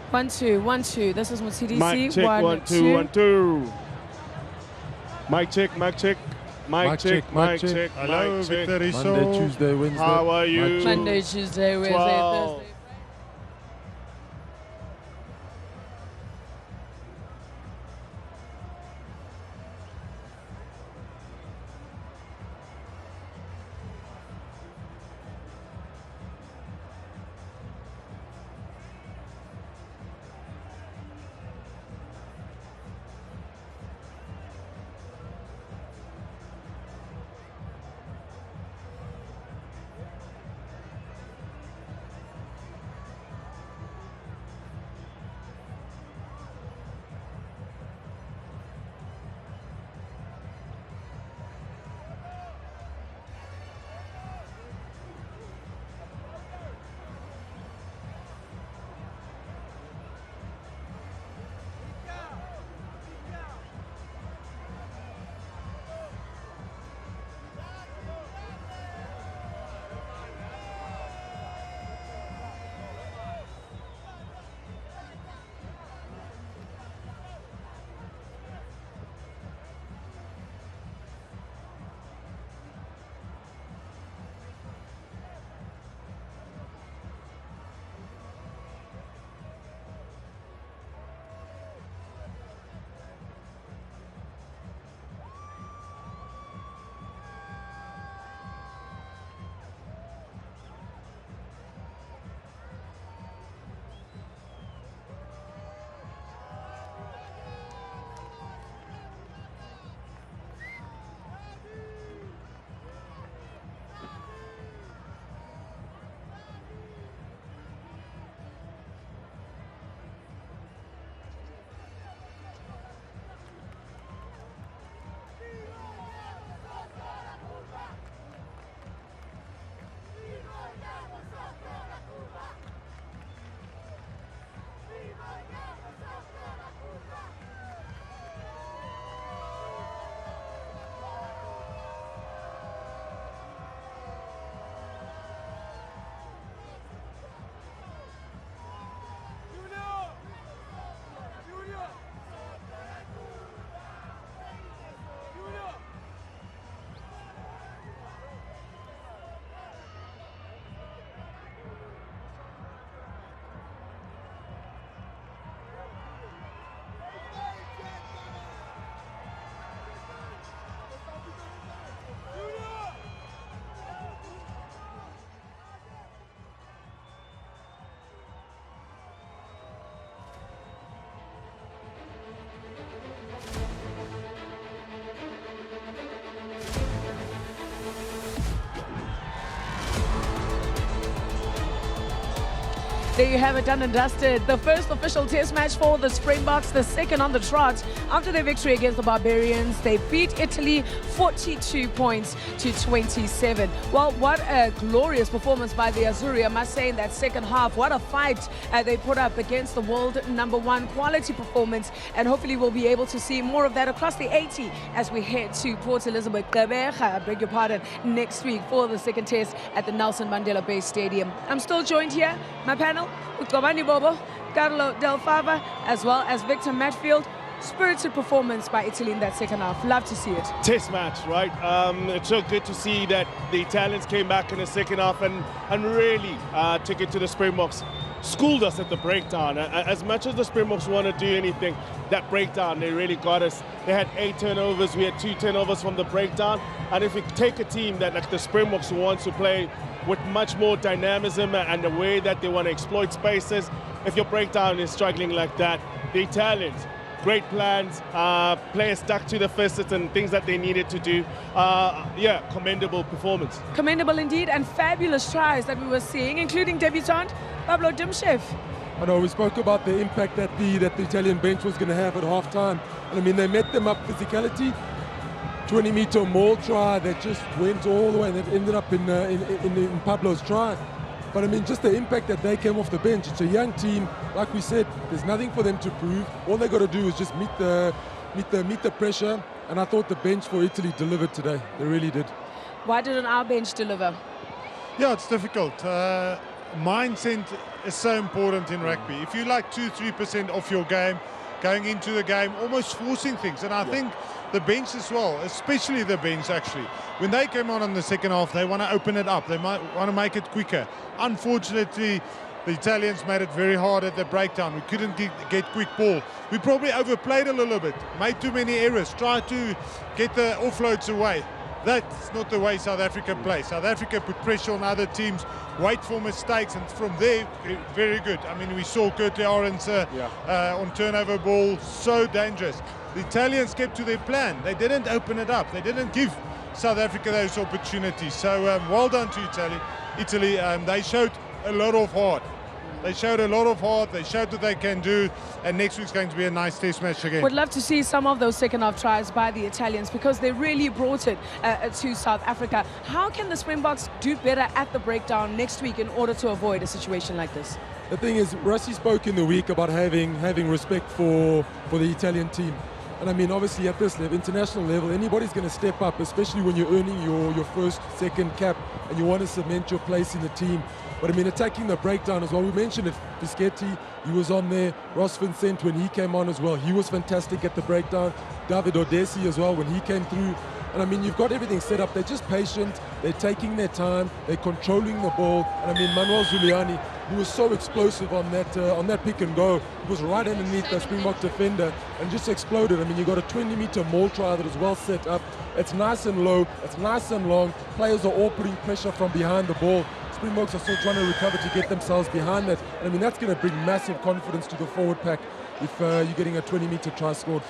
One, two. This is Mutidisi. Mic check, one, two. Mic check, mic check. Mic check, mic check. Hello, Victor Riso. Monday, Tuesday, Wednesday. How are you? Monday, Tuesday, Wednesday, 12. Thursday. There you have it, done and dusted. The first official test match for the Springboks, the second on the trot. After their victory against the Barbarians, they beat Italy 42 points to 27. Well, what a glorious performance by the Azzurri, I must say, in that second half. What a fight they put up against the world #1. Quality performance, and hopefully we'll be able to see more of that across the 80 as we head to Port Elizabeth, I beg your pardon, next week for the second test at the Nelson Mandela Bay Stadium. I'm still joined here, my panel, with Gobani Bobo, Carlo Del Fava, as well as Victor Matfield. Spirited performance by Italy in that second half. Love to see it. Test match, right? It's so good to see that the Italians came back in the second half and really took it to the Springboks. Schooled us at the breakdown. As much as the Springboks want to do anything, that breakdown, they really got us. They had 8 turnovers, we had 2 turnovers from the breakdown. And if you take a team that like the Springboks wants to play with much more dynamism and the way that they want to exploit spaces, if your breakdown is struggling like that, the Italians, great plans, players stuck to the facets and things that they needed to do. Yeah, commendable performance. Commendable indeed, and fabulous tries that we were seeing, including debutant Pablo Dimchev. I know we spoke about the impact that the Italian bench was going to have at half-time. And I mean, they met them up physicality. 20-meter maul try that just went all the way and it ended up in Pablo's try. But I mean, just the impact that they came off the bench. It's a young team, like we said. There's nothing for them to prove. All they got to do is just meet the pressure. And I thought the bench for Italy delivered today. They really did. Why didn't our bench deliver? Yeah, it's difficult. Mindset is so important in rugby. If you like 2-3% off your game, going into the game, almost forcing things. And I think the bench as well, especially the bench actually, when they came on in the second half, they want to open it up. They might want to make it quicker. Unfortunately, the Italians made it very hard at the breakdown. We couldn't get quick ball. We probably overplayed a little bit, made too many errors, tried to get the offloads away. That's not the way South Africa plays. South Africa put pressure on other teams, wait for mistakes, and from there, very good. I mean, we saw Curtly Arons on turnover ball, so dangerous. The Italians kept to their plan. They didn't open it up. They didn't give South Africa those opportunities. So well done to Italy. They showed a lot of heart. They showed a lot of heart. They showed what they can do. And next week's going to be a nice test match again. Would love to see some of those second half tries by the Italians because they really brought it to South Africa. How can the Springboks do better at the breakdown next week in order to avoid a situation like this? The thing is, Rassie spoke in the week about having respect for the Italian team. And I mean, obviously at this level, international level, anybody's going to step up, especially when you're earning your first, second cap and you want to cement your place in the team. But I mean, attacking the breakdown as well. We mentioned it, Biscetti, he was on there. Ross Vincent, when he came on as well, he was fantastic at the breakdown. David Odesi as well, when he came through. And I mean, you've got everything set up. They're just patient. They're taking their time. They're controlling the ball. And I mean, Manuel Zuliani, he was so explosive on that pick and go. He was right underneath the Springbok defender and just exploded. I mean, you got a 20-meter maul try that is well set up. It's nice and low. It's nice and long. Players are all putting pressure from behind the ball. Springboks are still trying to recover to get themselves behind that. And I mean, that's going to bring massive confidence to the forward pack if you're getting a 20-meter try scored.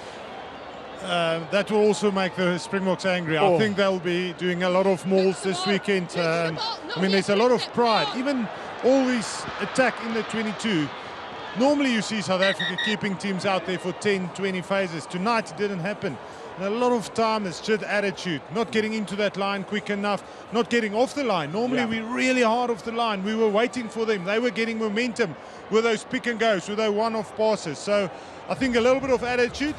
That will also make the Springboks angry. I think they'll be doing a lot of mauls this weekend. I mean, there's a lot of pride. Even all this attack in the 22. Normally you see South Africa keeping teams out there for 10, 20 phases. Tonight it didn't happen. And a lot of time it's just attitude, not getting into that line quick enough, not getting off the line. Normally we're really hard off the line. We were waiting for them. They were getting momentum with those pick and goes, with those one-off passes. So I think a little bit of attitude,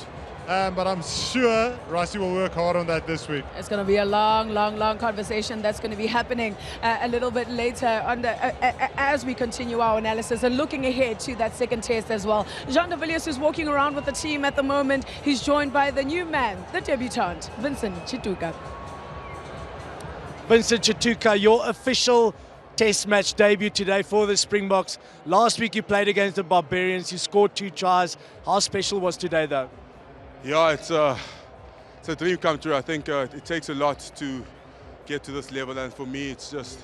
but I'm sure Rassie will work hard on that this week. It's going to be a long conversation that's going to be happening a little bit later as we continue our analysis and looking ahead to that second test as well. Jean de Villiers is walking around with the team at the moment. He's joined by the new man, the debutant, Vincent Chituka. Vincent Chituka, your official test match debut today for the Springboks. Last week you played against the Barbarians. You scored 2 tries. How special was today though? Yeah, it's a dream come true. I think it takes a lot to get to this level, and for me it's just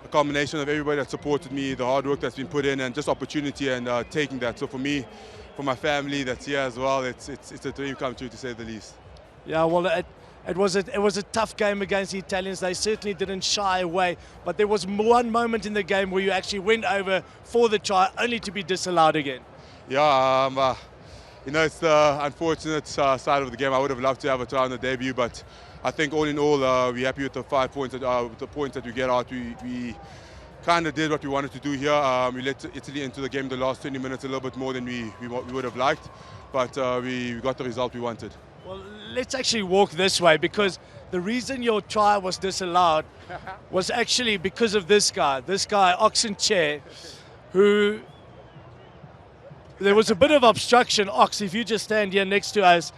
a combination of everybody that supported me, the hard work that's been put in, and just opportunity and taking that. So for me, for my family that's here as well, it's a dream come true to say the least. Yeah, well, It was a tough game against the Italians. They certainly didn't shy away. But there was one moment in the game where you actually went over for the try, only to be disallowed again. Yeah, you know, it's the unfortunate side of the game. I would have loved to have a try on the debut, but I think all in all, we're happy with the 5 points, with the points that we get out. We kind of did what we wanted to do here. We let Italy into the game the last 20 minutes a little bit more than we would have liked, but we got the result we wanted. Well, let's actually walk this way, because the reason your try was disallowed was actually because of this guy, Oxen Chair, who... There was a bit of obstruction, Ox, if you just stand here next to us,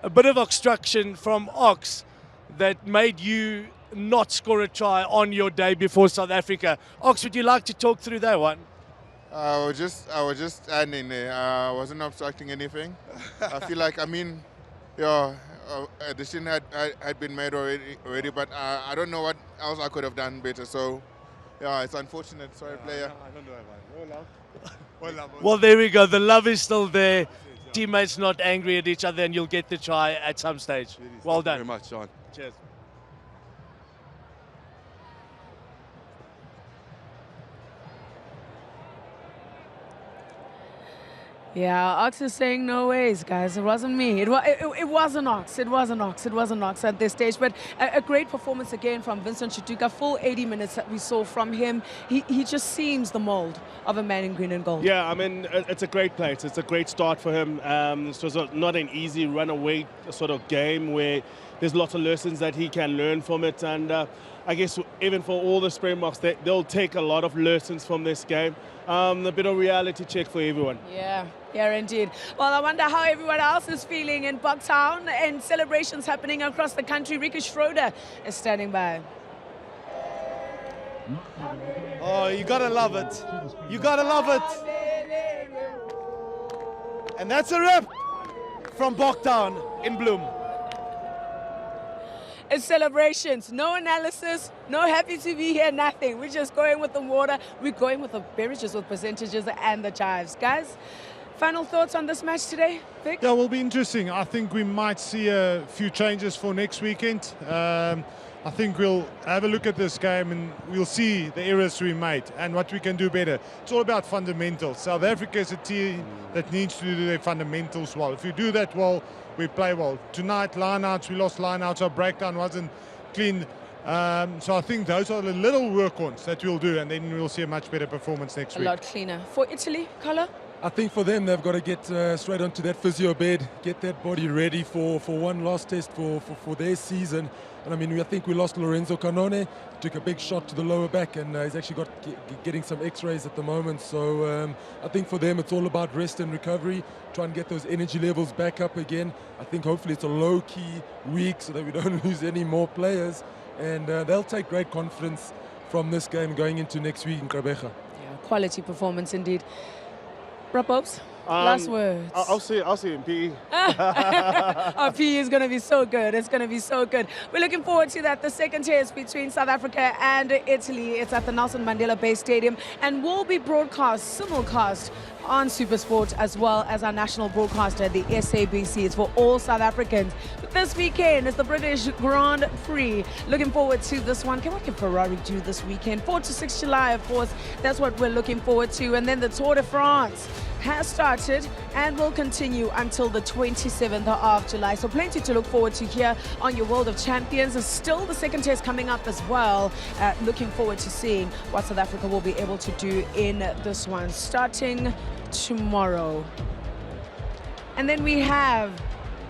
a bit of obstruction from Ox that made you not score a try on your day before South Africa. Ox, would you like to talk through that one? I was just standing there. I wasn't obstructing anything. I feel like, I mean, yeah, a decision had been made already, but I don't know what else I could have done better. So, yeah, it's unfortunate. Sorry, player. I don't know, man. Well, there we go. The love is still there. Teammates not angry at each other, and you'll get the try at some stage. Well done. Thank you very much, John. Cheers. Yeah, Ox is saying no ways, guys. It wasn't me. It was an Ox. It was an Ox. It was an Ox at this stage. But a great performance again from Vincent Chituka. Full 80 minutes that we saw from him. He just seems the mold of a man in green and gold. Yeah, I mean, it's a great place. It's a great start for him. This was not an easy runaway sort of game where there's lots of lessons that he can learn from it. And I guess even for all the Springboks, they'll take a lot of lessons from this game. A bit of reality check for everyone. Yeah, indeed. Well, I wonder how everyone else is feeling in Bucktown and celebrations happening across the country. Ricky Schroeder is standing by. Oh, you gotta love it. You gotta love it. And that's a wrap from Bucktown in Bloom. It's celebrations, no analysis, no happy to be here, nothing. We're just going with the water. We're going with the beverages, with percentages and the chives. Guys, final thoughts on this match today, Vic? Yeah, it will be interesting. I think we might see a few changes for next weekend. I think we'll have a look at this game and we'll see the errors we made and what we can do better. It's all about fundamentals. South Africa is a team that needs to do their fundamentals well. If you do that well, we play well. Tonight, lineouts, we lost lineouts. Our breakdown wasn't clean. So I think those are the little work-ons that we'll do, and then we'll see a much better performance next week. A lot cleaner. For Italy, Carla? I think for them, they've got to get straight onto that physio bed, get that body ready for one last test for their season. And I mean, I think we lost Lorenzo Canone, took a big shot to the lower back, and he's actually getting some x-rays at the moment. So I think for them, it's all about rest and recovery, try and get those energy levels back up again. I think hopefully it's a low-key week so that we don't lose any more players. And they'll take great confidence from this game going into next week in Gqeberha. Yeah, quality performance indeed. Rob Bobs, last words. I'll see in PE. Our PE is going to be so good. It's going to be so good. We're looking forward to that. The second test between South Africa and Italy. It's at the Nelson Mandela Bay Stadium and will be simulcast on SuperSport as well as our national broadcaster, the SABC. It's for all South Africans. But this weekend is the British Grand Prix. Looking forward to this one. What can Ferrari do this weekend? 4 to 6 July, of course. That's what we're looking forward to. And then the Tour de France has started and will continue until the 27th of July. So plenty to look forward to here on your World of Champions. There's still the second test coming up as well. Looking forward to seeing what South Africa will be able to do in this one, starting tomorrow. And then we have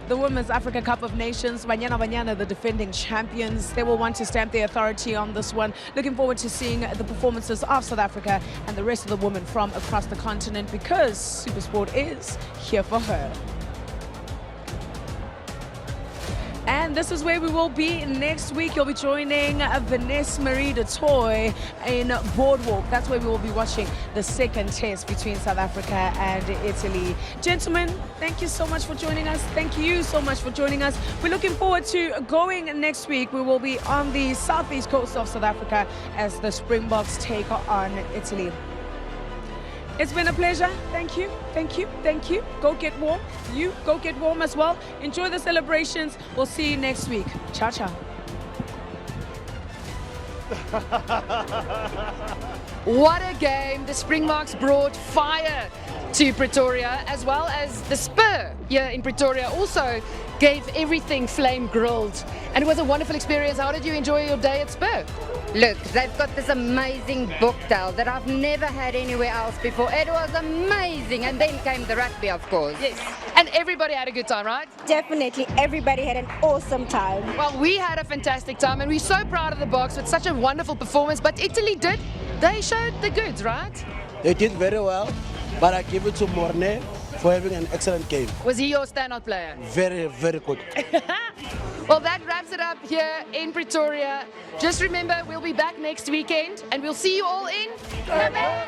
the Women's Africa Cup of Nations. Banyana, the defending champions. They will want to stamp their authority on this one. Looking forward to seeing the performances of South Africa and the rest of the women from across the continent, because SuperSport is here for her. And this is where we will be next week. You'll be joining Vanessa Marie de Toy in Boardwalk. That's where we will be watching the second test between South Africa and Italy. Gentlemen, thank you so much for joining us. Thank you so much for joining us. We're looking forward to going next week. We will be on the southeast coast of South Africa as the Springboks take on Italy. It's been a pleasure. Thank you, thank you, thank you. Go get warm. You go get warm as well. Enjoy the celebrations. We'll see you next week. Ciao, ciao. What a game. The Springboks brought fire to Pretoria, as well as the Spur here in Pretoria also gave everything flame grilled. And it was a wonderful experience. How did you enjoy your day at Spur? Look, they've got this amazing booktail that I've never had anywhere else before. It was amazing. And then came the rugby, of course. Yes. And everybody had a good time, right? Definitely. Everybody had an awesome time. Well, we had a fantastic time and we're so proud of the Boks with such a wonderful performance. But Italy they showed the goods, right? They did very well, but I give it to Morne for having an excellent game. Was he your standout player? Very, very good. Well, that wraps it up here in Pretoria. Just remember, we'll be back next weekend and we'll see you all in Gqeberha.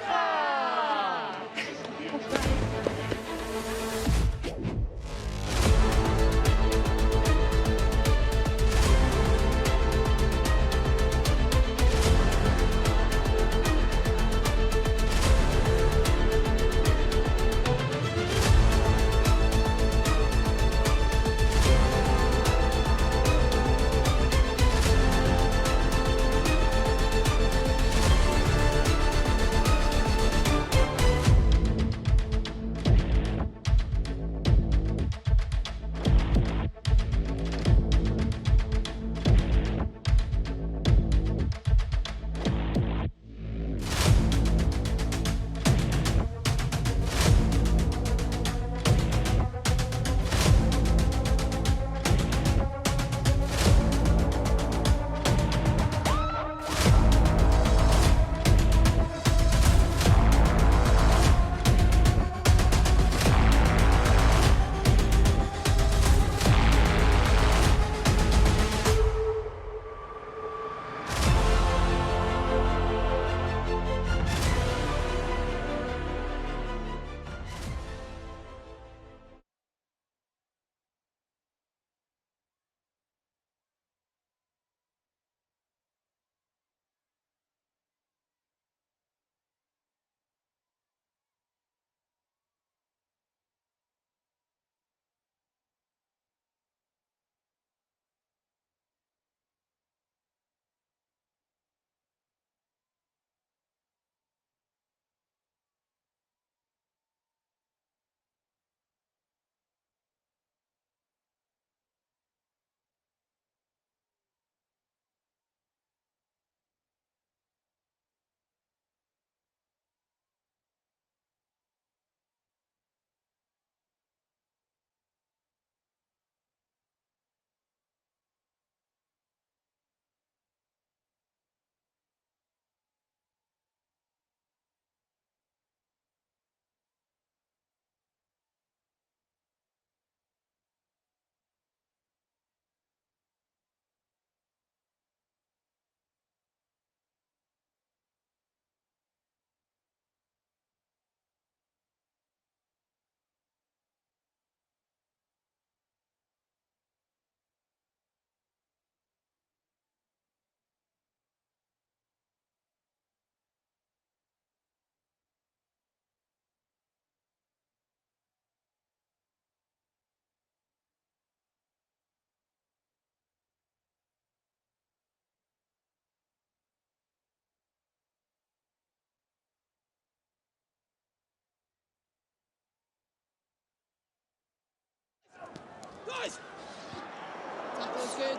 Tackle's good.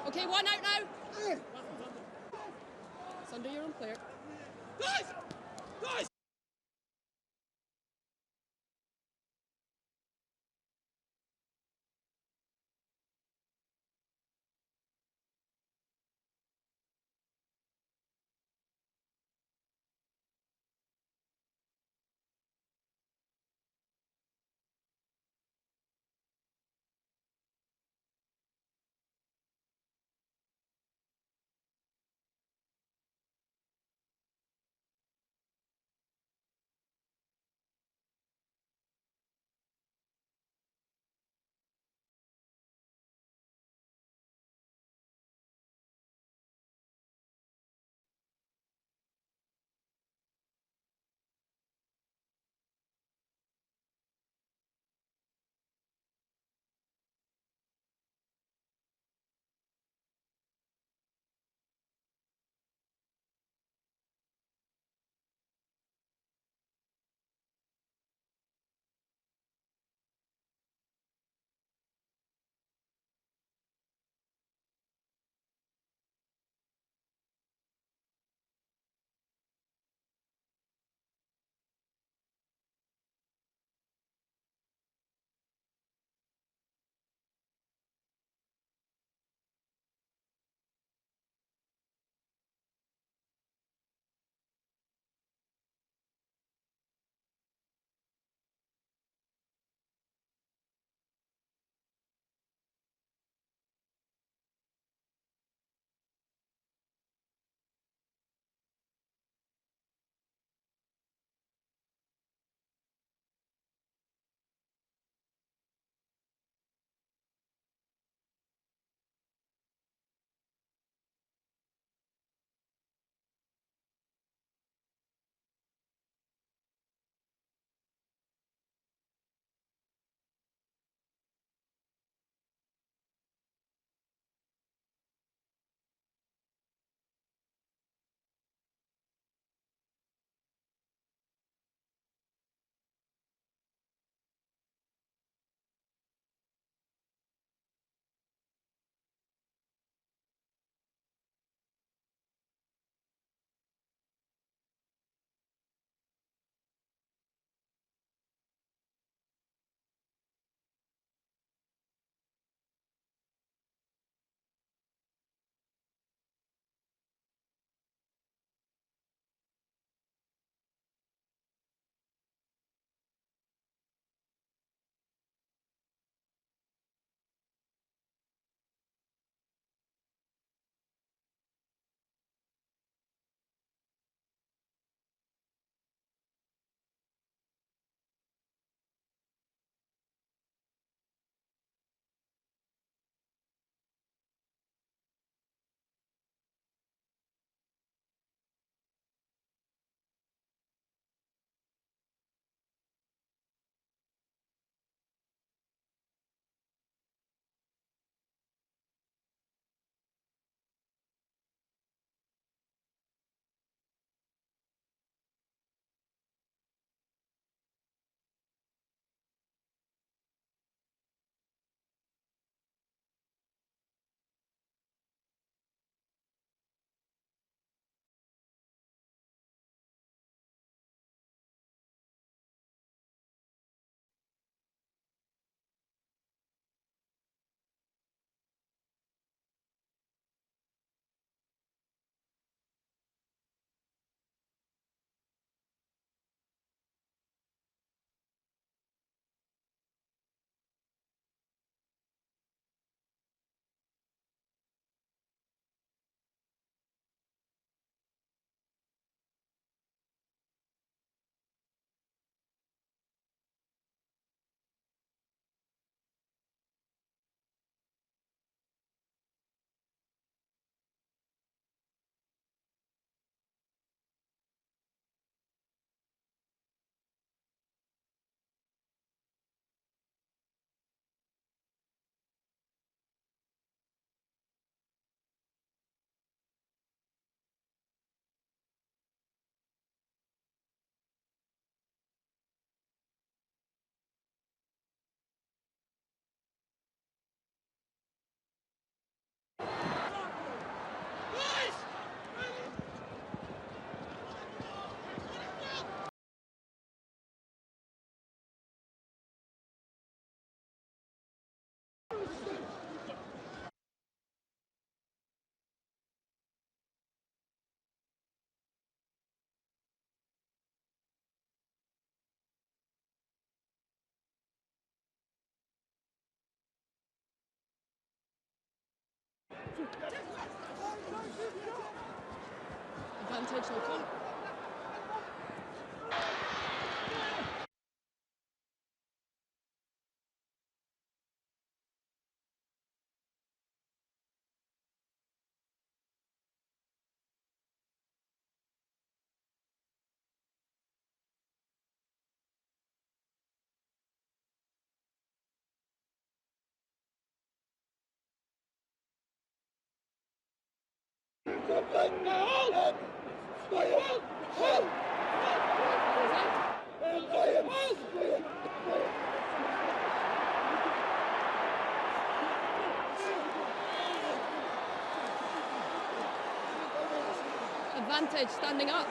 Okay, one out now. It's under your own player. Advantage, no call. Advantage, standing up.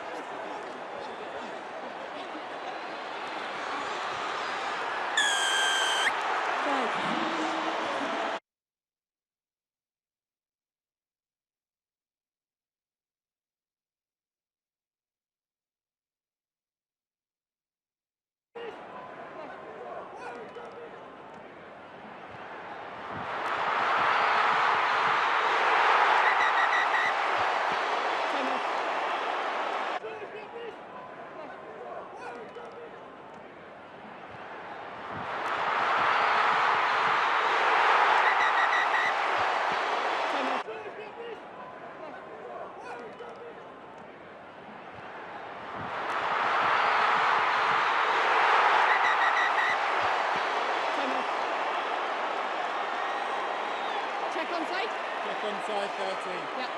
Onside 13. Yep.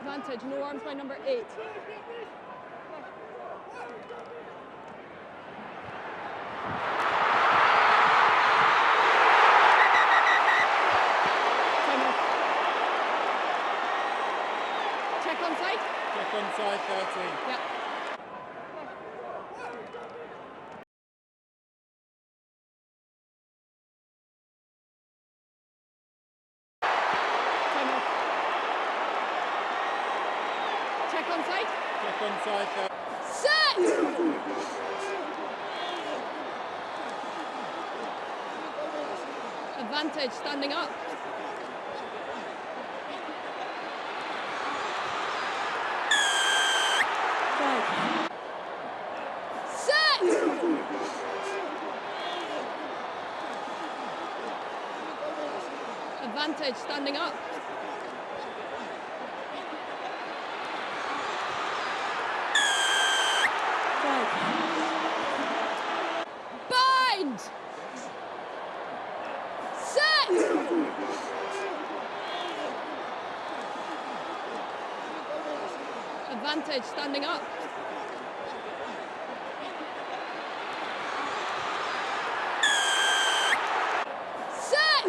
Advantage, no arms by number 8. Check onside. Check onside 13. Yep. Onside. Check onside. Set! Advantage, standing up. Set! Advantage, standing up. Bind! Set! Advantage, standing up. Set!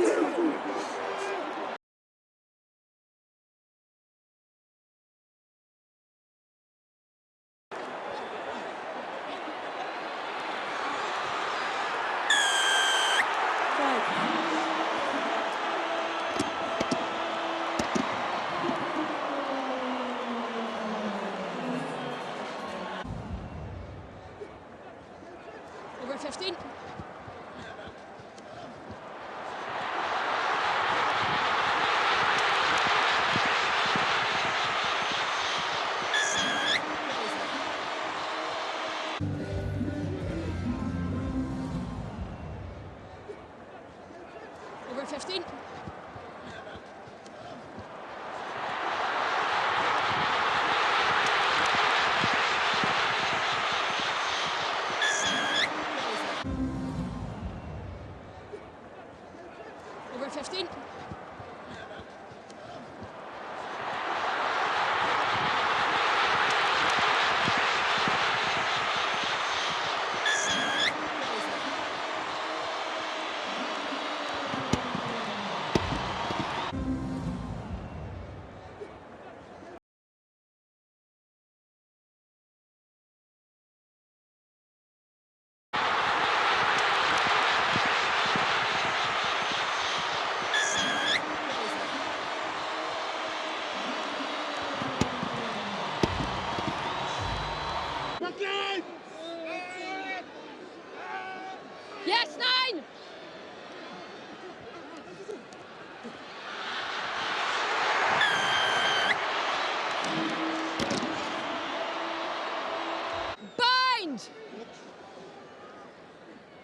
Bind!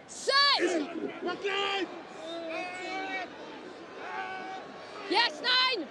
Set! Yes, 9!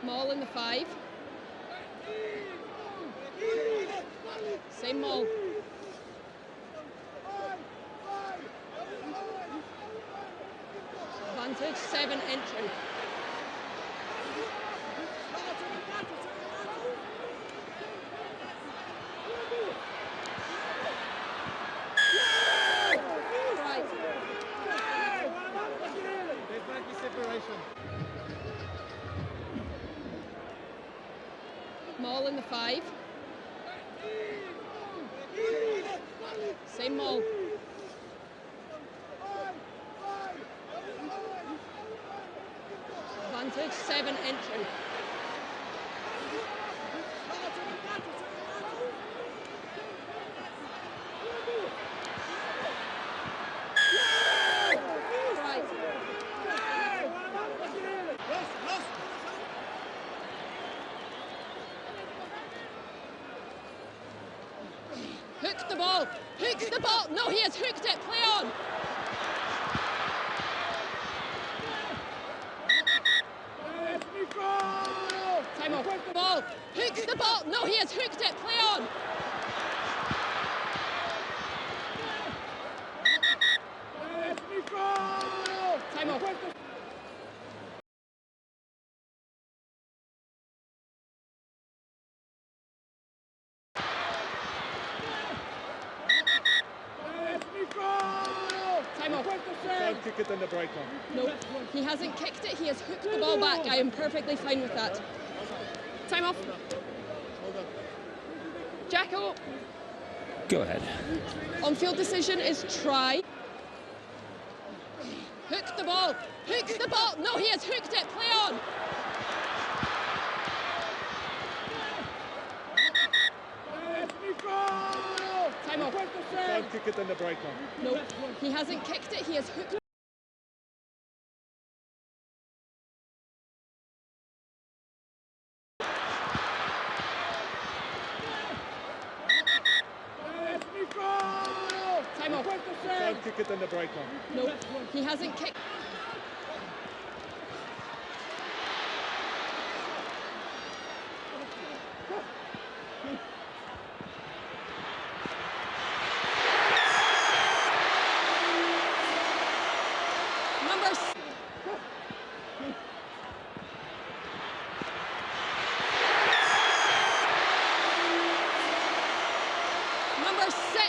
Maul in the 5. Same maul. Advantage, 7 entry. Right. There's might be separation. Maul in the 5. Same maul. Advantage, 7 entry. Right. Hook the ball. Hook the ball. No, he has hooked it. Play on. Time off. Ball. Hook the ball. No, he has hooked it. Play on. Time off. Time off. Can't kick it in the break time. No, he hasn't kicked it. He has hooked the ball back. I am perfectly fine with that. Time off. Jacko. Go ahead. On-field decision is try. Hook the ball. Hook the ball. No, he has hooked it. Play on. Time off. Can't kick it in the break time. No, he hasn't kicked it. He has hooked. Time off. Can't kick it in the break on. No, he hasn't kicked. Number 6.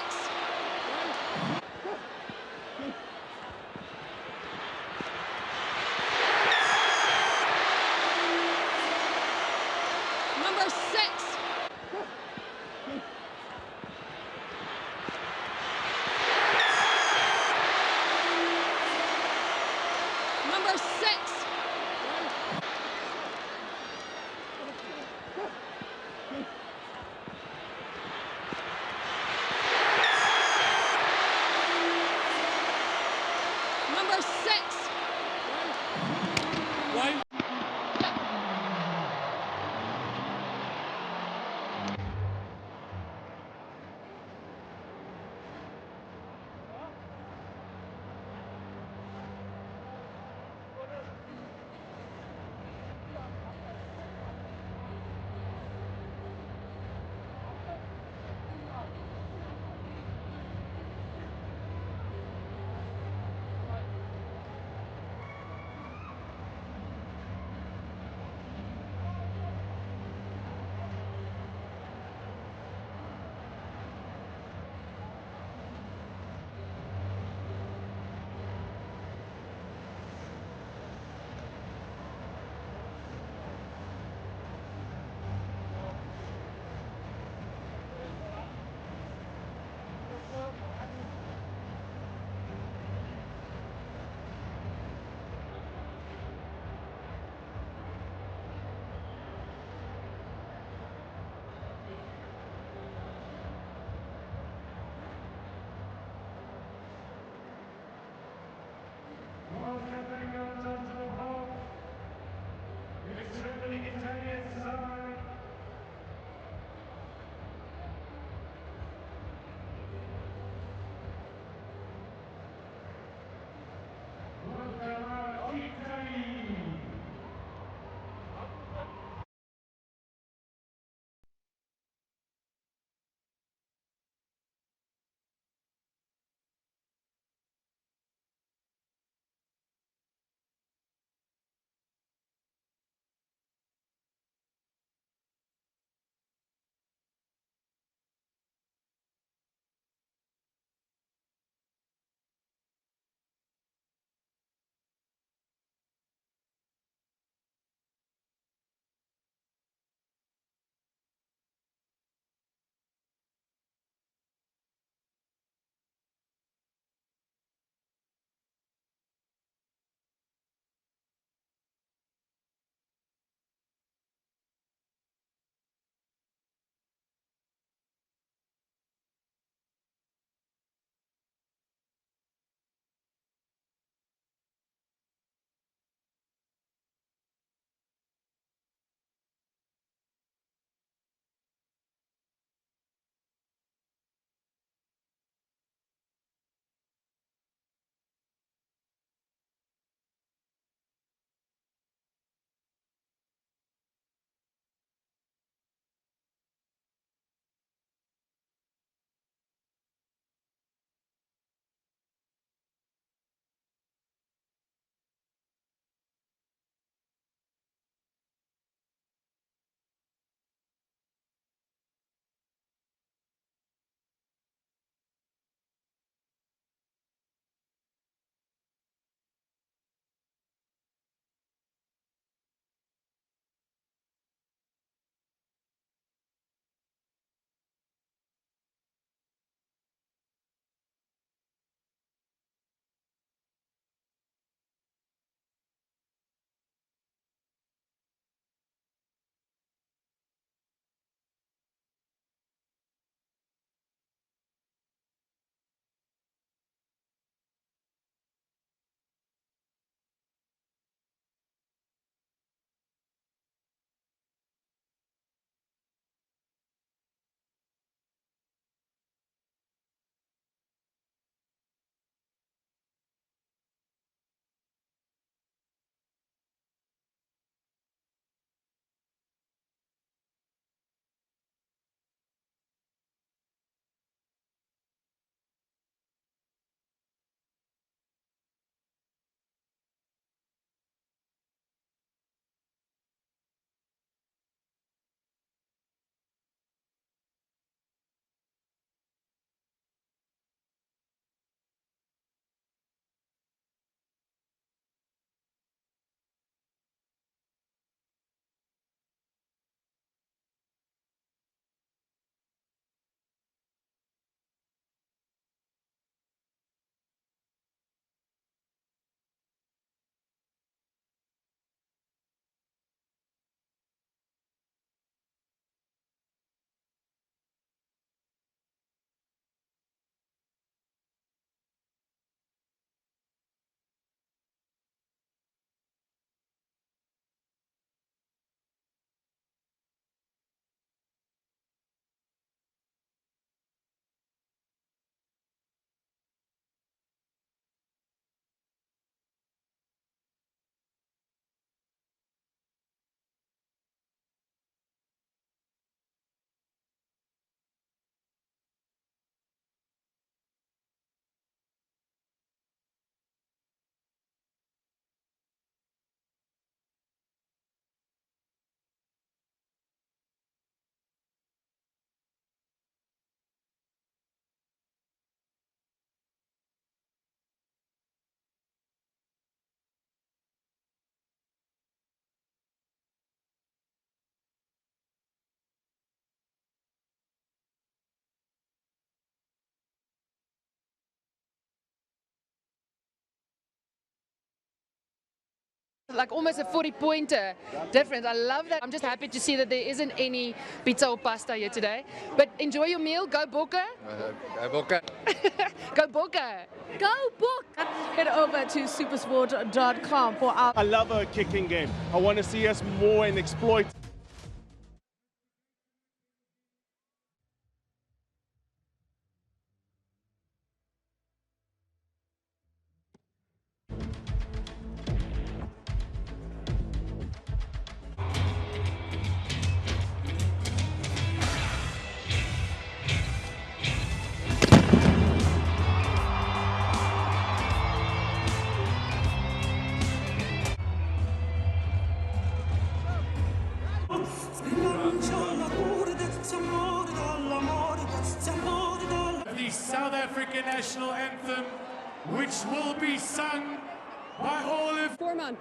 like almost a 40-pointer difference. I love that. I'm just happy to see that there isn't any pizza or pasta here today. But enjoy your meal. Go Bokke. Go Bokke. Go Bokke. Go Bokke. Head over to supersport.com for our... I love a kicking game. I want to see us more and exploit. The South African national anthem, which will be sung by all of... Foreman.